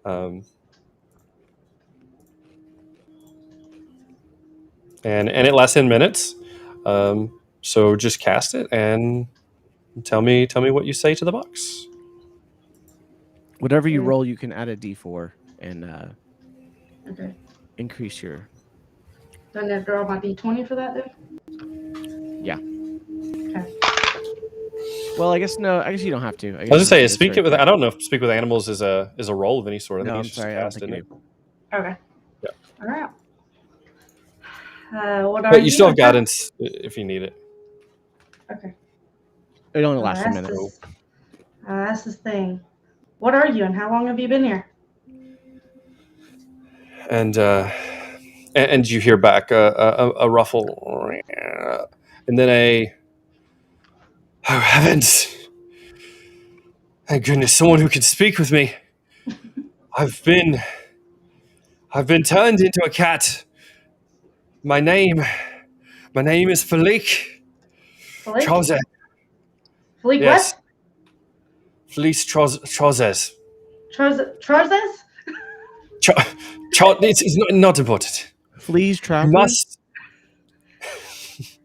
And it lasts 10 minutes. So just cast it and tell me what you say to the box. Whatever you roll, you can add a D4 and Okay. increase your. Do I need to draw my D20 for that, then? Yeah. Okay. Well, I guess you don't have to. I was gonna say, speak it with. I don't know if speak with animals is a roll of any sort. I think No, I'm it's just sorry. I don't cast, think isn't you it? do. Okay. Yeah. All right. What are But you still have and how- guidance if you need it. Okay. It only lasts a That's minute. That's the thing. What are you, and how long have you been here? And you hear back a ruffle, and then oh heavens! Thank goodness, someone who can speak with me. I've been turned into a cat. My name is Falik. Fleece? Trousers. Fleece Yes. what? Fleece trousers. Trousers? It's not important. Fleas You trousers. must. He's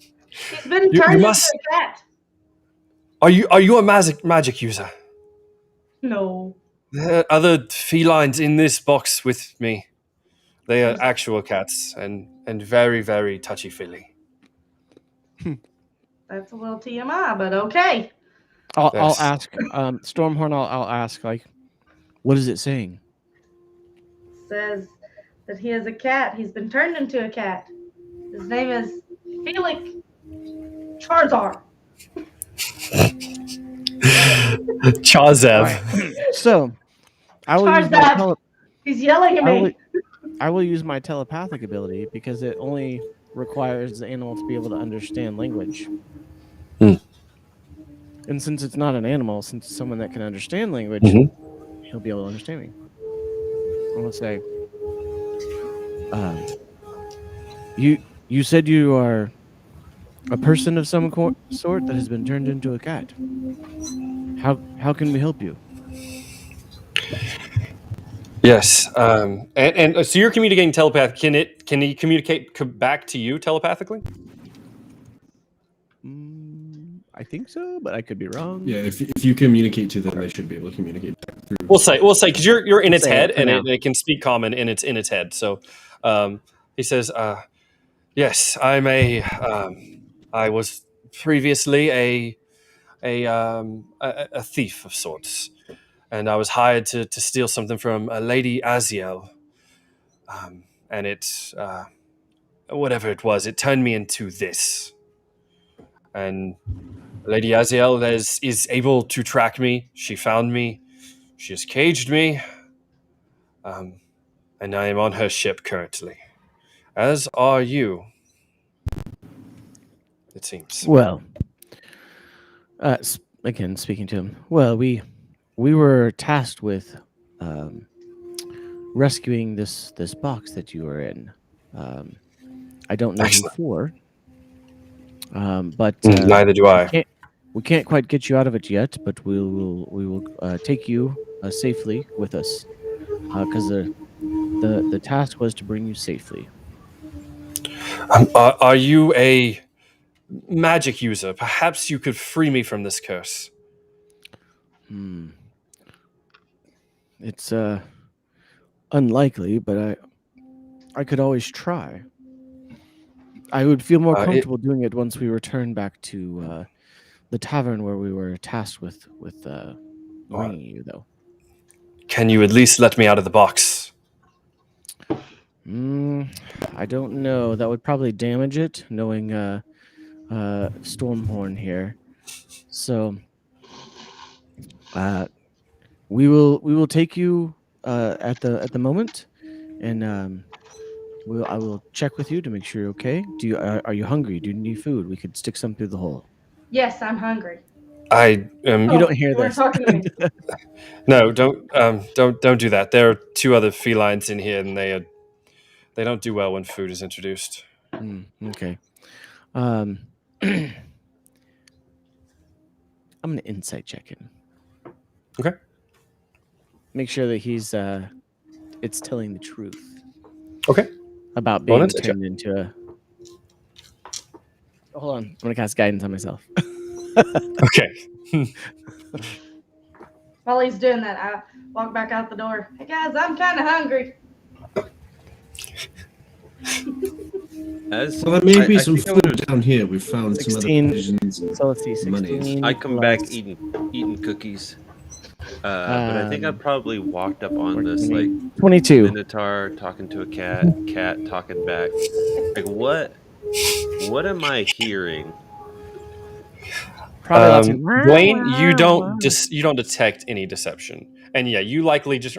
been You turned into must. a cat. Are you a magic user? No. There are other felines in this box with me. They are actual cats and very, very touchy-feely. That's a little TMI, but okay. I'll Yes. ask Stormhorn. I'll ask, like, what is it saying? Says that he is a cat. He's been turned into a cat. His name is Felix Charizard. Chazev. So, I will use my Charizard. He's yelling at me. I will use my telepathic ability because it only requires the animal to be able to understand language. Hmm. And since it's not an animal, since it's someone that can understand language, Mhm. he'll be able to understand me. I'm gonna say, you said you are a person of some sort that has been turned into a cat. How can we help you? Yes. And so you're communicating telepath. Can he communicate back to you telepathically? I think so, but I could be wrong. Yeah, if you communicate to them, they should be able to communicate back through. We'll say because you're in its Say it head for and now. it can speak common and it's in its head. So he says, "Yes, I was previously a thief of sorts, and I was hired to steal something from a Lady Aziel, and it whatever it was, it turned me into this, and." Lady Aziel is able to track me. She found me. She has caged me. And I am on her ship currently. As are you. It seems. Well, again, speaking to him. Well, we were tasked with rescuing this box that you were in. I don't know Excellent. who for, but Neither do I. we can't quite get you out of it yet. But we will take you safely with us because the task was to bring you safely. Are you a magic user? Perhaps you could free me from this curse. It's unlikely, but I could always try. I would feel more comfortable doing it once we return back to the tavern where we were tasked with bringing you, though. Can you at least let me out of the box? I don't know. That would probably damage it, knowing Stormhorn here. So we will take you at the moment, and I will check with you to make sure you're okay. Are you hungry? Do you need food? We could stick some through the hole. Yes, I'm hungry. I am. You don't hear You weren't this. talking to me. No, don't do that. There are two other felines in here, and they don't do well when food is introduced. Okay. I'm gonna insight check him. Okay. Make sure that he's it's telling the truth. Okay. About Roll an being insight check. turned into a. Hold on, I'm gonna cast guidance on myself. Okay. While he's doing that, I walk back out the door. Hey guys, I'm kind of hungry. Well, Well, there may be some food down here. We've found 16. some other provisions. So let's see, 16. Monies. I come back plus- eating cookies. But I think I probably walked up on this 14, like 22. minotaur talking to a cat talking back. Like what am I hearing? Probably lots of- Blaine, you don't detect any deception, and yeah, you likely just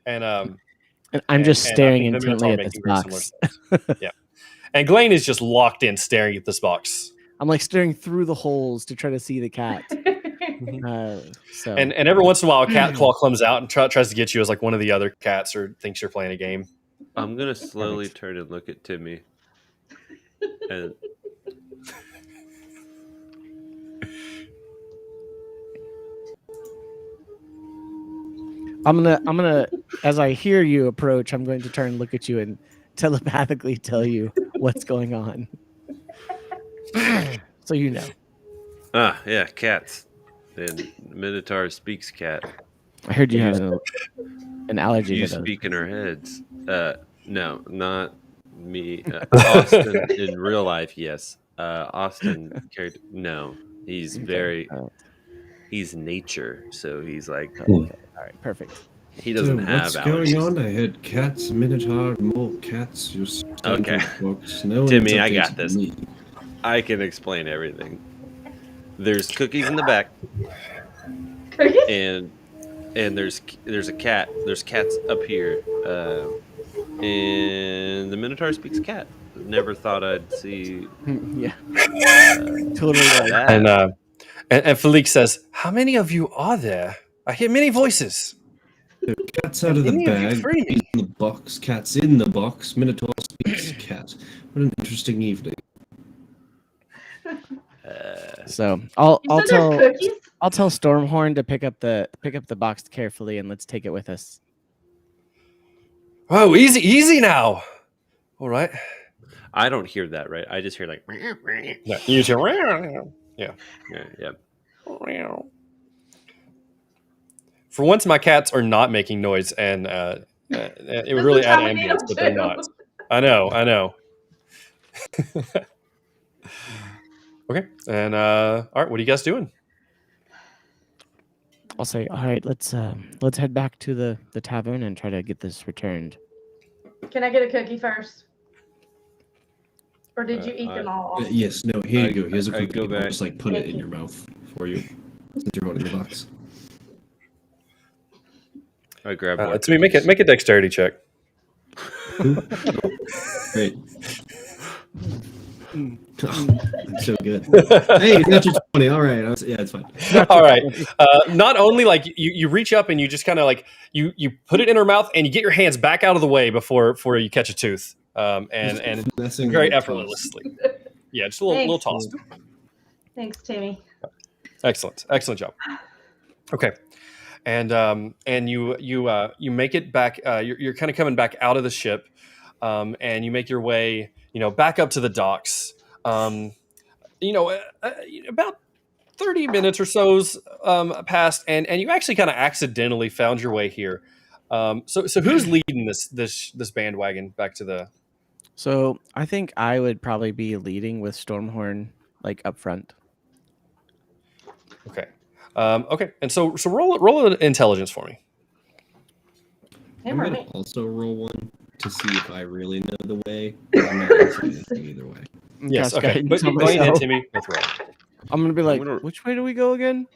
and I'm just and I staring think the intently Minotaur at this making very similar box. sense. Yeah, and Blaine is just locked in, staring at this box. I'm like staring through the holes to try to see the cat. So And every once in a while, a cat claw comes out and tries to get you as like one of the other cats, or thinks you're playing a game. I'm gonna slowly turn and look at Timmy, and I'm gonna as I hear you approach, I'm going to turn and look at you and telepathically tell you what's going on. So you know. Ah, yeah, cats. And Minotaur speaks cat. I heard you You have an allergy You to those. speak in our heads. No, not me. Austin in real life, yes. Austin character, no. He's Okay. very. All He's nature, so he's like right. Okay. All right. Perfect. he doesn't have what's allergies. going on? I had cats, minotaur, mole, cats. Just Okay. books. No one's Timmy, I updated got this. me. I can explain everything. There's cookies in the back, Cookies? and there's a cat. There's cats up here, and the Minotaur speaks cat. Never thought I'd see Yeah. Totally right. that. And Philippe says, "How many of you are there? I hear many voices. Cat's out of the Any of you bag. free me?" In the box. Cat's in the box. Minotaur speaks cat. What an interesting evening. So I'll You said tell there's cookies? I'll tell Stormhorn to pick up the box carefully and let's take it with us. Oh, easy now. All right. I don't hear that, right? I just hear like Yeah, use your yeah. For once, my cats are not making noise, and it would This really is add how we need ambience, them but they're too. not. I know. Okay, and all right, what are you guys doing? I'll say, all right, let's head back to the tavern and try to get this returned. Can I get a cookie first? Or did you eat I- them all? Yes, no, here I- you go. Here's a I cookie. go I'll back. just like put it Thank in you. your mouth for you. Since you're holding the box. I grab one. To me, make a dexterity check. Great. Oh, that's so good. Hey, natural 20. All right. Yeah, it's fine. All right. Not only like you reach up and you just kind of like you put it in her mouth and you get your hands back out of the way before you catch a tooth, and Finessing very the toss. effortlessly. Yeah, just a little toss. Thanks, Timmy. Excellent job. Okay, and you make it back. You're kind of coming back out of the ship, and you make your way, back up to the docks. About 30 minutes or so's passed, and you actually kind of accidentally found your way here. So who's leading this bandwagon back to the? So I think I would probably be leading with Stormhorn like up front. Okay. Okay, and so roll an intelligence for me. Him I'm or gonna me? also roll one to see if I really know the way. I'm not gonna say anything either way. Yes. Cast Okay. guidance But on Blaine and myself. Timmy both roll. I'm gonna be like, gonna- which way do we go again?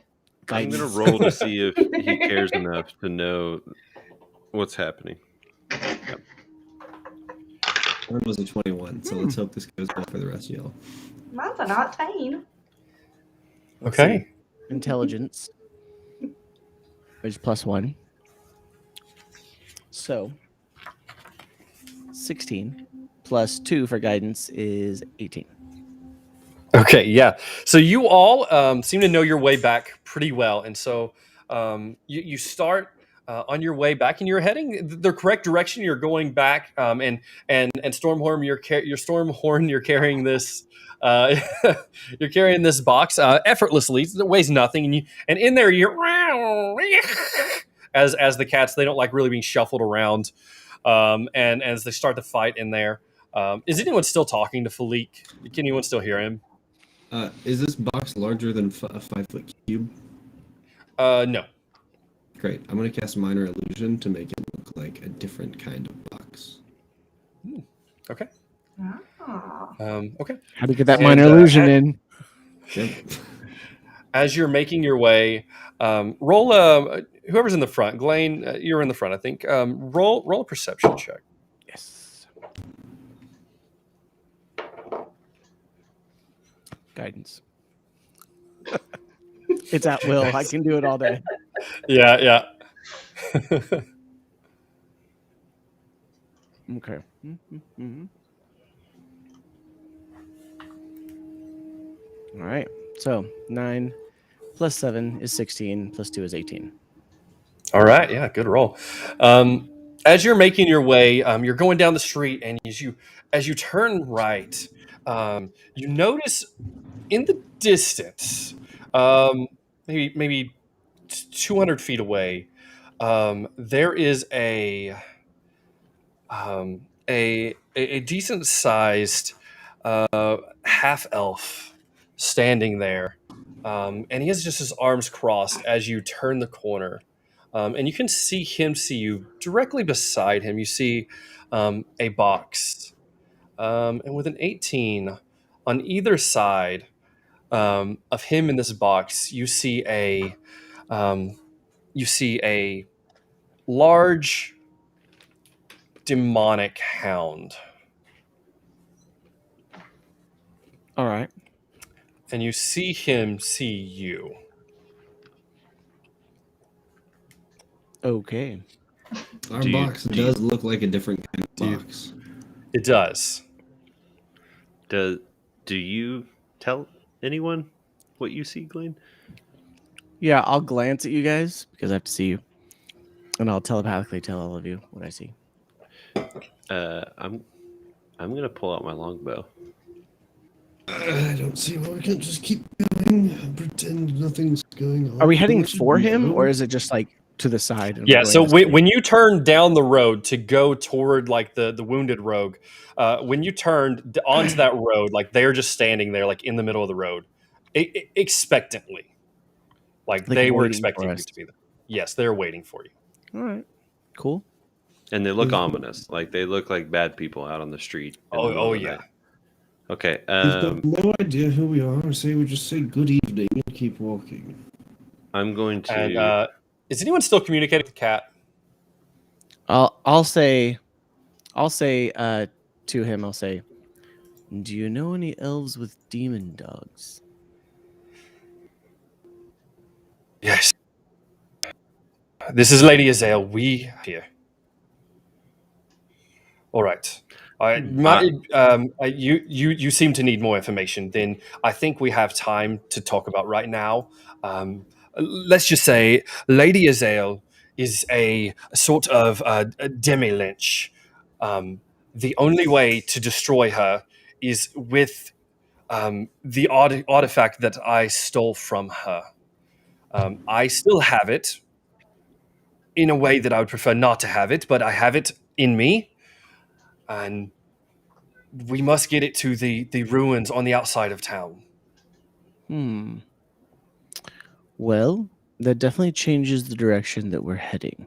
I'm gonna Guidance. roll to see if he cares enough to know what's happening. Mine was a 21, so let's hope this goes well for the rest of y'all. Mine's an octane. Let's Okay. see. Intelligence. Which is +1. So 16 plus 2 for guidance is 18. Okay, yeah. So you all seem to know your way back pretty well, and so you start on your way back, and you're heading the correct direction. You're going back, and Stormhorn, you're carrying this. You're carrying this box effortlessly. It weighs nothing, and in there you're as the cats, they don't like really being shuffled around, and as they start to fight in there. Is anyone still talking to Philippe? Can anyone still hear him? Is this box larger than a 5-foot cube? No. Great. I'm gonna cast Minor Illusion to make it look like a different kind of box. Okay. Ah. Okay. How do you get that And, minor illusion in? Yep. As you're making your way, roll whoever's in the front. Glane, you're in the front, I think. Roll a perception check. Yes. Guidance. It's at will. I can do it all day. Yeah. Okay. Mm-hmm. All right. So 9 plus 7 is 16, plus 2 is 18. All right, yeah, good roll. As you're making your way, you're going down the street, and as you turn right, you notice in the distance, maybe 200 feet away, there is a decent sized half elf standing there, and he has just his arms crossed as you turn the corner, and you can see him see you directly beside him. You see a box, and with an 18 on either side of him in this box, um, you see a large demonic hound. All right. And you see him see you. Okay. Our Do you- box do you- does look like a different kind do you- of box. It does. Do you tell anyone what you see, Glenn? Yeah, I'll glance at you guys because I have to see you, and I'll telepathically tell all of you what I see. I'm gonna pull out my longbow. I don't see why we can't just keep going and pretend nothing's going on. Are we heading What should for we him, do? or is it just like to the side? And Yeah, we're so going this way? when you turn down the road to go toward like the wounded rogue, when you turned onto that road, like they're just standing there like in the middle of the road, expectantly. Like they were waiting for expecting you us. to be there. Yes, they're waiting for you. All right, cool. And they look Mhm. ominous. Like they look like bad people out on the street. in the Oh, middle oh of the yeah. night. Okay. We've got no idea who we are. We just say good evening and keep walking. I'm going to. And is anyone still communicating with the cat? I'll say to him. I'll say, do you know any elves with demon dogs? Yes. This is Lady Azael. We here. All right. You seem to need more information than I think we have time to talk about right now. Let's just say Lady Azael is a sort of a demi-lich. The only way to destroy her is with the artifact that I stole from her. I still have it in a way that I would prefer not to have it, but I have it in me. And we must get it to the ruins on the outside of town. Well, that definitely changes the direction that we're heading.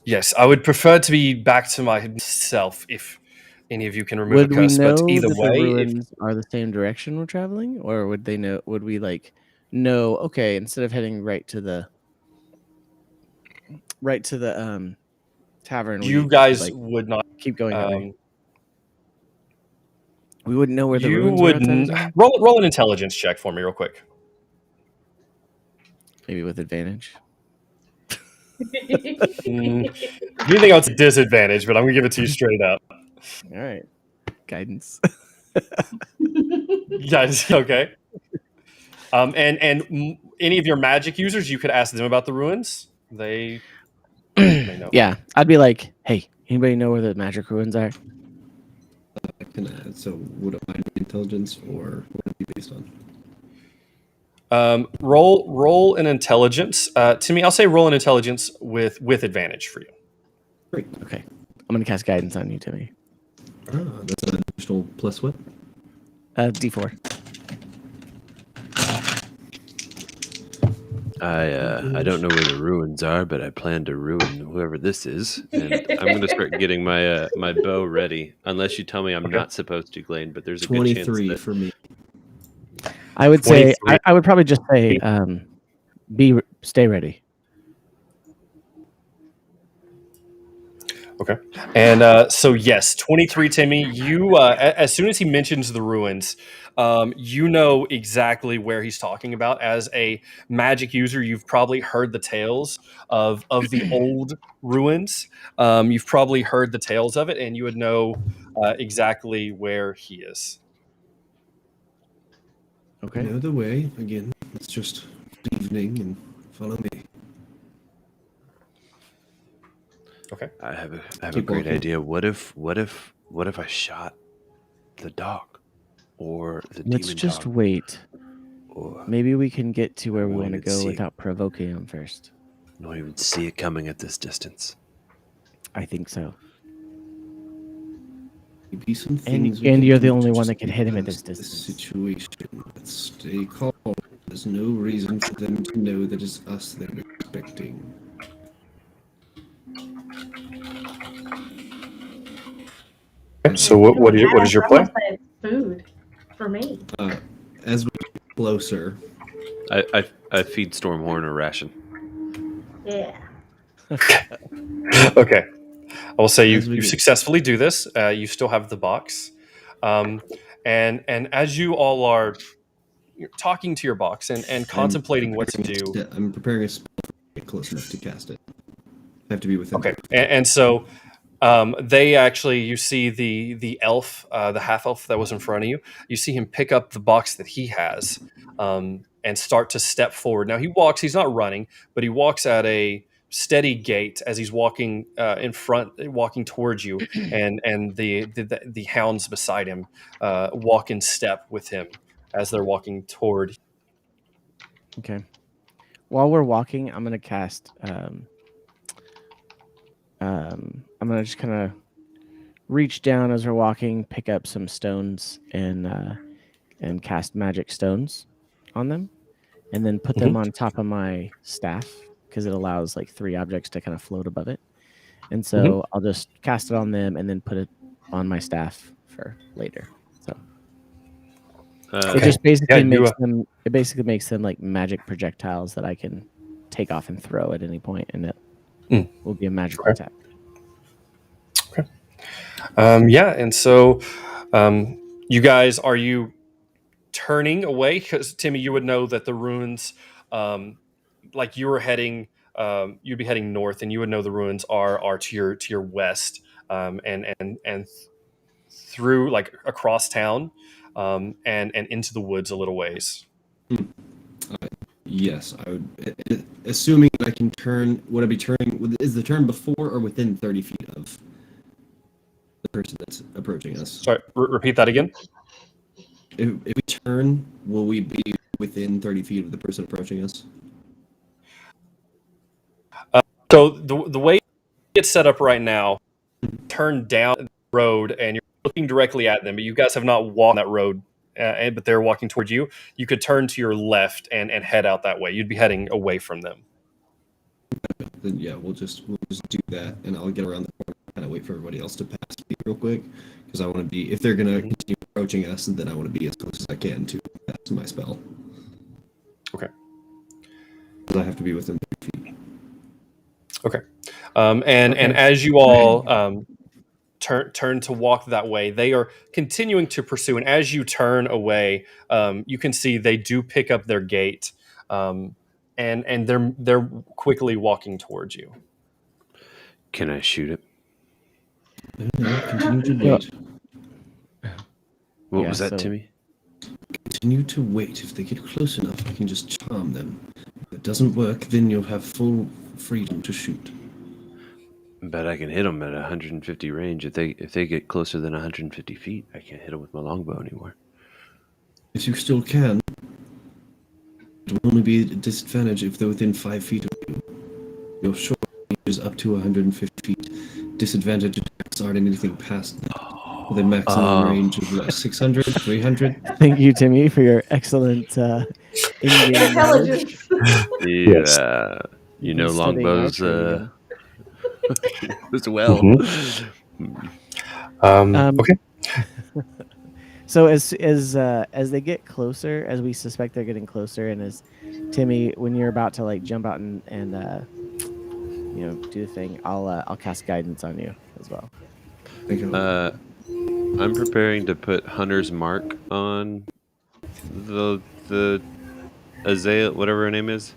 Yes, I would prefer to be back to myself if any of you can remove Would a we curse. know But either that the way, ruins are the same direction we're traveling, or would they know? Would we like know? Okay, instead of heading right to the tavern, you we guys like would not. keep going that way. We wouldn't know where the You ruins were outside of wouldn't town? roll an intelligence check for me real quick. Maybe with advantage. You think it's a disadvantage, but I'm gonna give it to you straight up. All right, guidance. Guys, okay. And any of your magic users, you could ask them about the ruins. They know. Yeah, I'd be like, hey, anybody know where the magic ruins are? So would it mind intelligence or what would it be based on? Roll an intelligence. To me, I'll say roll an intelligence with advantage for you. Great. Okay, I'm gonna cast guidance on you, Timmy. That's an additional plus what? D4. I don't know where the ruins are, but I plan to ruin whoever this is, and I'm going to start getting my my bow ready. Unless you tell me I'm not supposed to, Glenn. But there's a good chance 23 that for me. I would say 23. I would probably just say stay ready. Okay. And so yes, 23, Timmy. You as soon as he mentions the ruins, you know exactly where he's talking about. As a magic user, you've probably heard the tales of the old ruins. You've probably heard the tales of it, and you would know exactly where he is. Okay. Know the way. Again, let's just leave evening and follow me. Okay. I have a Keep great walking. idea. What if I shot the dog or the Let's demon just dog? wait. Or Maybe we can get to where we won't want to even go see it. without provoking him first. Don't even see it coming at this distance. I think so. Maybe some And things we and can you're do the only to one just that can hit him at get this past distance. Situation. Let's stay calm. There's no reason for them to know that it's us they're expecting. So what is your I'm plan? gonna say it's food for me. As we get closer, I feed Stormhorn a ration. Yeah. Okay. I will say As we you get- successfully do this. You still have the box, and as you all are talking to your box and contemplating what to do. I'm preparing a spell to get close enough to cast it. I have to be within. Okay, and so they actually, you see the elf, the half elf that was in front of you. You see him pick up the box that he has and start to step forward. Now he walks; he's not running, but he walks at a steady gait as he's walking in front, walking towards you, and the hounds beside him walk in step with him as they're walking toward. Okay. While we're walking, I'm gonna cast. I'm gonna just kind of reach down as we're walking, pick up some stones, and cast magic stones on them, and then put them on top of my staff because it allows like 3 objects to kind of float above it. And so I'll just cast it on them and then put it on my staff for later. So it just basically makes them. It basically makes them like magic projectiles that I can take off and throw at any point, and it will be a magical attack. Okay. Yeah, and so you guys, are you turning away? Because Timmy, you would know that the ruins, like you were heading, you'd be heading north, and you would know the ruins are to your west, and through like across town, and into the woods a little ways. Yes, I would. Assuming that I can turn, would I be turning? Is the turn before or within 30 feet of the person that's approaching us? Sorry, repeat that again. If we turn, will we be within 30 feet of the person approaching us? So the way it's set up right now, turn down the road and you're looking directly at them, but you guys have not walked that road, but they're walking towards you. You could turn to your left and head out that way. You'd be heading away from them. Then yeah, we'll just do that, and I'll get around the corner, kind of wait for everybody else to pass me real quick, because I want to be. If they're gonna continue approaching us, then I want to be as close as I can to cast my spell. Okay. Because I have to be within 30 feet. Okay. And as you all turn to walk that way, they are continuing to pursue. And as you turn away, you can see they do pick up their gait, and they're quickly walking towards you. Can I shoot it? No, continue to wait. What was that, Timmy? Continue to wait. If they get close enough, I can just charm them. If it doesn't work, then you'll have full freedom to shoot. But I can hit them at 150 range. If they get closer than 150 feet, I can't hit them with my longbow anymore. If you still can, it will only be a disadvantage if they're within 5 feet of you. Your short range is up to 150 feet. Disadvantage attacks aren't anything past that. With a maximum range of what, 600, 300? Thank you, Timmy, for your excellent in-game knowledge. Yeah, you know longbows as well. Okay. So as they get closer, as we suspect they're getting closer, and as Timmy, when you're about to like jump out and do the thing, I'll cast guidance on you as well. Thank you. I'm preparing to put Hunter's Mark on the Azale, whatever her name is.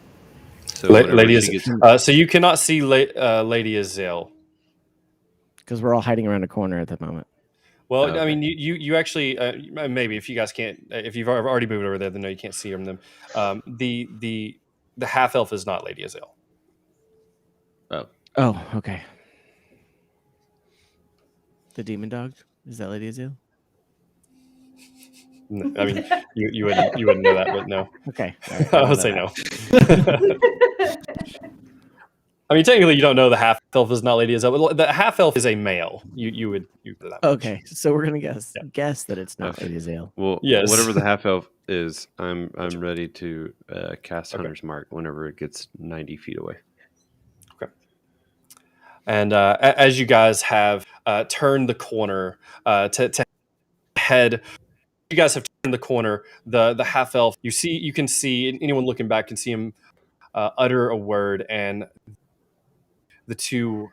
So Lady she Azale. So you cannot see Lady Azale because we're all hiding around a corner at the moment. Well, Okay. I mean, you actually maybe if you guys can't, if you've already moved over there, then no, you can't see them. The the half elf is not Lady Azale. Oh, okay. The demon dog, is that Lady Azale? I mean, you wouldn't know that, but no. Okay. All right, I roll would that say back. no. I mean, technically, you don't know the half elf is not Lady Azale. But the half elf is a male. You would know that. much. Okay, so we're gonna guess that it's not Okay. Lady Azale. Well, Yes. whatever the half elf is, I'm ready to cast Okay. Hunter's Mark whenever it gets 90 feet away. And as you guys have turned the corner to head, you guys have turned the corner. The half elf, you can see anyone looking back can see him utter a word, and the two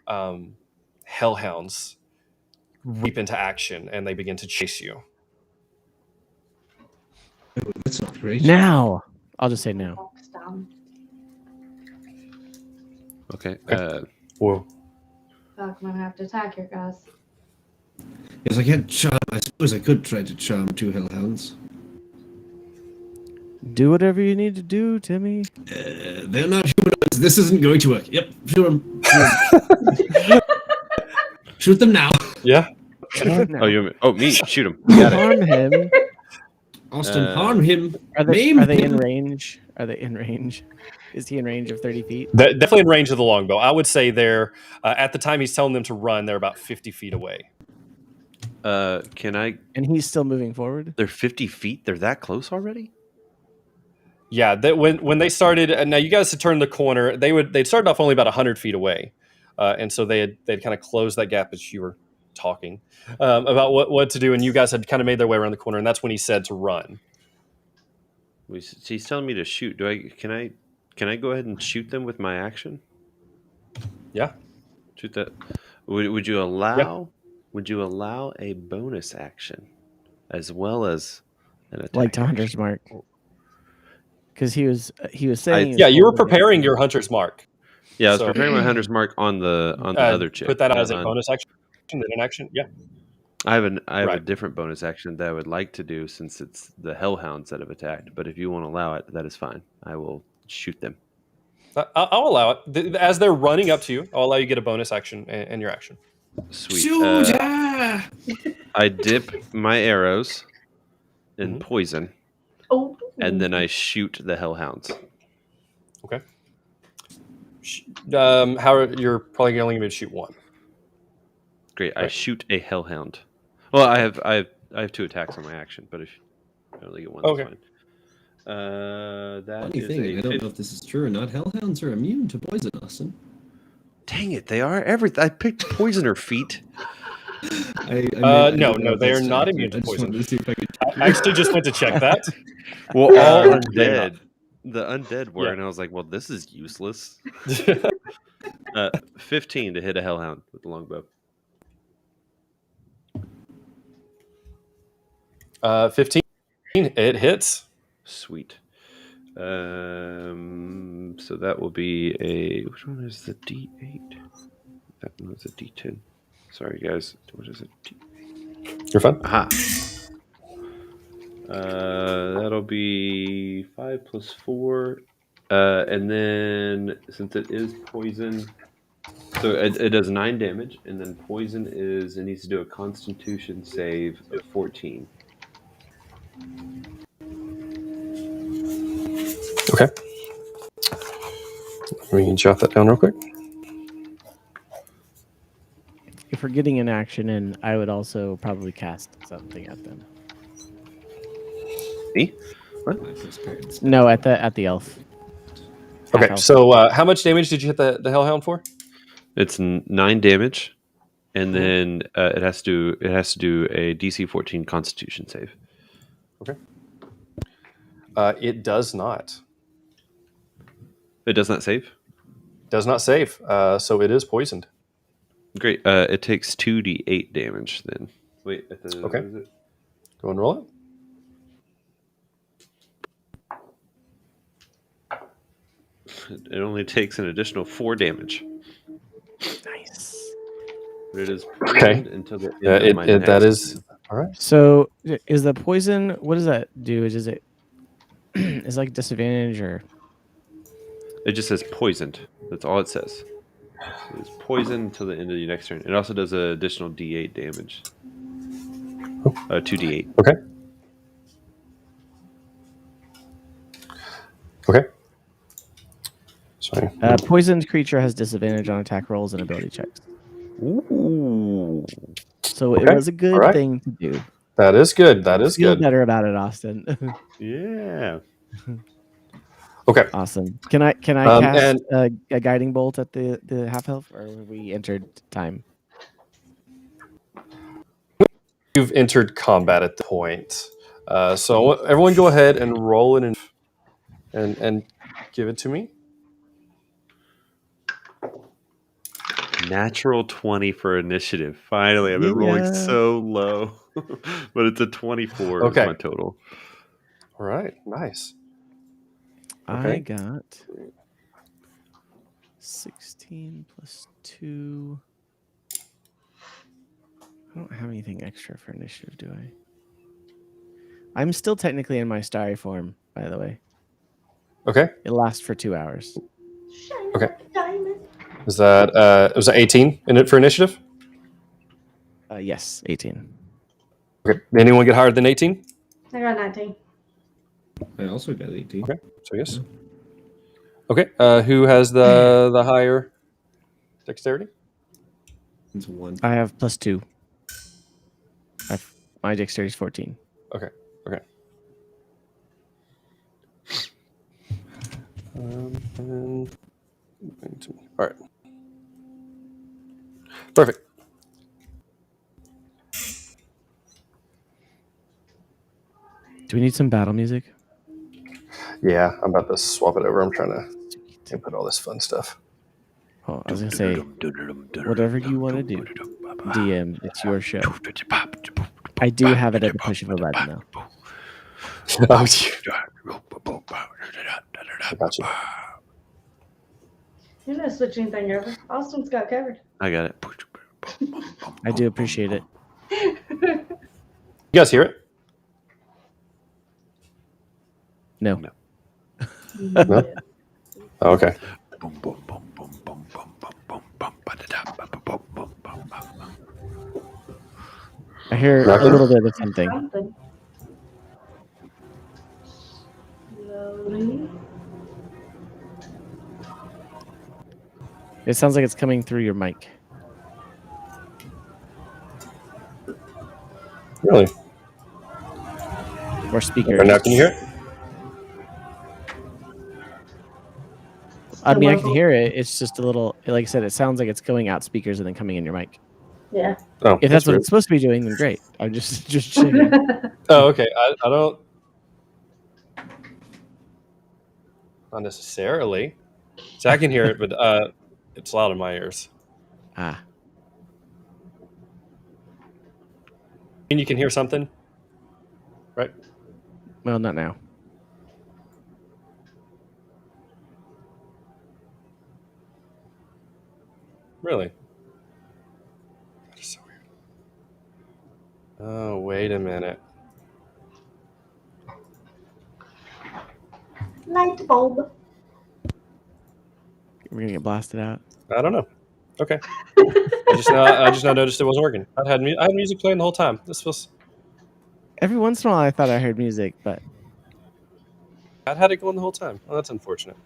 hellhounds leap into action, and they begin to chase you. Oh, that's not great. Now, I'll just say now. Walks down. Okay. Whoa. I'm gonna have to attack here, guys. Yes, I can't charm. I suppose I could try to charm 2 hellhounds. Do whatever you need to do, Timmy. They're not humanoids. This isn't going to work. Yep, shoot them. Shoot them now. Yeah. Me? Shoot him. Got it. Harm him. Austin, harm him. Are they Maim in him. range? Are they in range? Is he in range of 30 feet? Definitely in range of the longbow. I would say they're at the time he's telling them to run, they're about 50 feet away. Can I? And he's still moving forward? They're 50 feet. They're that close already? Yeah, when they started, and now you guys had turned the corner. They'd started off only about 100 feet away, and so they'd kind of closed that gap as you were talking about what to do, and you guys had kind of made their way around the corner, and that's when he said to run. He's telling me to shoot. Can I go ahead and shoot them with my action? Yeah. Shoot that. Would you allow? Would you allow a bonus action as well as an attack? Like to Hunter's Mark. Because he was saying. Yeah, you were preparing your Hunter's Mark. Yeah, I was So- preparing my Hunter's Mark on the other chick. Put that not as a on- bonus action, then an action. Yeah. I have a Right. different bonus action that I would like to do since it's the hellhounds that have attacked. But if you want to allow it, that is fine. I will shoot them. I'll allow it. As they're running up to you, I'll allow you to get a bonus action and your action. Sweet. Shoot! I dip my arrows in Mhm. poison, Oh. and then I shoot the hellhounds. Okay. You're probably only going to shoot one. Great. I Right. shoot a hellhound. Well, I have 2 attacks on my action, but if I only get one, that's Okay. fine. That Funny is thing, a I don't know if this is true or not. Hellhounds are immune to poison, Austin. Dang it, they are everything. I picked poisoner feet. No, they are not immune to I just poison. wanted to see if I could. I actually just went to check that. Well, all they're undead. The undead were, Yeah. and I was like, well, this is useless. 15 to hit a hellhound with the longbow. 15. It hits. Sweet. So that will be a. Which one is the D8? That one was a D10. Sorry, guys. What is it? You're fine. Aha. That'll be 5 plus 4. And then, since it is poison, so it does 9 damage. And then poison it needs to do a constitution save of 14. Okay. Let me jot that down real quick. If we're getting an action in, I would also probably cast something at them. Me? No, at the elf. Okay, Half-elf. so how much damage did you hit the hellhound for? It's 9 damage. And then it has to do a DC 14 constitution save. Okay. It does not. It does not save? Does not save. So it is poisoned. Great. It takes 2d8 damage then. Wait, Okay. what is it? Go and roll it. It only takes an additional 4 damage. Nice. But it is Okay. poisoned until the end of my That next is turn. all right. So is the poison? What does that do? Is it? Is like disadvantage or? It just says poisoned. That's all it says. It's poisoned until the end of your next turn. It also does an additional D8 damage. 2D8. Okay. Okay. Sorry. Poisoned creature has disadvantage on attack rolls and ability checks. Ooh. So it Okay, was a good all right. thing to do. That is good. That is Feel good. better about it, Austin. Yeah. Okay. Awesome. Can I cast a guiding bolt at the half elf, or have we entered time? You've entered combat at the point. So everyone go ahead and roll it and give it to me. Natural 20 for initiative. Finally, I've been rolling Yeah. so low. But it's a 24 Okay. is my total. All right. Nice. I Okay. got 16 plus 2. I don't have anything extra for initiative, do I? I'm still technically in my starry form, by the way. Okay. It lasts for 2 hours. Shiny Okay. like a diamond. Is that was that 18 in it for initiative? Yes, 18. Okay. Did anyone get higher than 18? I got 19. I also got 18. Okay. So yes. Okay. Who has the higher dexterity? It's 1. I have plus 2. My dexterity is 14. Okay. Okay. And all right. Perfect. Do we need some battle music? Yeah, I'm about to swap it over. I'm trying to input all this fun stuff. Oh, I was going to say, whatever you want to do, DM, it's your show. I do have it at the push of a button, though. Oh, I got you. You know, switch anything over. Austin's got covered. I got it. I do appreciate it. You guys hear it? No. No. No? Oh, okay. I hear a Nothing? little bit of something. Something. Loading. It sounds like it's coming through your mic. Really? Or speaker. Or now can you hear it? I mean, I can hear it. It's just a little, like I said, it sounds like it's going out speakers and then coming in your mic. Yeah. Oh, If that's what weird. it's supposed to be doing, then great. I'm just checking. Oh, okay. I don't. Not necessarily. So I can hear it, but it's loud in my ears. Ah, And you can hear something, right? well, not now. Really? That is so weird. Oh, wait a minute. Light bulb. We're gonna get blasted out. I don't know. Okay. I just now noticed it wasn't working. I had music playing the whole time. This was. Every once in a while, I thought I heard music, but I had it going the whole time. Oh, that's unfortunate.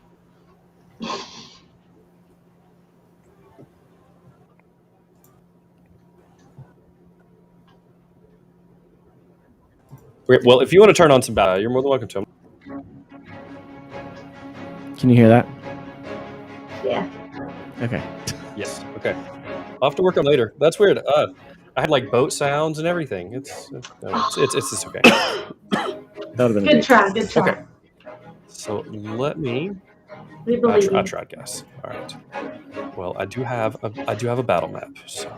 Okay, well, if you want to turn on some battle, you're more than welcome to. can you hear that? Yeah. Okay. Yes. Okay. I'll have to work on later. That's weird. I had like boat sounds and everything. It's just okay. That would have been Good great. try. Good try. Okay. So let me. We I believe you. tried, guys. All right. Well, I do have a battle map. So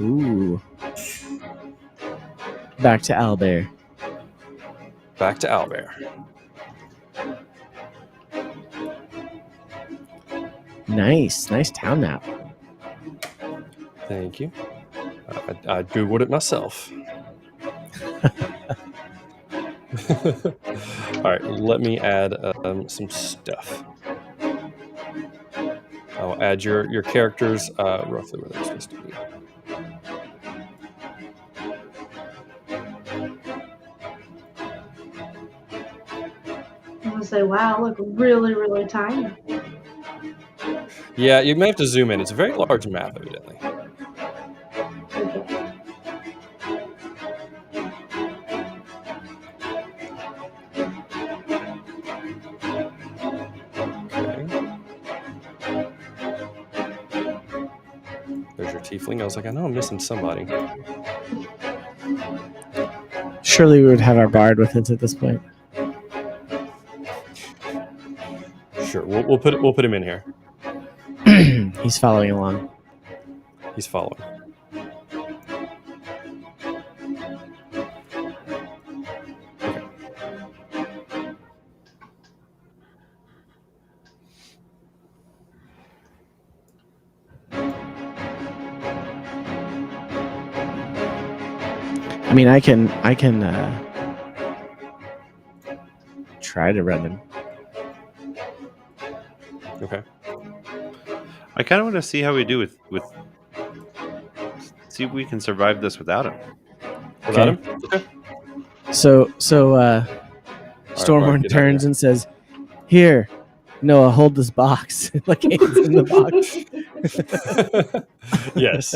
Ooh. Back to Owlbear. back to Owlbear. Nice town map. Thank you. I googled it myself. All right, let me add some stuff. I'll add your characters roughly where they're supposed to be. I'm gonna say, wow, look really, really tiny. Yeah, you may have to zoom in. It's a very large map, evidently. Okay. Okay. There's your tiefling. I was like, I know I'm missing somebody. Surely we would have our bard with us at this point. Sure, we'll put him in here. He's following along. He's following. I mean, I can try to run him. Okay. I kind of want to see how we do with see if we can survive this without him. Without Okay. him? Okay. So Bard, Stormhorn get out turns here. and says, "Here, Noah, hold this box." Like hands in the box. Yes.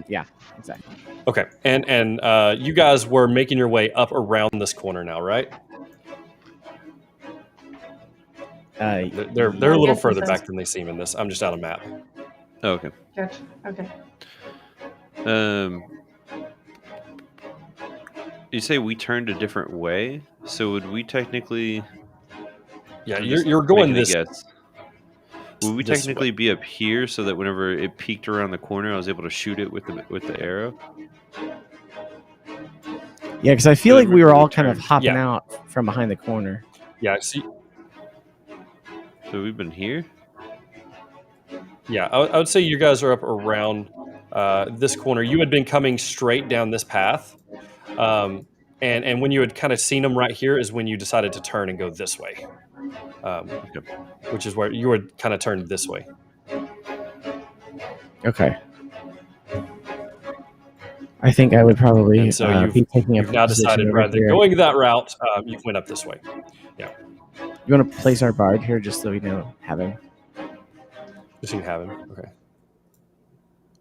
Yeah, exactly. Okay. And you guys were making your way up around this corner now, right? They're a little guess further so. back than they seem in this. I'm just out of map. Oh, okay. Gotcha. Okay. You say we turned a different way, so would we technically? Yeah, I'm just you're going making a this. guess. Would we this technically be up here so that whenever it peeked around the corner, I was able to shoot it with the arrow? Yeah, because I feel So like we were all turn. kind of hopping Yeah. out from behind the corner. Yeah. See. So we've been here. Yeah, I would say you guys are up around this corner. You had been coming straight down this path, and when you had kind of seen them right here is when you decided to turn and go this way, which is where you would kind of turned this way. Okay. I think I would probably And so be taking a you've now position decided over rather than here. going that route, you went up this way. You want to place our bard here just so we know have him? Just so you have him. Okay.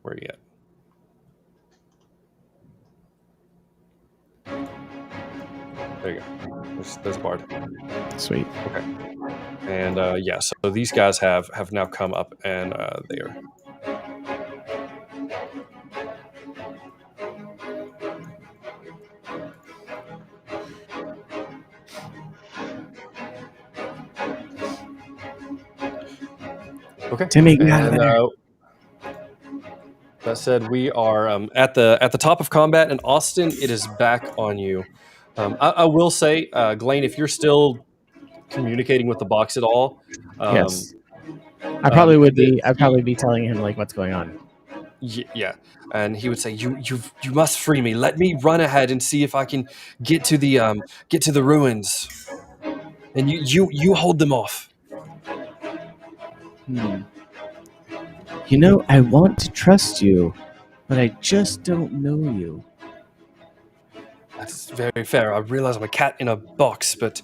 Where are you at? There you go. There's Bard. Sweet. Okay. And yeah, so these guys have now come up and they are. Okay. Timmy, get out of And, there. that said, we are at the top of combat, and Austin, it is back on you. I will say, Glane, if you're still communicating with the box at all, Yes. I probably would be. the- I'd probably be telling him like what's going on. Yeah, and he would say, "You must free me. Let me run ahead and see if I can get to the ruins, and you hold them off." You know, I want to trust you, but I just don't know you. That's very fair. I realize I'm a cat in a box, but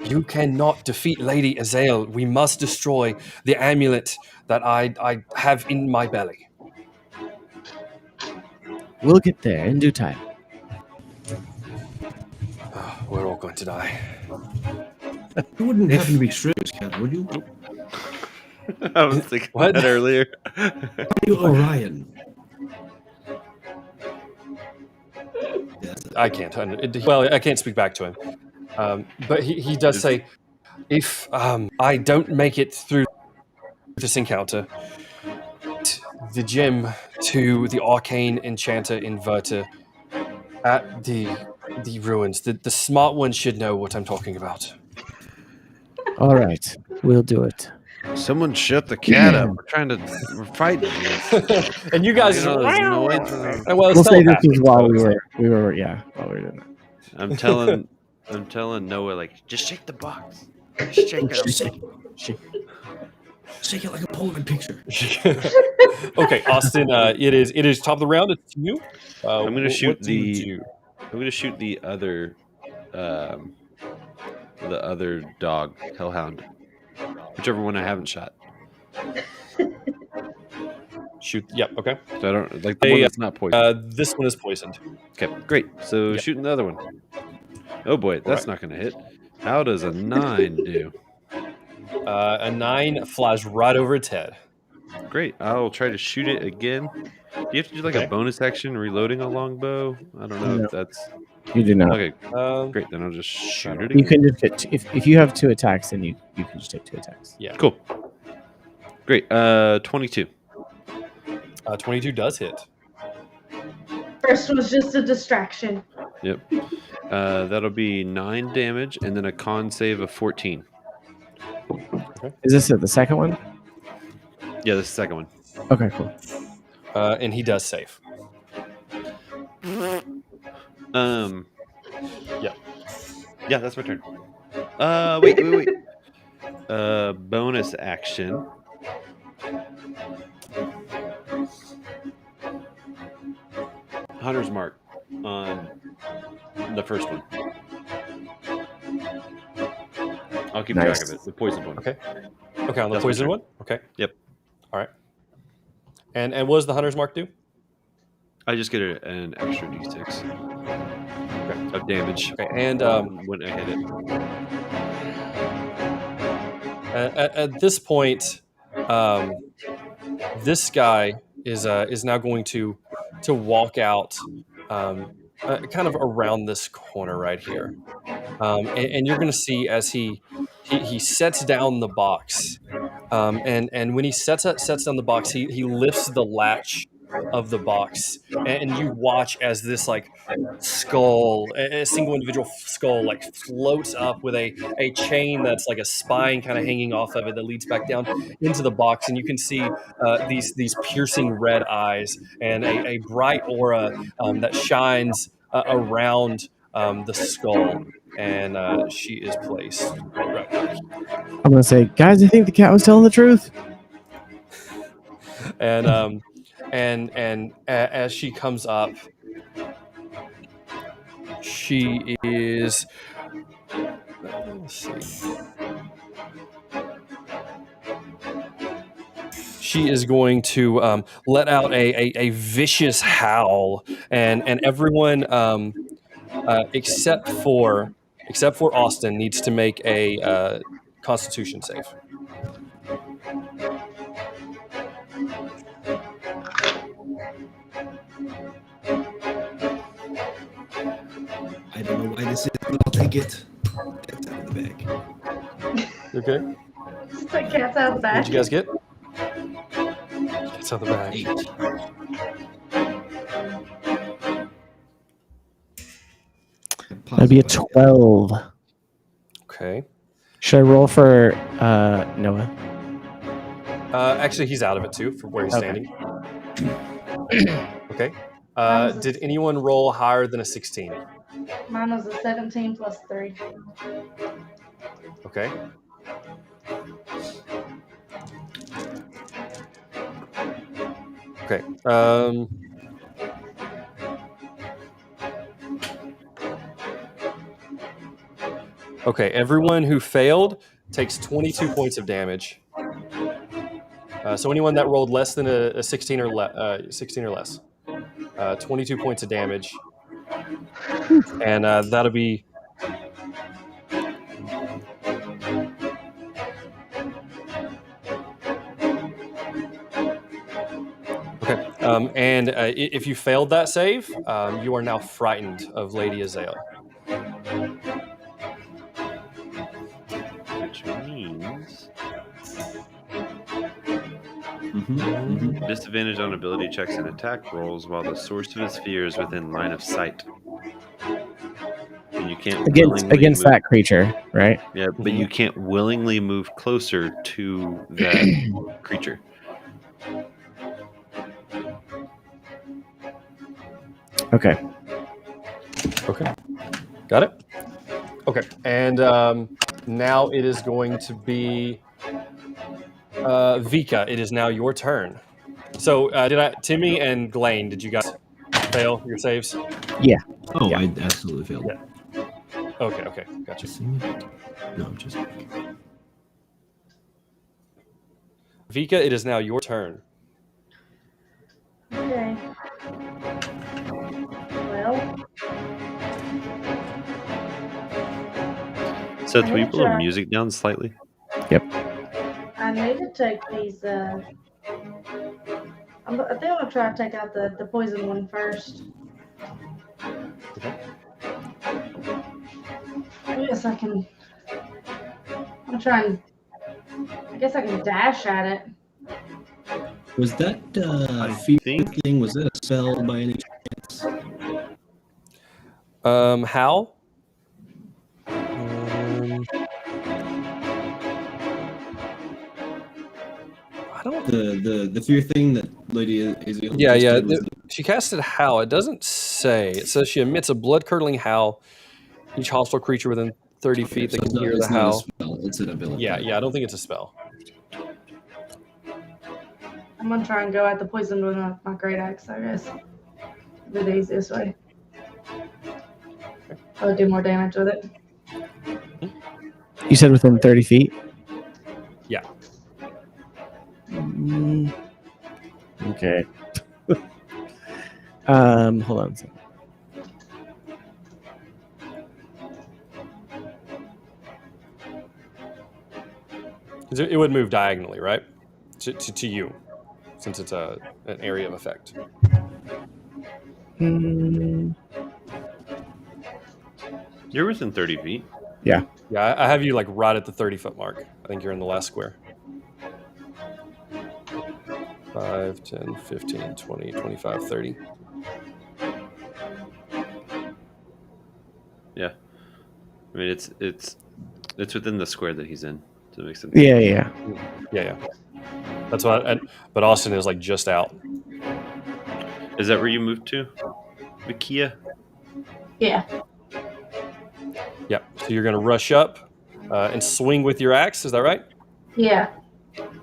you cannot defeat Lady Azael. We must destroy the amulet that I have in my belly. We'll get there in due time. We're all going to die. You wouldn't happen to be Shrimp's cat, would you? I was thinking What? that earlier. You Orion. I can't. Well, I can't speak back to him. But he does say, if I don't make it through this encounter, the gem to the arcane enchanter inverter at the ruins, the smart one should know what I'm talking about. All right, we'll do it. Someone shut the cat up. We're fighting. And you guys, You know, there's noise. well, We'll it's say this telepathic, is while so we it's- were while we were doing that. I'm telling Noah, like, just shake the box. Just shake it up. Shake it like a Polaroid picture. Okay, Austin. It is top of the round. It's you. I'm gonna shoot what do you do? I'm gonna shoot the other dog, Hellhound, whichever one I haven't shot. Shoot. Yep. Okay. So I don't like the one that's not poisoned. This one is poisoned. Okay, great. So Yep. shooting the other one. Oh boy, that's not gonna hit. How does a 9 do? A 9 flies right over its head. Great. I'll try to shoot it again. Do you have to do like Okay. a bonus action reloading a longbow? I don't know No. if that's You do not. okay. Um, Great. Then I'll just shoot it You again. can just get if you have 2 attacks, then you can just take 2 attacks. Yeah. Cool. Great. 22. 22 does hit. First was just a distraction. Yep. That'll be 9 damage and then a con save of 14. Is this the second one? Yeah, this is the second one. Okay, cool. And he does save. Yeah. Yeah, that's my turn. Wait. Bonus action. Hunter's mark on the first one. I'll keep track of it. The poisoned one. Okay. Okay, on the That's my poison turn. one? Okay. Yep. All right. And what does the hunter's mark do? I just get an extra d6 of damage. Okay. And when I hit it. at this point, this guy is now going to walk out kind of around this corner right here, and you're going to see as he sets down the box, and when he sets down the box, he lifts the latch of the box, and you watch as this like skull, a single individual skull, like floats up with a chain that's like a spine kind of hanging off of it that leads back down into the box, and you can see these piercing red eyes and a bright aura that shines around the skull, and she is placed right here. I'm gonna say, guys, I think the cat was telling the truth. And as she comes up, she is. Let's see. She is going to let out a vicious howl, and everyone except for Austin needs to make a Constitution save. I don't know why this is, but I'll take it. That's out of the bag. You okay? Just like cats out of the What bag. did you guys get? It's out the bag. 8. That'd be a 12. Okay. Should I roll for Noah? Actually, he's out of it too, from where he's Okay. standing. Okay. Did anyone roll higher than a 16? Mine was a 17 plus 3. Okay. Okay. Okay. Everyone who failed takes 22 points of damage. So anyone that rolled less than a 16 or 16 or less, 22 points of damage, and that'll be. Okay. And if you failed that save, you are now frightened of Lady Azale. Which means disadvantage on ability checks and attack rolls while the source of his fear is within line of sight. And you can't willingly Against move, that creature, right? Yeah, but you can't willingly move closer to that creature. Okay. Okay. Got it? Okay. And now it is going to be Vika, it is now your turn. So, Timmy and Glane, did you guys fail your saves? Oh, Yeah. I absolutely failed. Yeah. Okay, gotcha. No, I'm just. Vika, it is now your turn. Okay. Well, Seth, I will you need pull the to- music down slightly? I need to take these. I think I'm gonna try to take out the poison one first. Okay. I guess I can. I'm trying. I guess I can dash at it. Was that I fear think- thing? Was that a spell by any chance? How? I don't. The fear thing that Lady Aziel Yeah. did was She casted Howl. It doesn't say. It says she emits a blood-curdling howl. Each hostile creature within 30 feet that so can hear the it's not a howl. spell. It's an ability. Yeah. I don't think it's a spell. I'm gonna try and go at the poison one with my great axe. I guess the easiest way. I'll do more damage with it. You said within 30 feet? Yeah. Okay. Hold on a second. It would move diagonally, right? To you, since it's an area of effect. You're within 30 feet. Yeah, I have you like right at the 30-foot mark. I think you're in the last square. 5, 10, 15, 20, 25, 30. Yeah. I mean, it's within the square that he's in. So it makes sense. Yeah. Yeah. That's what. But Austin is like just out. Is that where you moved to, Vikia? Yeah. Yeah. So you're gonna rush up and swing with your axe. Is that right? Yeah.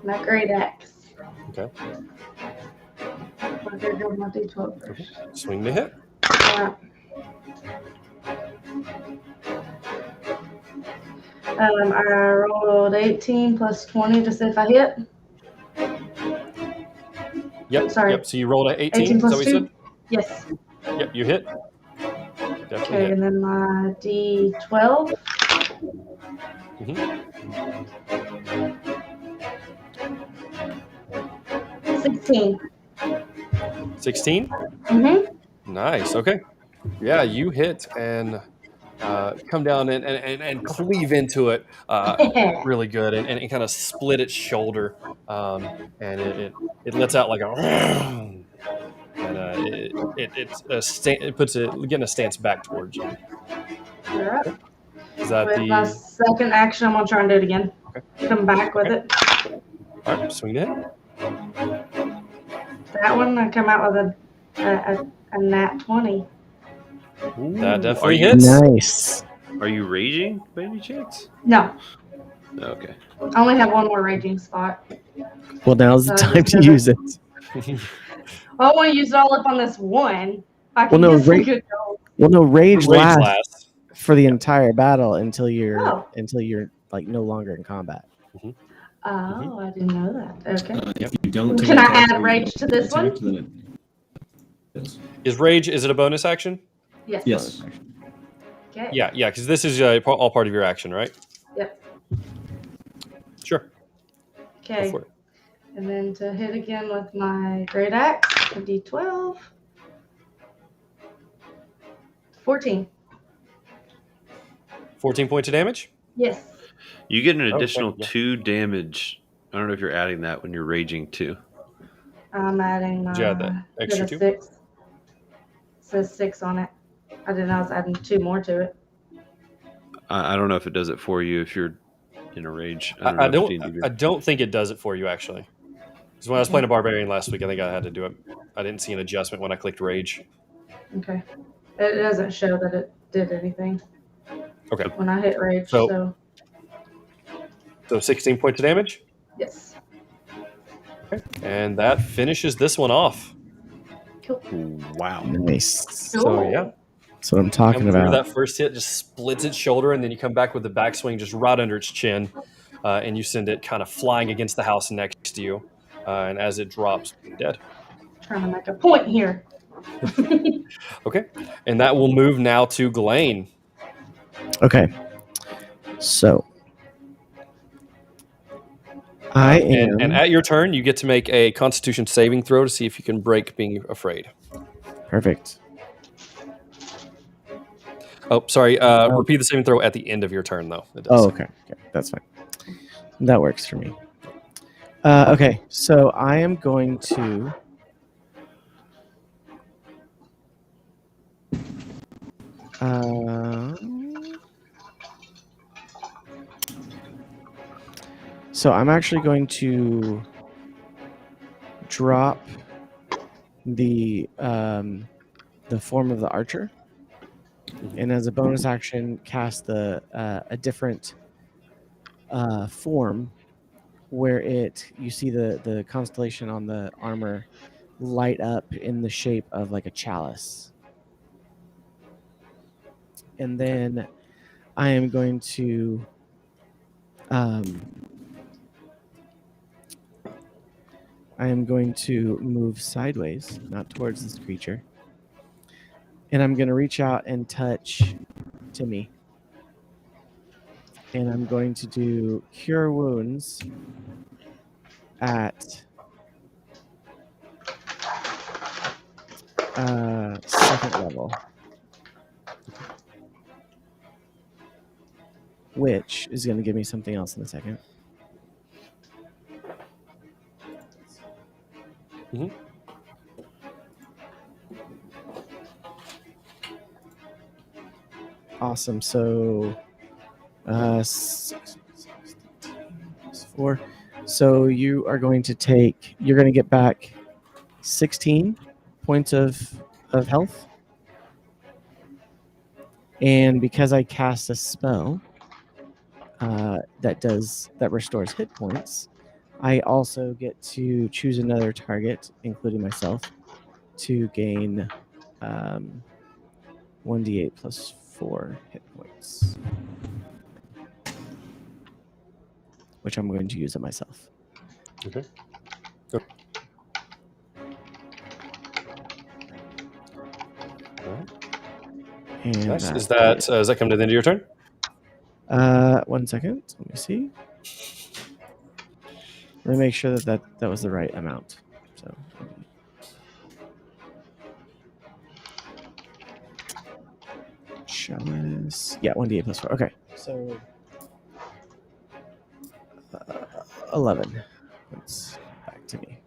My great axe. Okay. I'm gonna go with my D12 first. Swing to hit. I rolled 18 plus 20 to see if I hit. Yep. Sorry. Yep. So you rolled at 18. 18 Is that plus what you 2? said? Yes. Yep. You hit. Definitely Okay, hit. and then my D12. Mhm. 16. 16. Mm-hmm. Nice. Okay. Yeah, you hit and come down and cleave into it really good and kind of split its shoulder and it lets out like a and it puts it getting a stance back towards you. All right. Is that With my second action, I'm gonna try and do it again. Okay. Come back with it. All right? Swing to hit. That one, I come out with a nat 20. That definitely Are you- hits. Nice. Are you raging by any chance? No, Okay. I only have one more raging spot. Well, now's the So time just to never- use it. I want to use it all up on this one. If I can Well, no, get some ra- good rolls. Well, no, rage Rage lasts lasts. for the entire battle until you're Oh. like no longer in combat. Oh, I didn't know that. Okay. If you don't Can I take add attack, rage to this one? attack, then it- Yes. Is rage? Is it a bonus action? Yes. Yes. Okay. Yeah. Because this is all part of your action, right? Yep. Sure. Go Okay. for it. And then to hit again with my great axe, a D12. 14. 14 points of damage. Yes. You get an Okay, additional yeah. 2 damage. I don't know if you're adding that when you're raging too. I'm adding my Did you add that extra to the 2? 6. It says 6 on it. I didn't know I was adding 2 more to it. I don't know if it does it for you if you're in a rage. I know if D&D I don't think it does it for you actually. Because when I was playing a barbarian last week, I think I had to do it. I didn't see an adjustment when I clicked rage. Okay. It doesn't show that it did anything Okay. when I hit rage. So- So, So 16 points of damage. yes. And that finishes this one off. Wow. Nice. So yeah, That's what I'm talking come through about. that first hit, just splits its shoulder, and then you come back with the backswing just right under its chin, and you send it kind of flying against the house next to you. And as it drops, dead. Trying to make a point here. Okay, and that will move now to Ghislaine. Okay. So I am. And at your turn, you get to make a Constitution saving throw to see if you can break being afraid. Perfect. Oh, sorry. Repeat the saving throw at the end of your turn, though. It does. Oh, okay. That's fine. That works for me. Okay, so I am going to. So I'm actually going to drop the form of the archer, and as a bonus action, cast a different form where you see the constellation on the armor light up in the shape of like a chalice. And then I am going to move sideways, not towards this creature. And I'm going to reach out and touch Timmy. And I'm going to do Cure Wounds at second level, which is going to give me something else in a second. Mm-hmm. Awesome. So 4. So you're going to get back 16 points of health. And because I cast a spell that restores hit points, I also get to choose another target, including myself, to gain 1d8 plus 4 hit points, which I'm going to use it myself. Okay. And Nice. Does that come to the end of your turn? 1 second. Let me see. Let me make sure that was the right amount. So. Chalice. Yeah, 1d8 plus 4. Okay. So 11. That's back to me.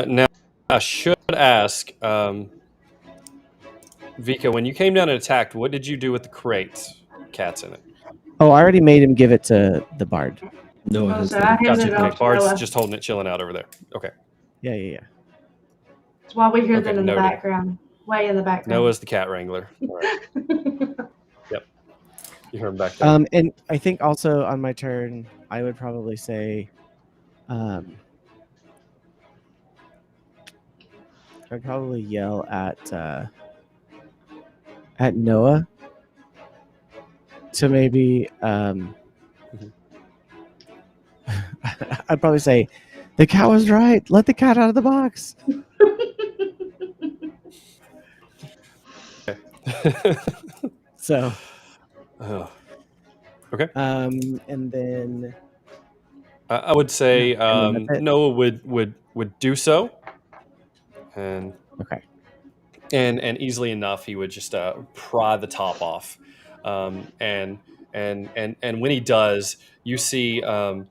Now, I should ask, Vika, when you came down and attacked, what did you do with the crate? Cats in it. Oh, I already made him give it to the bard. No, it Oh, has so I handed Gotcha. it Okay. off to Bard's Noah. just holding it, chilling out over there. Okay. Yeah. That's why we hear Okay, them in the noted. background, way in the background. Noah's the cat wrangler. All right. Yep. You heard him back there. And I think also on my turn, I would probably say, I'd probably yell at Noah to maybe I'd probably say, the cat was right. Let the cat out of the box. So. Oh. Okay. And then I would say and that's it. Noah would do so, and Okay. and easily enough he would just pry the top off, and when he does, you see a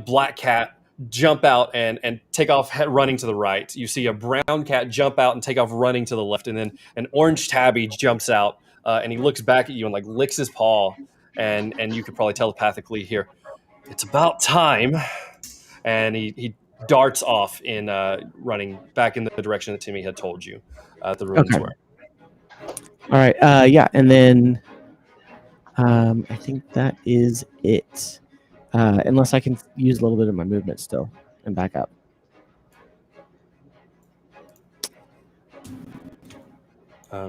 black cat jump out and take off running to the right. You see a brown cat jump out and take off running to the left, and then an orange tabby jumps out and he looks back at you and like licks his paw, and you could probably telepathically hear, "It's about time," and he darts off in running back in the direction that Timmy had told you the ruins Okay. were. All right. Yeah, and then I think that is it. unless I can use a little bit of my movement still and back up.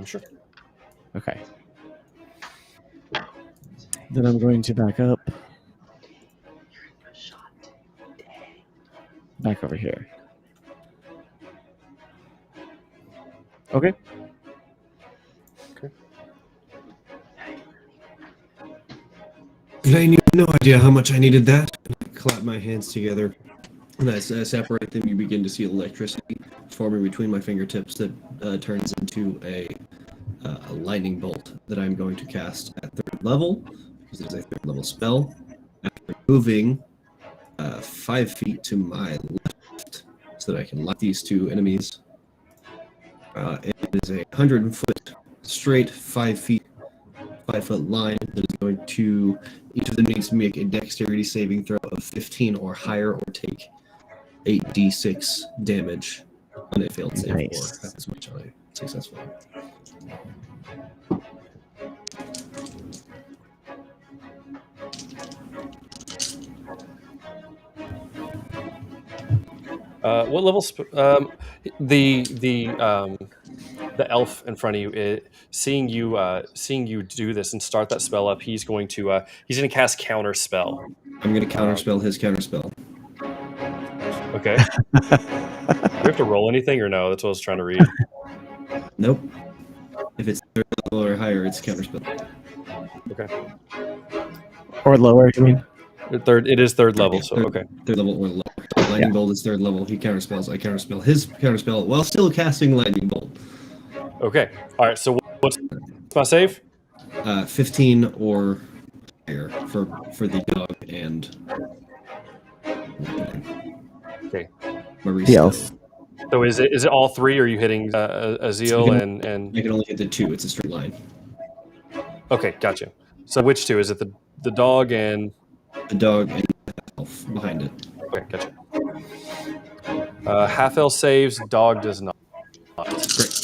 Sure. Okay. Then I'm going to back up. Back over here. Okay. And I knew no idea how much I needed that. I clap my hands together, and as I separate them, you begin to see electricity forming between my fingertips that turns into a lightning bolt that I'm going to cast at 3rd level, because it is a 3rd level spell. After moving 5 feet to my left, so that I can light these 2 enemies. It is a 100-foot straight 5-foot line that is going to, each of them needs to make a dexterity saving throw of 15 or higher, or take 8d6 damage on a failed save, Nice. or half as much on a successful. What level? The elf in front of you, seeing you do this and start that spell up, he's going to cast counter spell. I'm going to counterspell his counterspell. Okay. Do we have to roll anything or no? That's what I was trying to read. Nope. If it's 3rd level or higher, it's counterspell. Okay. Or lower, you mean? It is 3rd level, so okay. 3rd level or lower. Lightning bolt is 3rd level. He counterspells. I counterspell his counterspell while still casting lightning bolt. Okay. All right. So what's my save? 15 or higher for the dog and Okay. Maurice. The elf. So is it all 3? Or are you hitting Azil and? I can only hit the 2. It's a straight line. Okay, gotcha. So which 2 is it? The dog and The dog and the elf behind it. okay, gotcha. Half elf saves, dog does not. Great.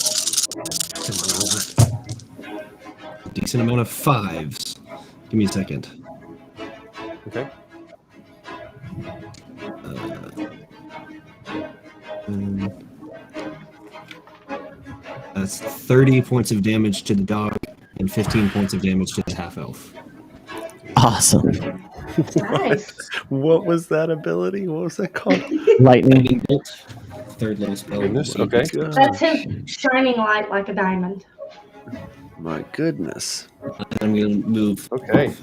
Decent amount of 5s. Give me a second. Okay. That's 30 points of damage to the dog and 15 points of damage to the half elf. Awesome. Nice. What was that ability? What was that called? Lightning. Lightning bolt. 3rd level spell. Goodness, okay. That's his shining light like a diamond. My goodness. I'm going to move. Okay.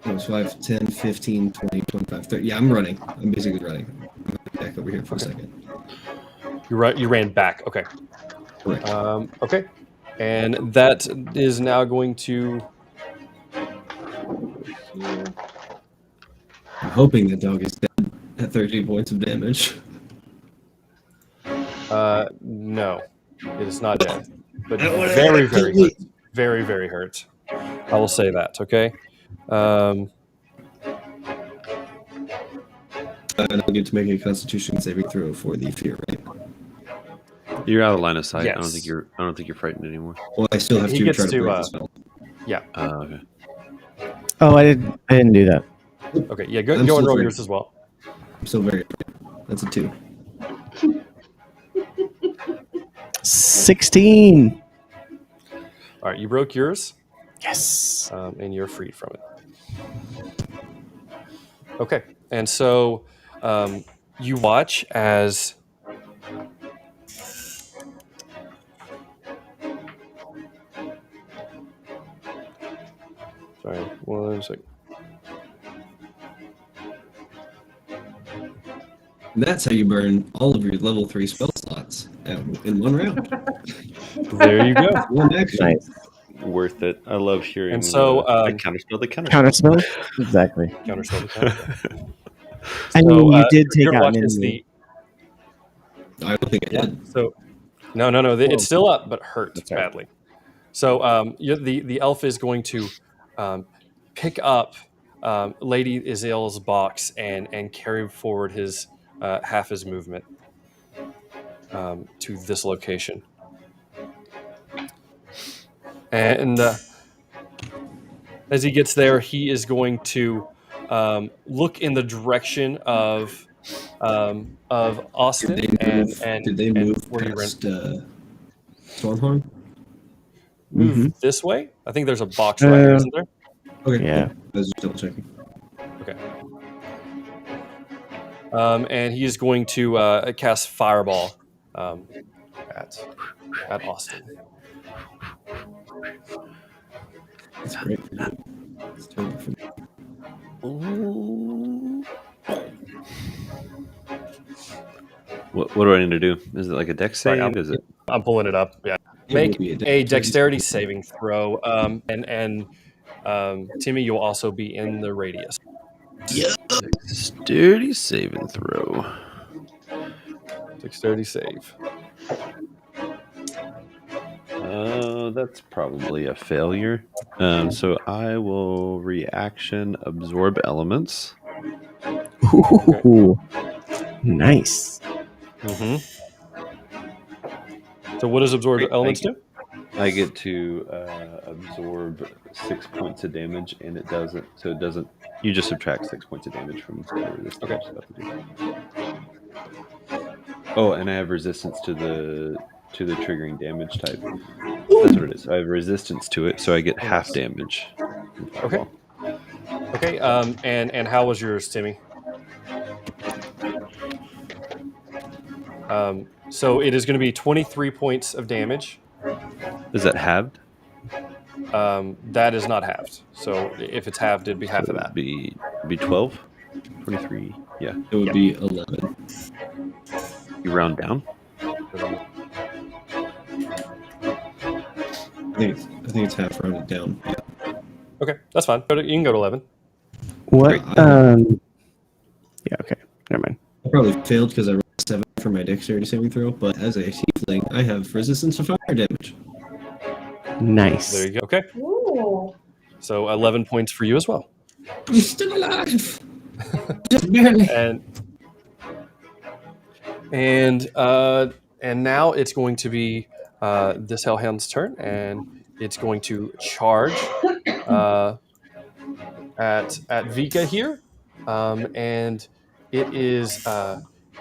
5, 10, 15, 20, 25, 30. Yeah, I'm running. I'm basically running. I'm back over here for a second. You ran back. Okay. Correct. Okay. And that is now going to. I'm hoping the dog is dead at 30 points of damage. No, it is not dead, but That would- very, very hurt. Very, very hurt. I will say that. Okay. I don't get to make a Constitution saving throw for the fear, right? You're out of line of sight. Yes. I don't think you're frightened anymore. Well, I still have He to gets try to to, break the spell. Yeah. Okay. Oh, I didn't do that. Okay. Yeah. Go I'm and still roll very- yours as well. I'm still very. That's a 2. 16. All right. You broke yours, Yes. and you're freed from it. Okay. And so you watch as. Sorry, 1 second. And that's how you burn all of your level 3 spell slots in one round. There you go. One action. Nice. Worth it. I love hearing. And so, the counterspell. The counterspell. Counterspell? Exactly. Counterspell. I mean, you did take your out watch an is enemy. I don't think I did. So, no. It's still up, but hurt That's right. badly. So, the elf is going to pick up Lady Izil's box and carry forward his half his movement to this location. And as he gets there, he is going to look in the direction of Austin Did they move where you ran. past Stormhorn? Move this way. I think there's a box right here, isn't there? Okay. Yeah. I was just double checking. Okay. And he is going to cast Fireball at Austin. That's great for you. It's totally for me. What do I need to do? Is it like a dex save? Right, Is it? I'm pulling it up. Yeah. It will Make be a dexterity saving throw. And Timmy, you'll also be in the radius. Dexterity saving throw. Dexterity save. That's probably a failure. So I will reaction absorb elements. Ooh, nice. Mm-hmm. So what does absorb elements do? I get to absorb 6 points of damage, and it doesn't. So it doesn't. You just subtract 6 points of damage from whatever this damage stuff to do. Oh, and I have resistance to the triggering damage type. That's what it is. I have resistance to it, so I get half damage. Okay. Okay. And how was yours, Timmy? So it is going to be 23 points of damage. Is that halved? That is not halved. So if it's halved, it'd be half of that. Be 12, 23. Yeah. It would be 11. You round down. I think it's half rounded down. Yeah. Okay, that's fine. You can go to 11. What? Great. Yeah. Okay. Never mind. I probably failed because I rolled 7 for my dexterity saving throw, but as a tiefling, I have resistance to fire damage. Nice. There you go. Okay. Ooh. So 11 points for you as well. I'm still alive. Just barely. And now it's going to be this Hellhound's turn, and it's going to charge at Vika here, and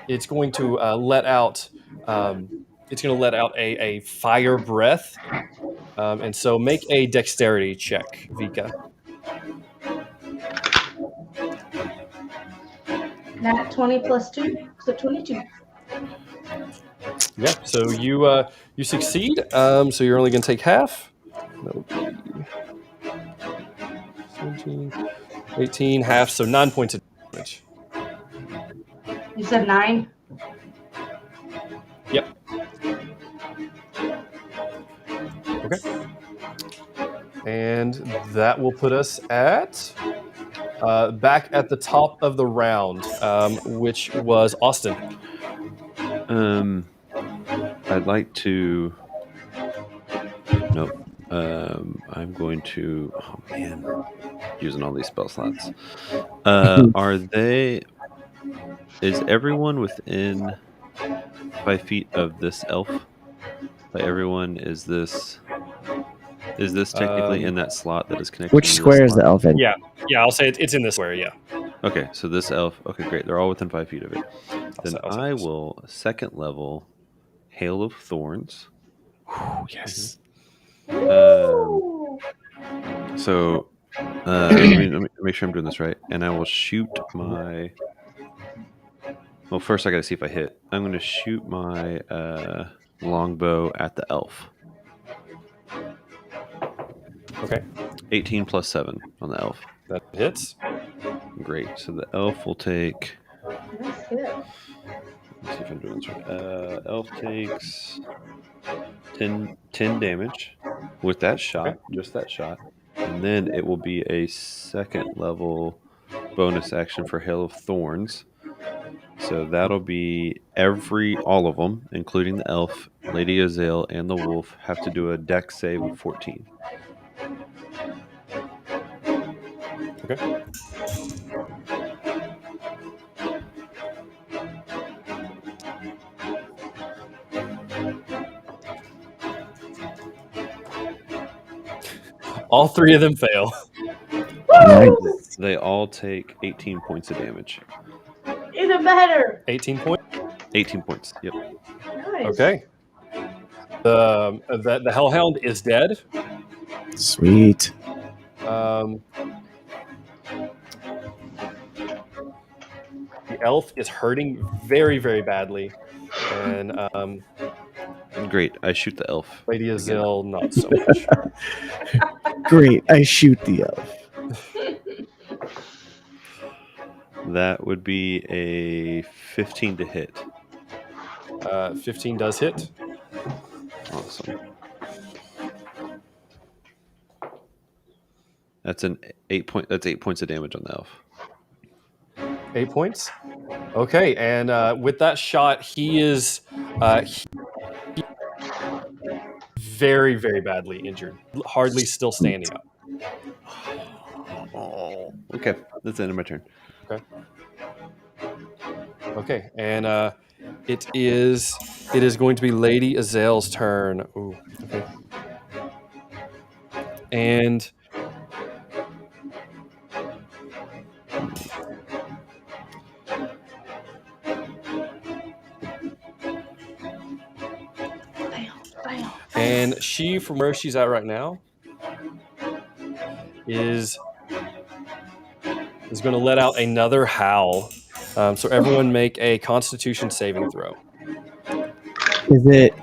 it's going to let out a fire breath, and so make a dexterity check, Vika. Nat 20 plus 2, so 22. Yeah, so you succeed. So you're only going to take half. That would be 17, 18, half, so 9 points of damage. You said 9? Yep. Okay. And that will put us at back at the top of the round, which was Austin. I'd like to. Nope. I'm going to. Oh man, using all these spell slots. Are they? Is everyone within 5 feet of this elf? Like everyone, is this technically in that slot that is connected? Which to this square is the slot? elf in? Yeah, I'll say it's in this square. Yeah. Okay, so this elf. Okay, great. They're all within 5 feet of it. Then I'll say I this. will second level Hail of Thorns. Ooh, yes. So let me make sure I'm doing this right, and I will shoot my. Well, first I got to see if I hit. I'm going to shoot my longbow at the elf. Okay, 18 plus 7 on the elf. that hits. Great. So the elf will take. Nice hit. Let's see if I'm doing this right. Elf takes 10 damage with that shot, Okay. just that shot. And then it will be a second level bonus action for Hail of Thorns. So that'll be all of them, including the elf, Lady Azale, and the wolf, have to do a dex save of 14. Okay. All 3 of them fail. Nice. They all take 18 points of damage. Even better. 18 points. 18 points. Yep. Nice. Okay. The Hellhound is dead. Sweet. The elf is hurting very, very badly, and Great. I shoot the elf. Lady again. Azil not so much. Great. I shoot the elf. That would be a 15 to hit. 15 does hit. Awesome. That's an 8 point. That's 8 points of damage on the elf. 8 points. Okay, and with that shot, he is very, very badly injured. Hardly still standing up. Oh. Okay, that's the end of my turn. Okay, and it is going to be Lady Azale's turn. Ooh, okay. And and she, from where she's at right now, is going to let out another howl. So everyone make a Constitution saving throw.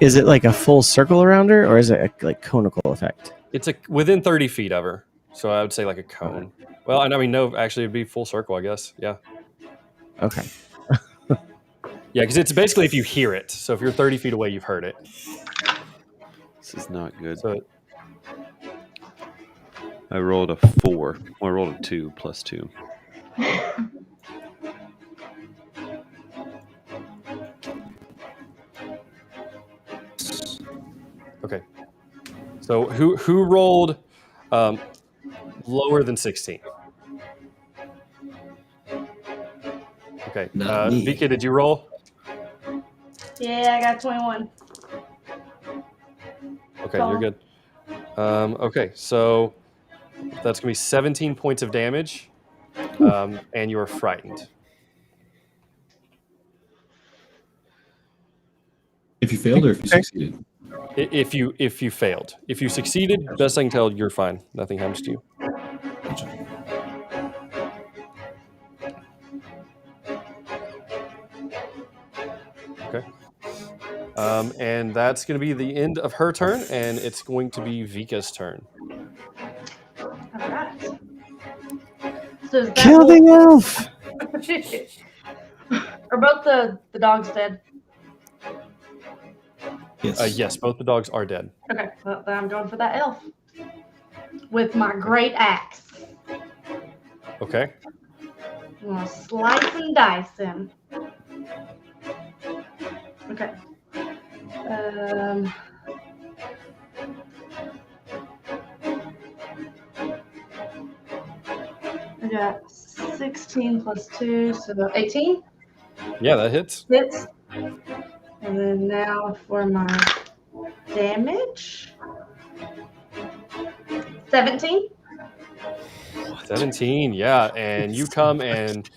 Is it like a full circle around her, or is it a like conical effect? It's within 30 feet of her, so I would say like a cone. Well, I mean, no, actually, it'd be full circle, I guess. Yeah. Okay. Yeah, because it's basically if you hear it. So if you're 30 feet away, you've heard it. This is not good. So I rolled a 4. Well, I rolled a 2 plus 2. okay. So who rolled lower than 16? Okay. Not me. Vika, did you roll? Yeah, I got 21. Okay, you're good. Okay, so that's gonna be 17 points of damage, and you are frightened. If you failed or if you succeeded? If you failed, if you succeeded, best I can tell, you're fine. Nothing happens to you. Gotcha. Okay. And that's going to be the end of her turn, and it's going to be Vika's turn. All right. So is that Kill the elf. Are both the dogs dead? Yes. Yes, both the dogs are dead. Okay, well, then I'm going for that elf with my great axe. Okay. I'm gonna slice and dice him. Okay. I got 16 plus 2, so 18 Yeah, that hits. hits. And then now for my damage. 17. 17, yeah, and you come and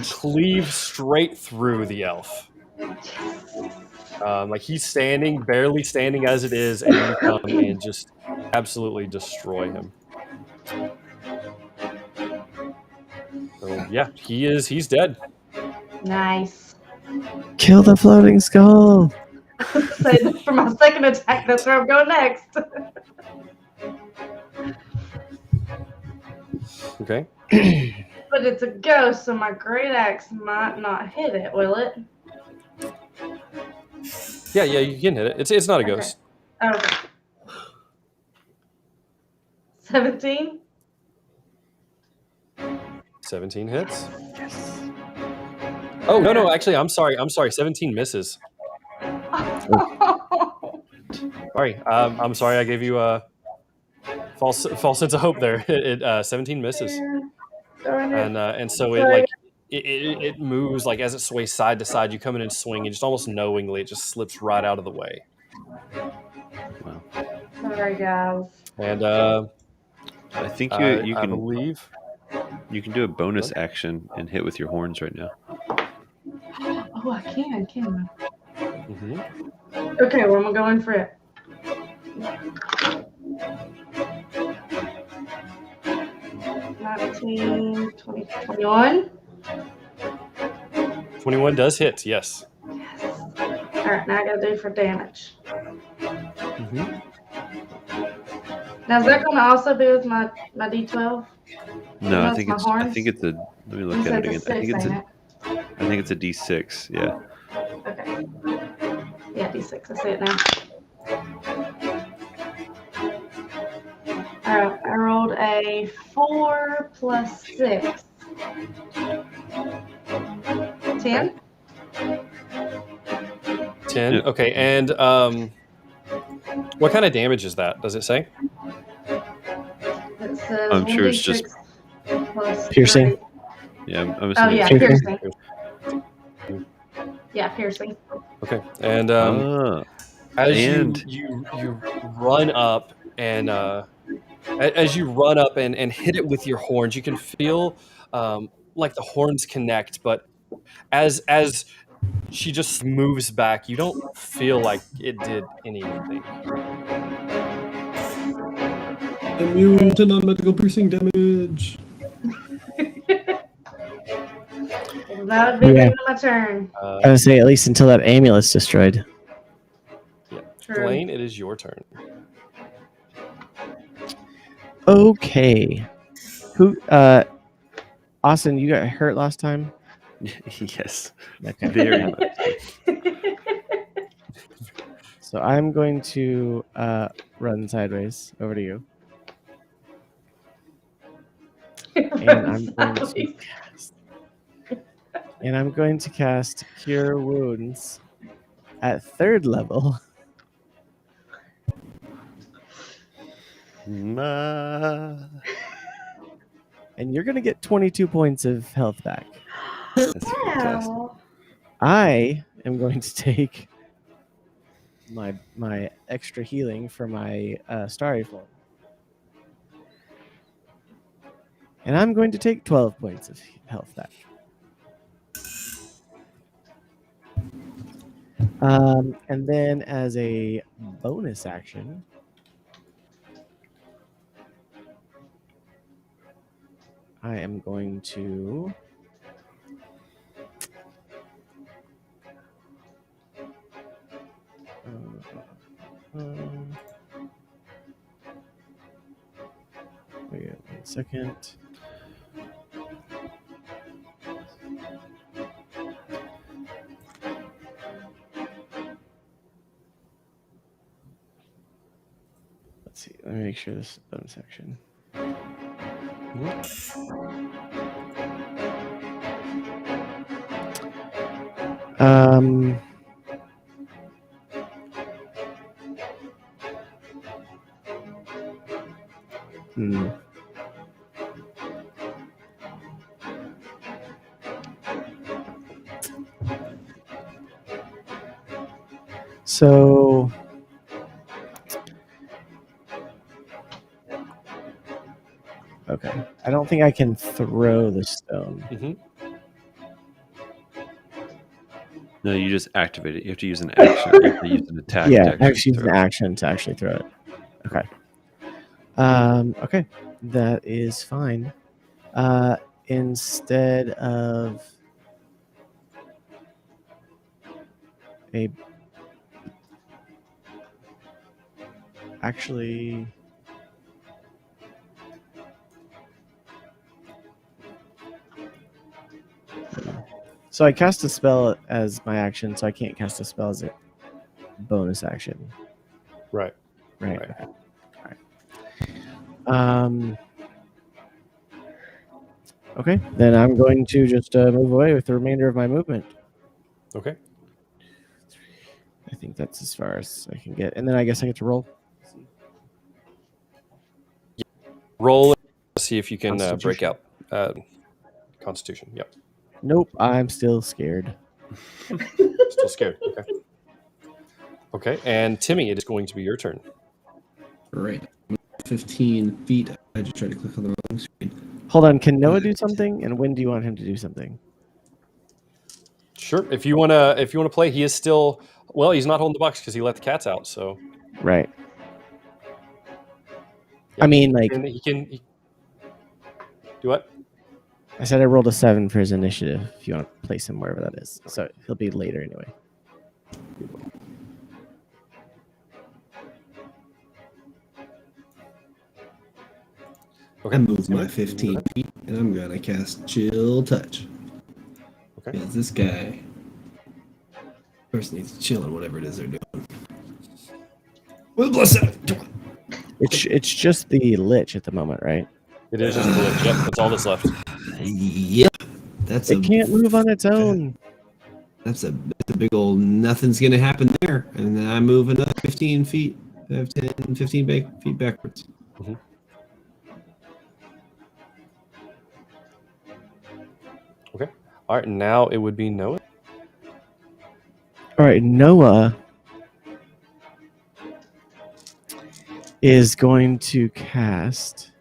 cleave straight through the elf. Like he's standing, barely standing as it is, and you come and just absolutely destroy him. So yeah, he's dead. Nice. Kill the floating skull. So for my second attack, that's where I'm going next. Okay. But it's a ghost, so my great axe might not hit it, will it? Yeah, you can hit it. It's not a ghost. Okay. 17? 17 hits. Oh no, actually, I'm sorry. 17 misses. Sorry. I'm sorry. I gave you a false sense of hope there. 17 misses, and so it moves like as it sways side to side. You come in and swing, and just almost knowingly, it just slips right out of the way. Wow. Sorry, guys. And I think you I can believe You can do a bonus action and hit with your horns right now. Oh, I can I? Mm-hmm. Okay, well, I'm going for it. 19, 20, 21. 21 does hit, yes. Yes. All right, now I gotta do for damage. Mm-hmm. Now is that going to also be with my D12? No, No, I it's think my it's. horns. I think it's a. Let me You look at said it it's again. a 6, ain't it? I think it's a D6. Yeah. Okay. Yeah, D6. I see it now. All right, I rolled a 4 plus 6. 10? 10. Yep. Okay, and what kind of damage is that? Does it say? It says I'm sure it's 1d6 just. plus Piercing. 3. Yeah, I'm Oh, assuming. yeah, it's Piercing. piercing. Yeah, piercing. Okay, and Ah, as and you run up and as you run up and hit it with your horns, you can feel like the horns connect, but as she just moves back, you don't feel like it did anything. Immune to non-medical piercing damage. Well, that would be the end of my turn. I would say at least until that amulet's destroyed. Yeah. True. Blaine, it is your turn. Okay. Who? Austin, you got hurt last time. yes, Okay. very much. So I'm going to run sideways over to you, and I'm going to cast Cure Wounds at 3rd level. And you're going to get 22 points of health back. That's fantastic. Wow. I am going to take my extra healing for my starry form. And I'm going to take 12 points of health back. And then as a bonus action, I am going to wait 1 second. Let's see. Let me make sure this is bonus action. So okay, I don't think I can throw the stone. Mm-hmm. No, you just activate it. You have to use an action. You have to use an attack. Yeah, to actually use throw an it. action to actually throw it. Okay. Okay, that is fine. Instead of a actually so I cast a spell as my action, so I can't cast a spell as a bonus action. Right. Right. Right. Okay. All right. Okay, then I'm going to just move away with the remainder of my movement. Okay. I think that's as far as I can get, and then I guess I get to roll. Roll and see if you can break Constitution. out. Constitution. Yep. Nope, I'm still scared. Still scared. Okay. Okay. And Timmy, it is going to be your turn. All right. 15 feet. I just tried to click on the wrong screen. Hold on. Can Noah do something? And when do you want him to do something? Sure. If you wanna play, he is still he's not holding the box because he let the cats out. So Right. yeah, I mean, like he can do what? I said, I rolled a 7 for his initiative. If you want to place him wherever that is, so he'll be later anyway. Okay. I moved my 15 feet, and I'm gonna cast Chill Touch. Okay. Because this guy person needs to chill on whatever it is they're doing. Well, bless it. It's just the lich at the moment, right? It is just a glitch. Yep, that's all that's left. Yep. That's It can't move on its own. That's a big old nothing's gonna happen there. And then I move another 15 feet. I have 10, 15 feet backwards. Mm-hmm. Okay. All right. Now it would be Noah. All right, Noah is going to cast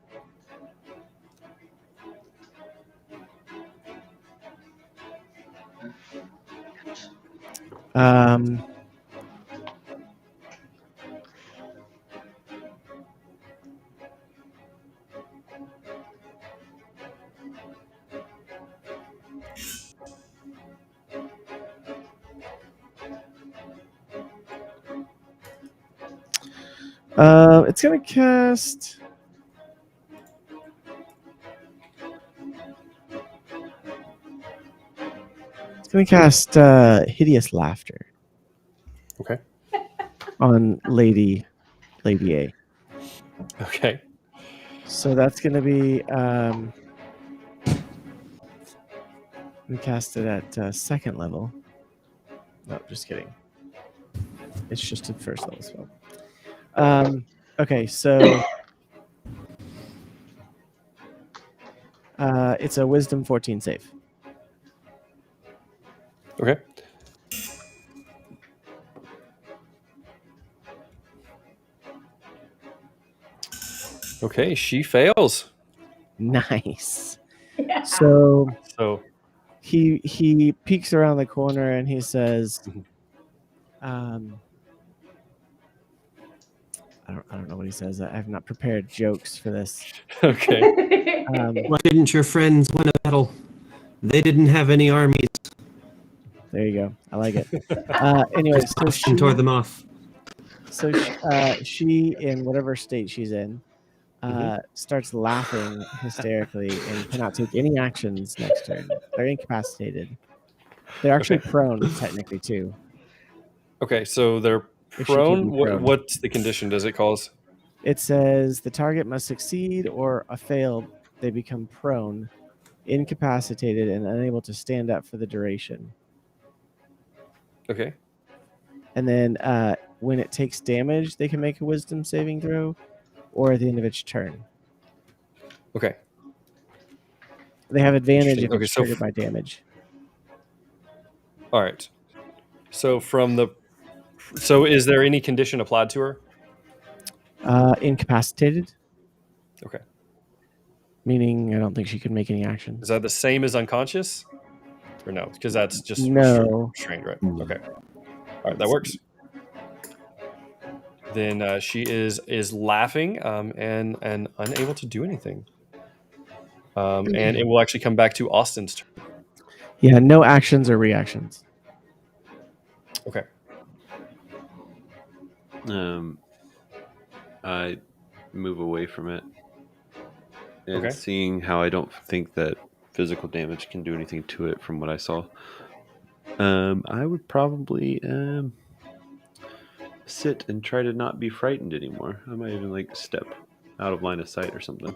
it's going to cast Hideous Laughter. Okay. On Lady A. Okay. So that's going to be we cast it at second level. No, just kidding. It's just at first level spell. Okay, so it's a Wisdom 14 save. Okay. Okay, she fails. Nice. Yeah. So So he peeks around the corner and he says, Mhm. I don't know what he says. I have not prepared jokes for this. okay. Why didn't your friends win a battle? They didn't have any armies. There you go. I like it. Anyway, so Austin tore them off. So she, in whatever state she's in, starts laughing hysterically and cannot take any actions next turn. They're incapacitated. They're actually prone, technically, too. Okay, so they're If she can prone. be prone. What's the condition? Does it cause? It says the target must succeed or a failed. They become prone, incapacitated, and unable to stand up for the duration. Okay. And then when it takes damage, they can make a wisdom saving throw, or at the end of its turn. Okay. They have advantage if Interesting. Okay, it's so triggered by damage. All right. So is there any condition applied to her? Incapacitated. Okay. Meaning, I don't think she can make any actions. Is that the same as unconscious? Or no? Because that's just No. restrained, right? Okay. All right, that works. Then she is laughing and unable to do anything. And it will actually come back to Austin's turn. Yeah, no actions or reactions. Okay. I move away from it, and Okay. seeing how I don't think that physical damage can do anything to it from what I saw, I would probably sit and try to not be frightened anymore. I might even step out of line of sight or something,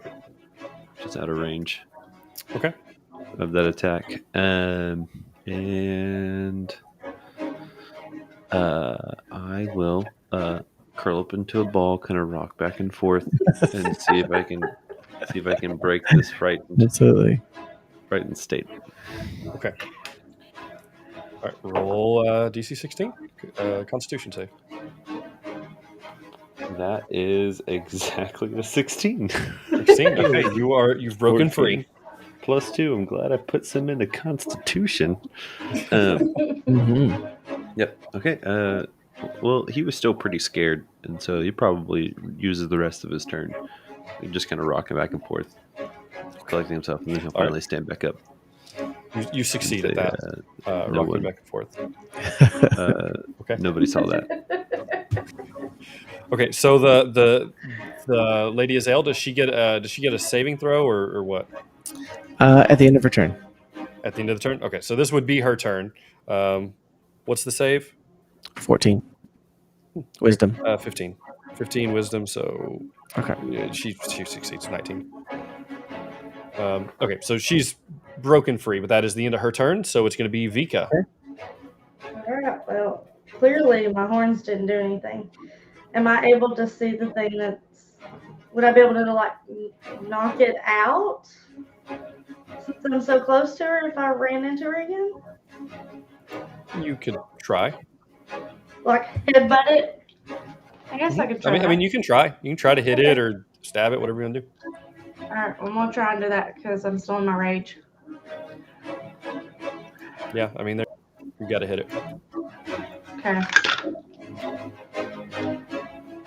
just out of range. Okay. Of that attack, and I will curl up into a ball, kind of rock back and forth, and see if I can break this frightened state. Okay. All right. Roll DC 16. Constitution save. That is exactly a 16. 16. Okay, you've broken 14 free. Plus 2. I'm glad I put some into Constitution. Mm-hmm. Yep. Okay. Well, he was still pretty scared, and so he probably uses the rest of his turn. He just kind of rocking back and forth, collecting himself, and then he'll All right. finally stand back up. You succeed at Say, that. no Rocking one. back and forth. Okay. Nobody saw that. Okay. So the Lady Azale, does she get a saving throw or what At the end of her turn. at the end of the turn? Okay. So this would be her turn. What's the save? 14. Wisdom. 15. 15 wisdom. So Okay. yeah, she succeeds. 19. Okay. So she's broken free, but that is the end of her turn. So it's going to be Vika. All right. Well, clearly my horns didn't do anything. Am I able to see the thing that's? Would I be able to like knock it out? Since I'm so close to her, if I ran into her again, You could try. like headbutt it. I guess I could try. I mean, you can try. You can try to hit it or stab it, whatever you want to do. All right, I'm gonna try and do that because I'm still in my rage. Yeah, I mean, you got to hit it. Okay.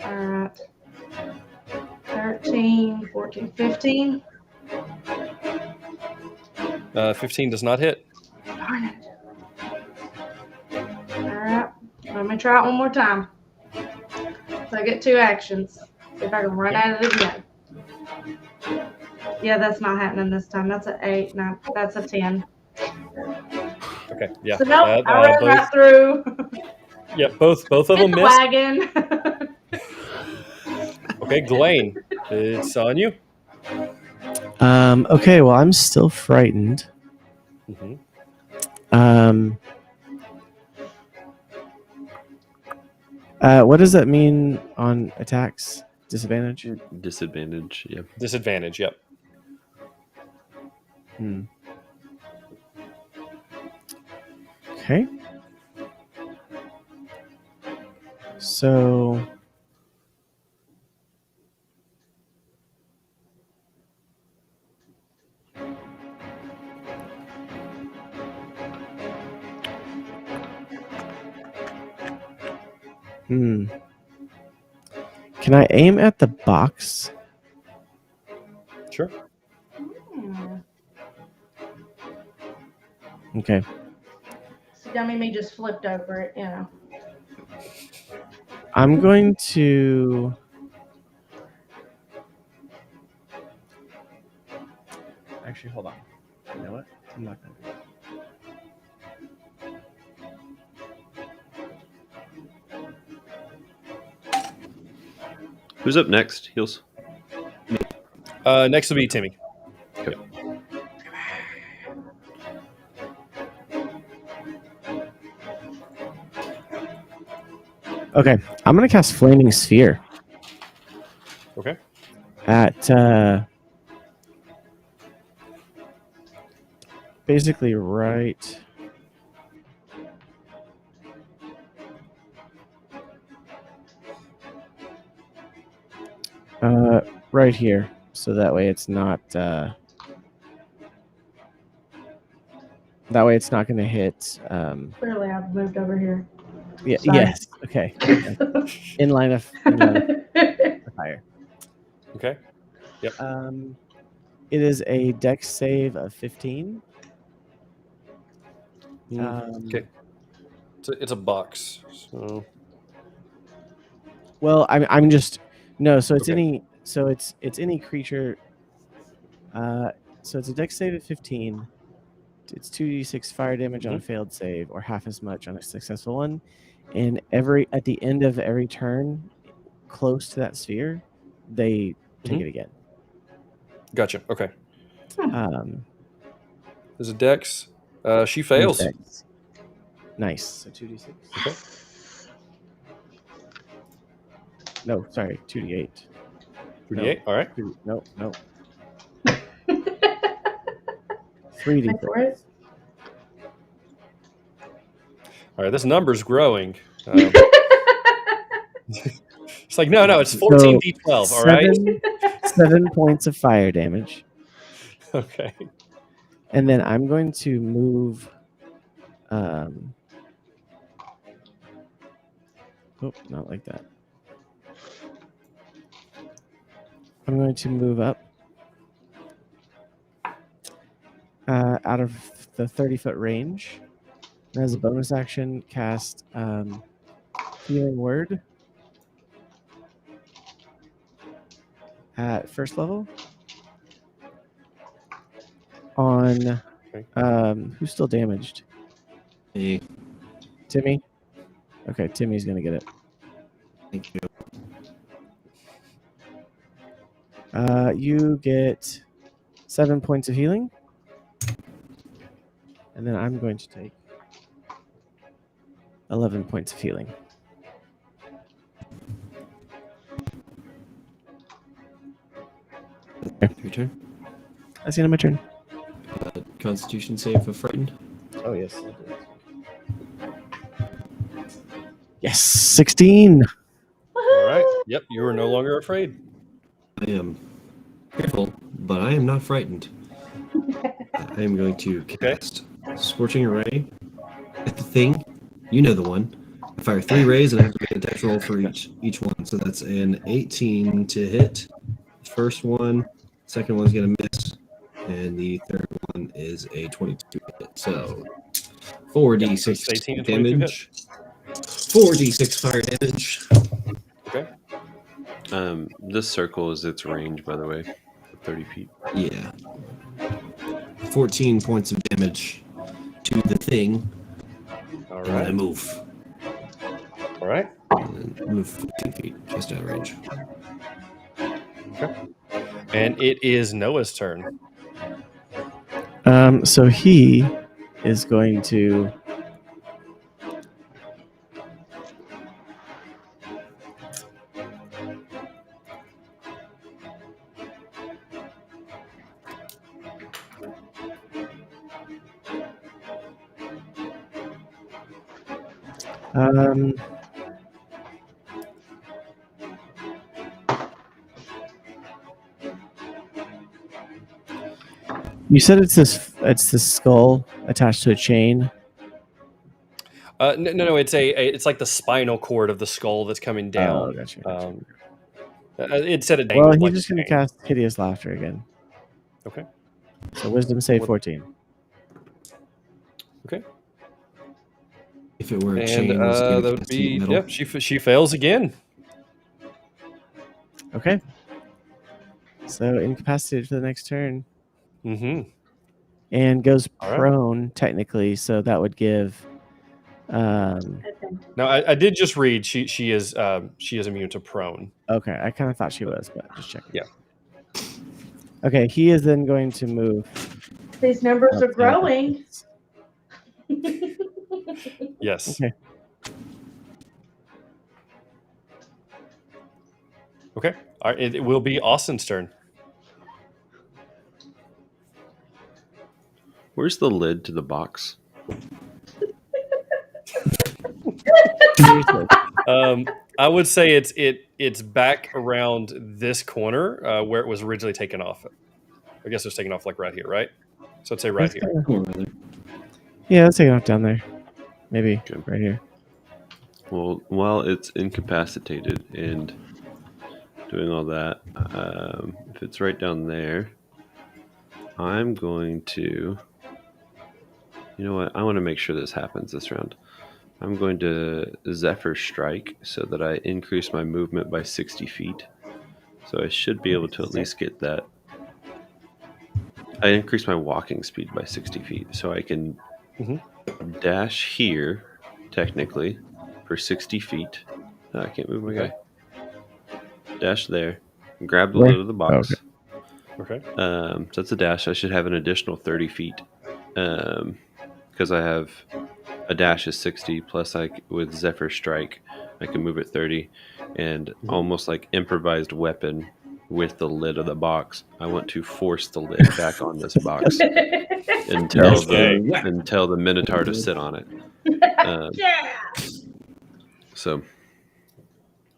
All right. 13, 14, 15. 15 does not hit. Darn it. All right. Let me try it one more time. So I get 2 actions. See if I can run at it again. Yeah, that's not happening this time. That's an 8. No, that's a 10. Okay, yeah. So nope, I ran both, right through. Yeah, both of Hit them the missed. wagon. Okay, Glane, it's on you. Okay, well, I'm still frightened. Mhm. What does that mean on attacks? Disadvantage? Disadvantage. Yeah. Disadvantage, yep. Okay. So can I aim at the box? Sure. Okay. So dummy me just flipped over it, you know. I'm going to actually hold on. You know what? I'm not going to. Who's up next? Heals. Next will be Timmy. Okay. Okay, I'm gonna cast Flaming Sphere Okay. at basically right. Right here, so that way it's not. That way it's not going to hit. Clearly I've moved over here. Yeah. Sorry. Yes. Okay. In line of fire. Okay. Yep. It is a dex save of 15. Okay. It's a box. So Well, I'm just no. So it's Okay. it's any creature. So it's a dex save of 15. It's 2d6 fire damage on a failed save, or half as much on a successful one. And at the end of every turn, close to that sphere, they take it again. Gotcha. Okay. There's a dex. She Where's fails. dex? Nice. So 2d6. Okay. No, sorry, 2d8. 38. All right. No. Wait 3d6. for it. All right. This number's growing. It's like, no, it's So, 14d12, all right? 7 points of fire damage. Okay. And then I'm going to move. Not like that. I'm going to move up out of the 30-foot range. And as a bonus action, cast Healing Word at first level on who's still damaged? Hey, Timmy? Okay, Timmy's going to get it. thank you. You get 7 points of healing. And then I'm going to take 11 points of healing. Your turn. That's the end of my turn. Constitution save for frightened. Oh, yes. Yes, 16. All right. Yep, you are no longer afraid. I am fearful, but I am not frightened. I am going to cast Scorching Ray at the thing. You know the one. I fire 3 rays and I have to make an attack roll for each one. So that's an 18 to hit. First one, second one's gonna miss, and the third one is a 22 hit. So 4d6 18 and 22 damage. 4d6 fire damage. Okay. This circle is its range, by the way, 30 feet. Yeah. 14 points of damage to the thing. All And then I right. move. All right. And move 15 feet, just out of range. And it is Noah's turn. So he is going to you said it's this skull attached to a chain. No. It's like the spinal cord of the skull that's coming down. Oh, gotcha. It said it Well, dangled he's like just a going to chain. cast Hideous Laughter again. Okay. So Wisdom save 14. Okay. If it were a And chain, that would be metal. yep. She fails again. Okay. So incapacitated for the next turn. Mm-hmm. And goes All right. prone, technically, so that would give Now I did just read she is immune to prone. okay, I kind of thought she was, but just checking. Yeah. Okay, he is then going to move. These numbers are up growing. Yes. Okay. Okay. All right. It will be Austin's turn. Where's the lid to the box? Seriously. I would say it's back around this corner where it was originally taken off. I guess it was taken off like right here, right? So I'd say right here. Or rather, Yeah, let's take it off down there. Maybe Okay. right here. Well, while it's incapacitated and doing all that, if it's right down there, I'm going to... You know what? I want to make sure this happens this round. I'm going to Zephyr Strike so that I increase my movement by 60 feet. So I should be able to at least get that. I increase my walking speed by 60 feet. So I can dash here, technically, for 60 feet. Oh, I can't move my guy. Dash there. Grab the lid of the box. Okay. So that's a dash. I should have an additional 30 feet. Because I have a dash is 60 plus with Zephyr Strike I can move at 30 and almost like improvised weapon with the lid of the box. I want to force the lid back on this box until the Minotaur to sit on it. Yeah. So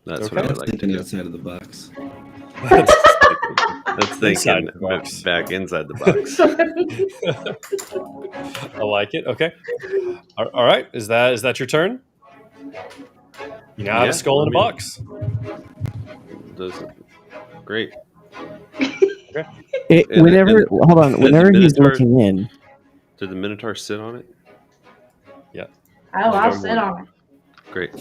That's Okay. what I That's like to thinking do. outside of the box. That's Inside thinking the box. back inside the box. I like it. Okay. All right. Is that your turn? You now have a skull in a box. Great. Okay. Whenever, hold on, the whenever he's Minotaur- looking in, Did the Minotaur sit on it? Yeah. Oh, I'll Going sit on it. Great.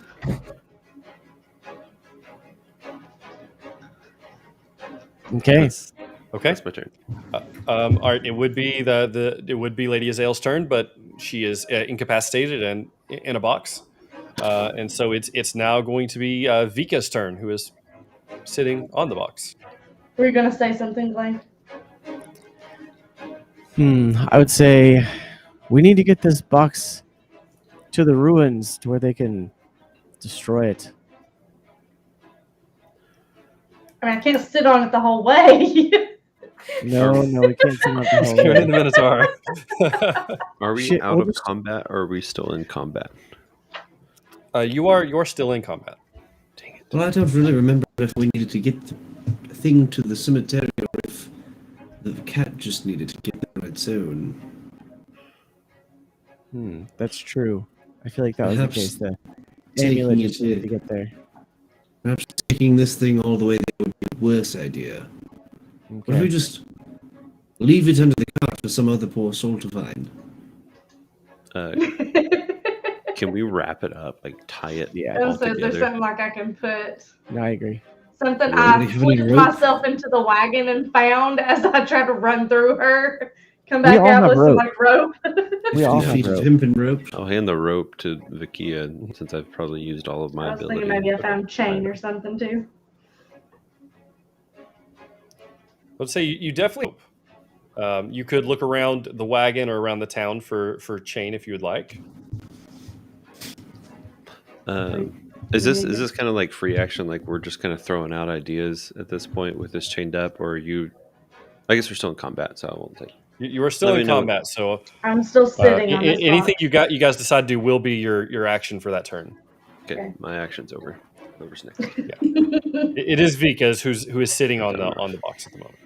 okay. Okay. That's my turn. All right. It would be it would be Lady Azale's turn, but she is incapacitated and in a box, and so it's now going to be Vika's turn, who is sitting on the box. Were you gonna say something, Glenn? I would say we need to get this box to the ruins to where they can destroy it. I mean, I can't sit on it the whole way. No, we can't sit on it the He's whole going way. in the Minotaur. Are we Shit, out we'll of just- combat or are we still in combat? You're still in combat. Dang it. Well, I don't really remember if we needed to get the thing to the cemetery or if the cat just needed to get there on its own. That's true. I feel like that was the Perhaps case. The taking amulet it just needed to in. get there. Perhaps taking this thing all the way there would be a worse idea. What if we Okay. just leave it under the cart for some other poor soul to find? Can we wrap it up? Like tie it Yeah. all So there's together? something like I can put No, I agree. something Rope. I Have any flipped rope? myself into the wagon and found as I tried to run through her. Come We back all out have with rope. some like rope. We all 50 have feet of rope. hempen rope. I'll hand the rope to Vikia since I've probably used all of my I was ability. thinking maybe I found chain or something too. Let's say you definitely. You could look around the wagon or around the town for chain if you would like. Is this kind of like free action? Like we're just kind of throwing out ideas at this point with this chained up, or you? I guess we're still in combat, so I won't take. You are still Let in me know. combat, so I'm still sitting on this anything box. you guys decide to do will be your action for that turn. Okay, my action's over. Whoever's next. It is Vika's who is sitting on the box at the moment.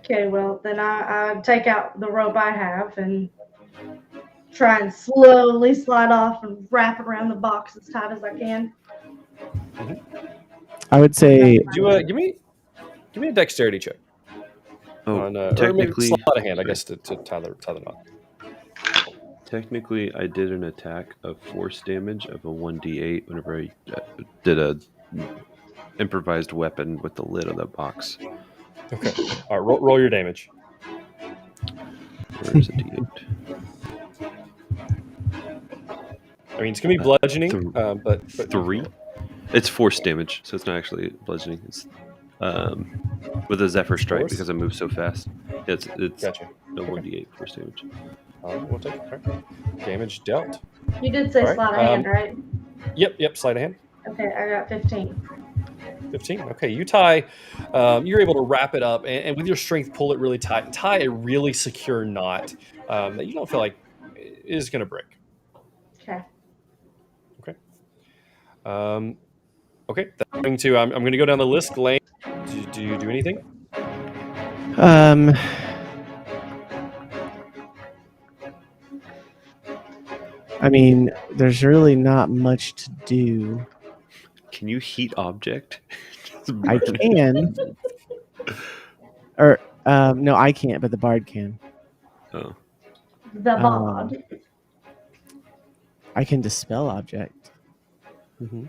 Okay, well then I take out the rope I have and try and slowly slide off and wrap it around the box as tight as I can. I would say Give me a dexterity check. Oh, Or maybe technically, sleight of hand, I guess, to tie the knot. technically, I did an attack of force damage of a 1d8 whenever I did a improvised weapon with the lid of the box. Okay. All right. Roll your damage. Where's a d8? I mean, it's gonna be bludgeoning, but 3. It's force damage, so it's not actually bludgeoning. It's with a Zephyr Strike Force? because I move so fast. It's Gotcha. no 1d8 force damage. We'll take damage dealt. You did say All right, sleight of hand, right? Yep. Sleight of hand. Okay, I got 15. 15. Okay, you tie. You're able to wrap it up, and with your strength, pull it really tight. Tie a really secure knot that you don't feel like is going to break. Okay. Okay. That's going to. I'm going to go down the list. Lane, do you do anything? I mean, there's really not much to do. Can you heat object? I can. Or no, I can't, but the bard can. Oh, The bod. I can dispel object. Mm-hmm.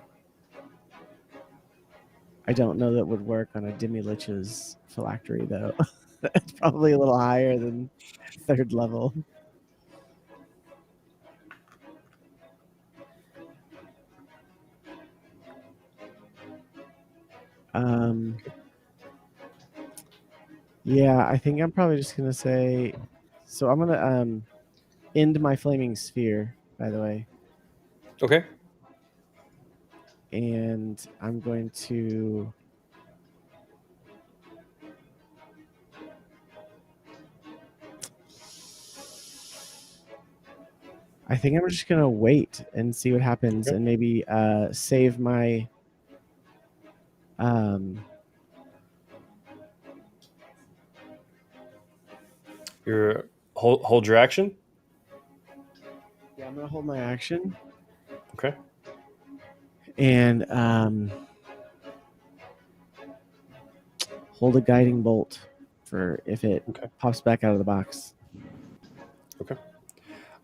I don't know that would work on a Demi-Lich's phylactery, though. That's probably a little higher than 3rd level. Yeah, I think I'm probably just gonna say. So I'm gonna end my flaming sphere, by the way, Okay. and I'm going to. I think I'm just gonna wait and see what happens, Okay. and maybe save my Your hold your action. Yeah, I'm gonna hold my action Okay. and hold a guiding bolt for if it Okay. pops back out of the box.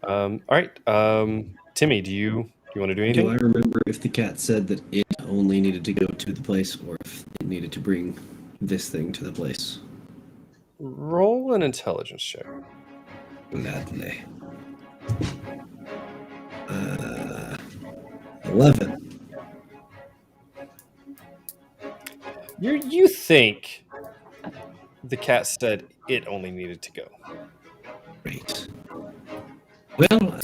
All right. Timmy, do you want to do anything? Do I remember if the cat said that it only needed to go to the place, or if it needed to bring this thing to the place? Roll an intelligence check. Gladly. 11. You think the cat said it only needed to go. Great. Well,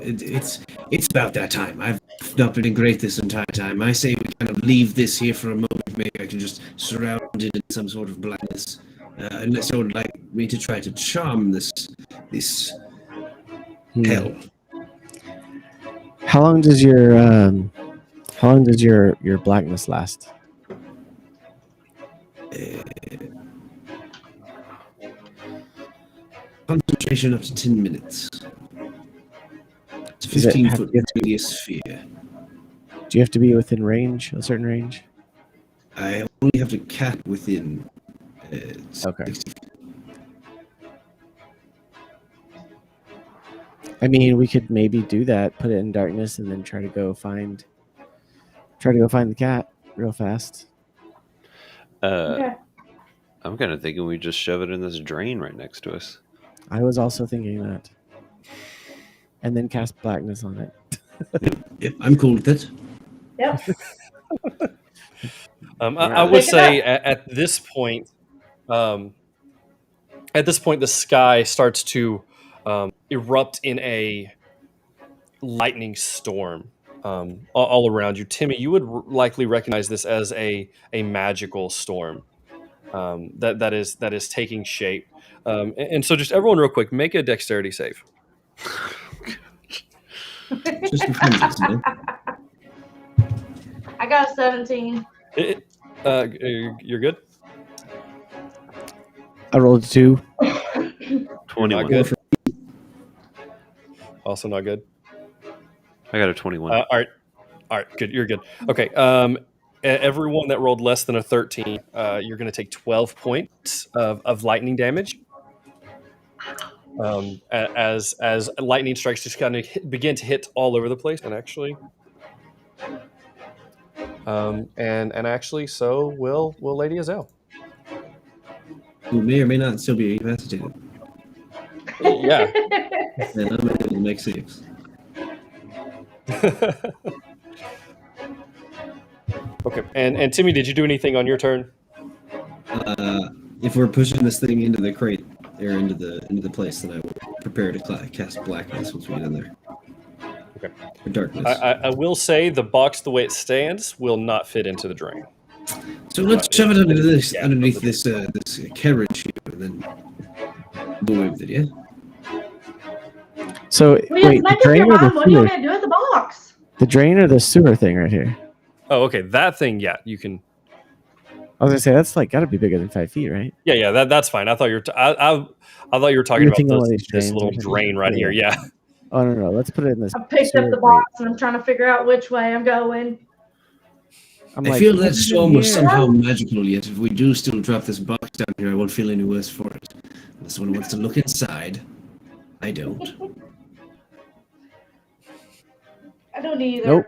it's about that time. I've not been great this entire time. I say we kind of leave this here for a moment. Maybe I can just surround it in some sort of blackness. Unless you would like me to try to charm this hell. How long does your blackness last? Concentration up to 10 minutes. It's a Does it have 15-foot to- radius sphere. Do you have to be within range, a certain range? I only have to cat within. Okay. 60 feet. I mean, we could maybe do that, put it in darkness, and then try to go find the cat real fast. Okay. I'm kind of thinking we just shove it in this drain right next to us. I was also thinking that. And then cast blackness on it. Yep, I'm cool with it. Yep. I would say at this point, the sky starts to erupt in a lightning storm all around you. Timmy, you would likely recognize this as a magical storm that is taking shape. And so, just everyone, real quick, make a dexterity save. Just for funsies, man. I got a 17. You're good. I rolled a 2. 21. Not good. Also not good. I got a 21. All right, good. You're good. Okay. Everyone that rolled less than a 13, you're going to take 12 points of lightning damage. As lightning strikes just kind of begin to hit all over the place, and actually, so will Lady Azelle. Who may or may not still be incapacitated. Yeah. And I'm able to make saves. Okay. And Timmy, did you do anything on your turn? If we're pushing this thing into the crate or into the place, then I will prepare to cast blackness once we get in there. Okay. Or darkness. I will say the box, the way it stands, will not fit into the drain. So let's shove it underneath this carriage here, and then go away with it, yeah? So Well, you wait, the make up drain your or the mind. What do you sewer? want me to do with the box? The drain or the sewer thing right here? Oh, okay. That thing, yeah, you can. I was gonna say that's like got to be bigger than 5 feet, right? Yeah. That's fine. I thought you were. I thought you were talking You're about thinking one of this these drains little or something? drain right here. Yeah. Oh no, let's put it in this. I picked up sewer the grate. box and I'm trying to figure out which way I'm going. I'm I like, feel "Put that it in storm was here." somehow magical, yet if we do still drop this box down here, I won't feel any worse for it. Unless someone wants to look inside. I don't. I don't either. Nope.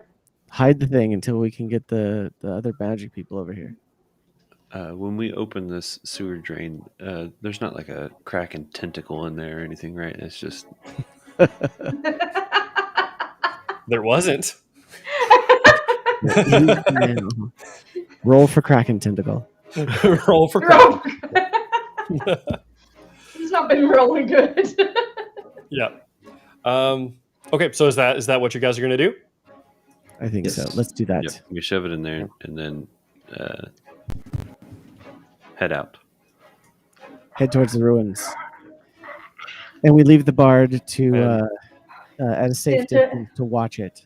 Hide the thing until we can get the other magic people over here. When we open this sewer drain, there's not like a kraken tentacle in there or anything, right? It's just There wasn't. Roll for Kraken Tentacle. Roll for Roll. crap. It's not been rolling good. Yeah. Okay. So is that what you guys are gonna do? I think Yes. so. Let's do that. yep, we shove it in there and then head out. Head towards the ruins. And we leave the bard to And- at a safe Into it. distance to watch it.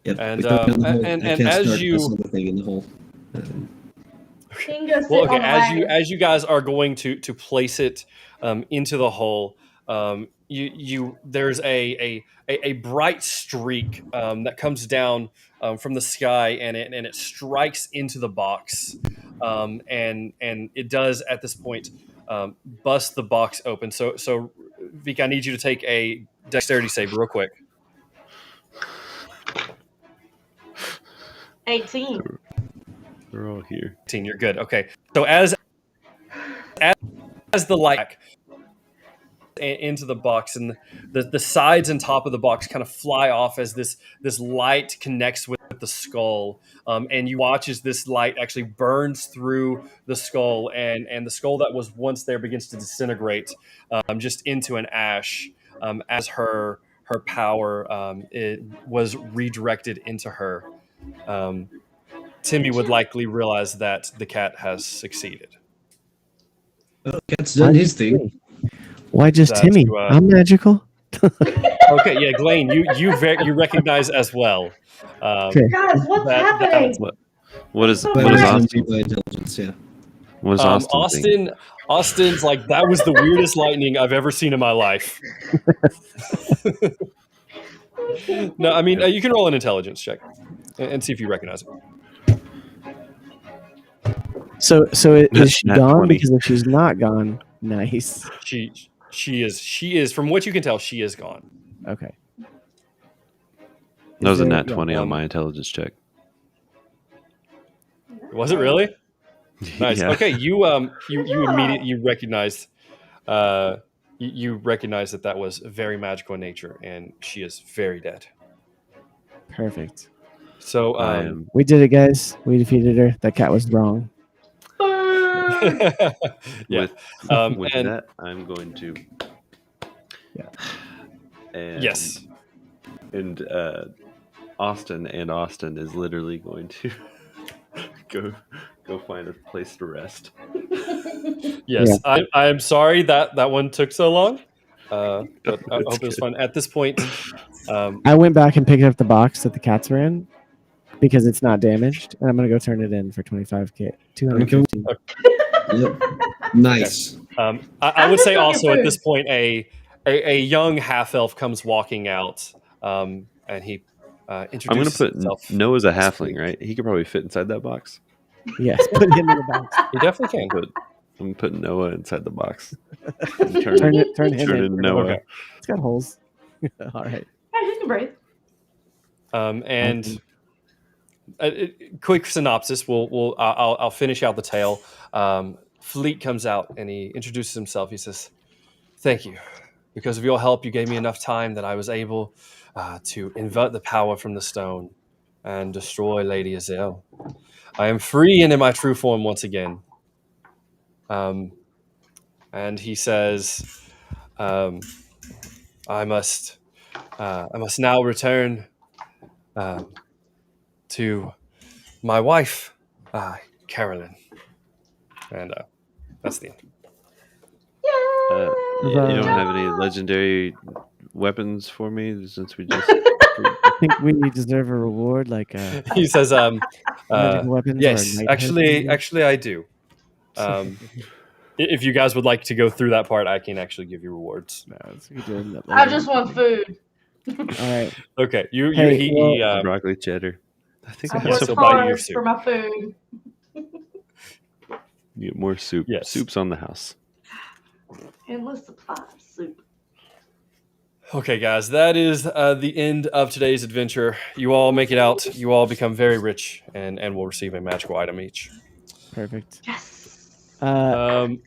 Yep. And, we start down the hole. and I can't as start you- this other thing in the hole. You can go sit Well, okay. on the As wagon. you guys are going to place it into the hole, there's a bright streak that comes down from the sky, and it strikes into the box, and it does at this point bust the box open. So Vika, I need you to take a dexterity save real quick. 18. We're all here. 18, you're good. Okay. So as the light into the box, and the sides and top of the box kind of fly off as this light connects with the skull, and you watch as this light actually burns through the skull, and the skull that was once there begins to disintegrate just into an ash as her power it was redirected into her. Timmy would likely realize that the cat has succeeded. Well, Cat's done his thing. Why just That's Timmy? who, I'm magical. Okay, yeah, Glane, you recognize as well. Okay. Guys, what's That- happening? What is But what is it's gonna Austin? be by intelligence, yeah. What is Austin? think? Austin's like, that was the weirdest lightning I've ever seen in my life. No, I mean, you can roll an intelligence check and see if you recognize it. So is she Nat gone? 20. Because if she's not gone, nice. She is from what you can tell, she is gone. Okay. That was a Is there- nat 20 on um, my intelligence check. Was it really? Nice. Yeah. Okay, you immediately recognized you recognize that was very magical in nature, and she is very dead. Perfect. So I am. We did it, guys. We defeated her. That cat was wrong. yeah. With And that, I'm going to. Yeah. And, yes. And Austin is literally going to go find a place to rest. Yes, I am sorry that one took so long, but I That's hope it was good. fun. At this point, I went back and picked up the box that the cats were in because it's not damaged, and I'm gonna go turn it in for 25K, 250. Yep. Nice. I would say I'm also just at this point a young half elf comes walking out, and he I'm going to introduces put himself. Noah's a halfling, right? He could probably fit inside that box. Yes, put him in the box. He definitely can. I'm putting Noah inside the box. Turn him Turn in. into Noah. Okay. It's got holes. All right. Hey, you can breathe. And quick synopsis. I'll finish out the tale. Fleet comes out and he introduces himself. He says, "Thank you. Because of your help, you gave me enough time that I was able to invert the power from the stone and destroy Lady Azelle. I am free and in my true form once again." And he says, I must now return to my wife, Carolyn." And that's the end. You don't have any legendary weapons for me since we just. I think we deserve a reward, like He says, magical weapons. "Yes, or a actually, I do. If you guys would like to go through that part, I can actually give you rewards." No, it's we doing that I later. just want food. All right. Okay, Hey, he broccoli cheddar. I think I Yes, work he'll buy you your hard soup. for my food. you get more soup. Yes. Soup's on the house. Endless supply of soup. Okay, guys, that is the end of today's adventure. You all make it out. You all become very rich, and will receive a magical item each. Perfect. Yes.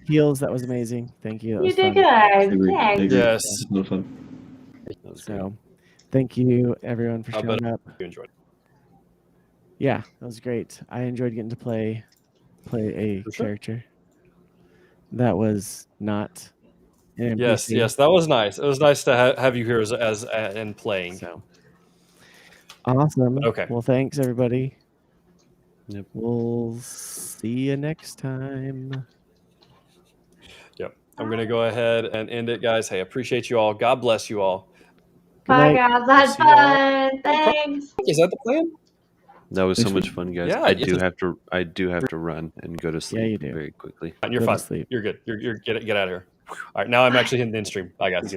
Heals, that was amazing. Thank you. That You was did fun. good. Thanks. Yes, It's a lot of fun. That was great. So, thank you everyone for How showing up. you enjoyed. Yeah, that was great. I enjoyed getting to play a For sure. character. That was not an Yes, NPC. yes, that was nice. It was nice to have you here as and playing. So awesome. Okay. Well, thanks everybody. Yep. We'll see you next time. Yep. I'm gonna go ahead and end it, guys. Hey, appreciate you all. God bless you all. Bye, night. guys. I had See y'all. fun. Thanks. Is that the plan? That was Thanks so for- much fun, guys. Yeah, I it's do a- have to run and go to sleep you do. very quickly. You're Go to fine. sleep. You're good. You're get out of here. All right, now I'm actually hitting the end stream. Bye, guys.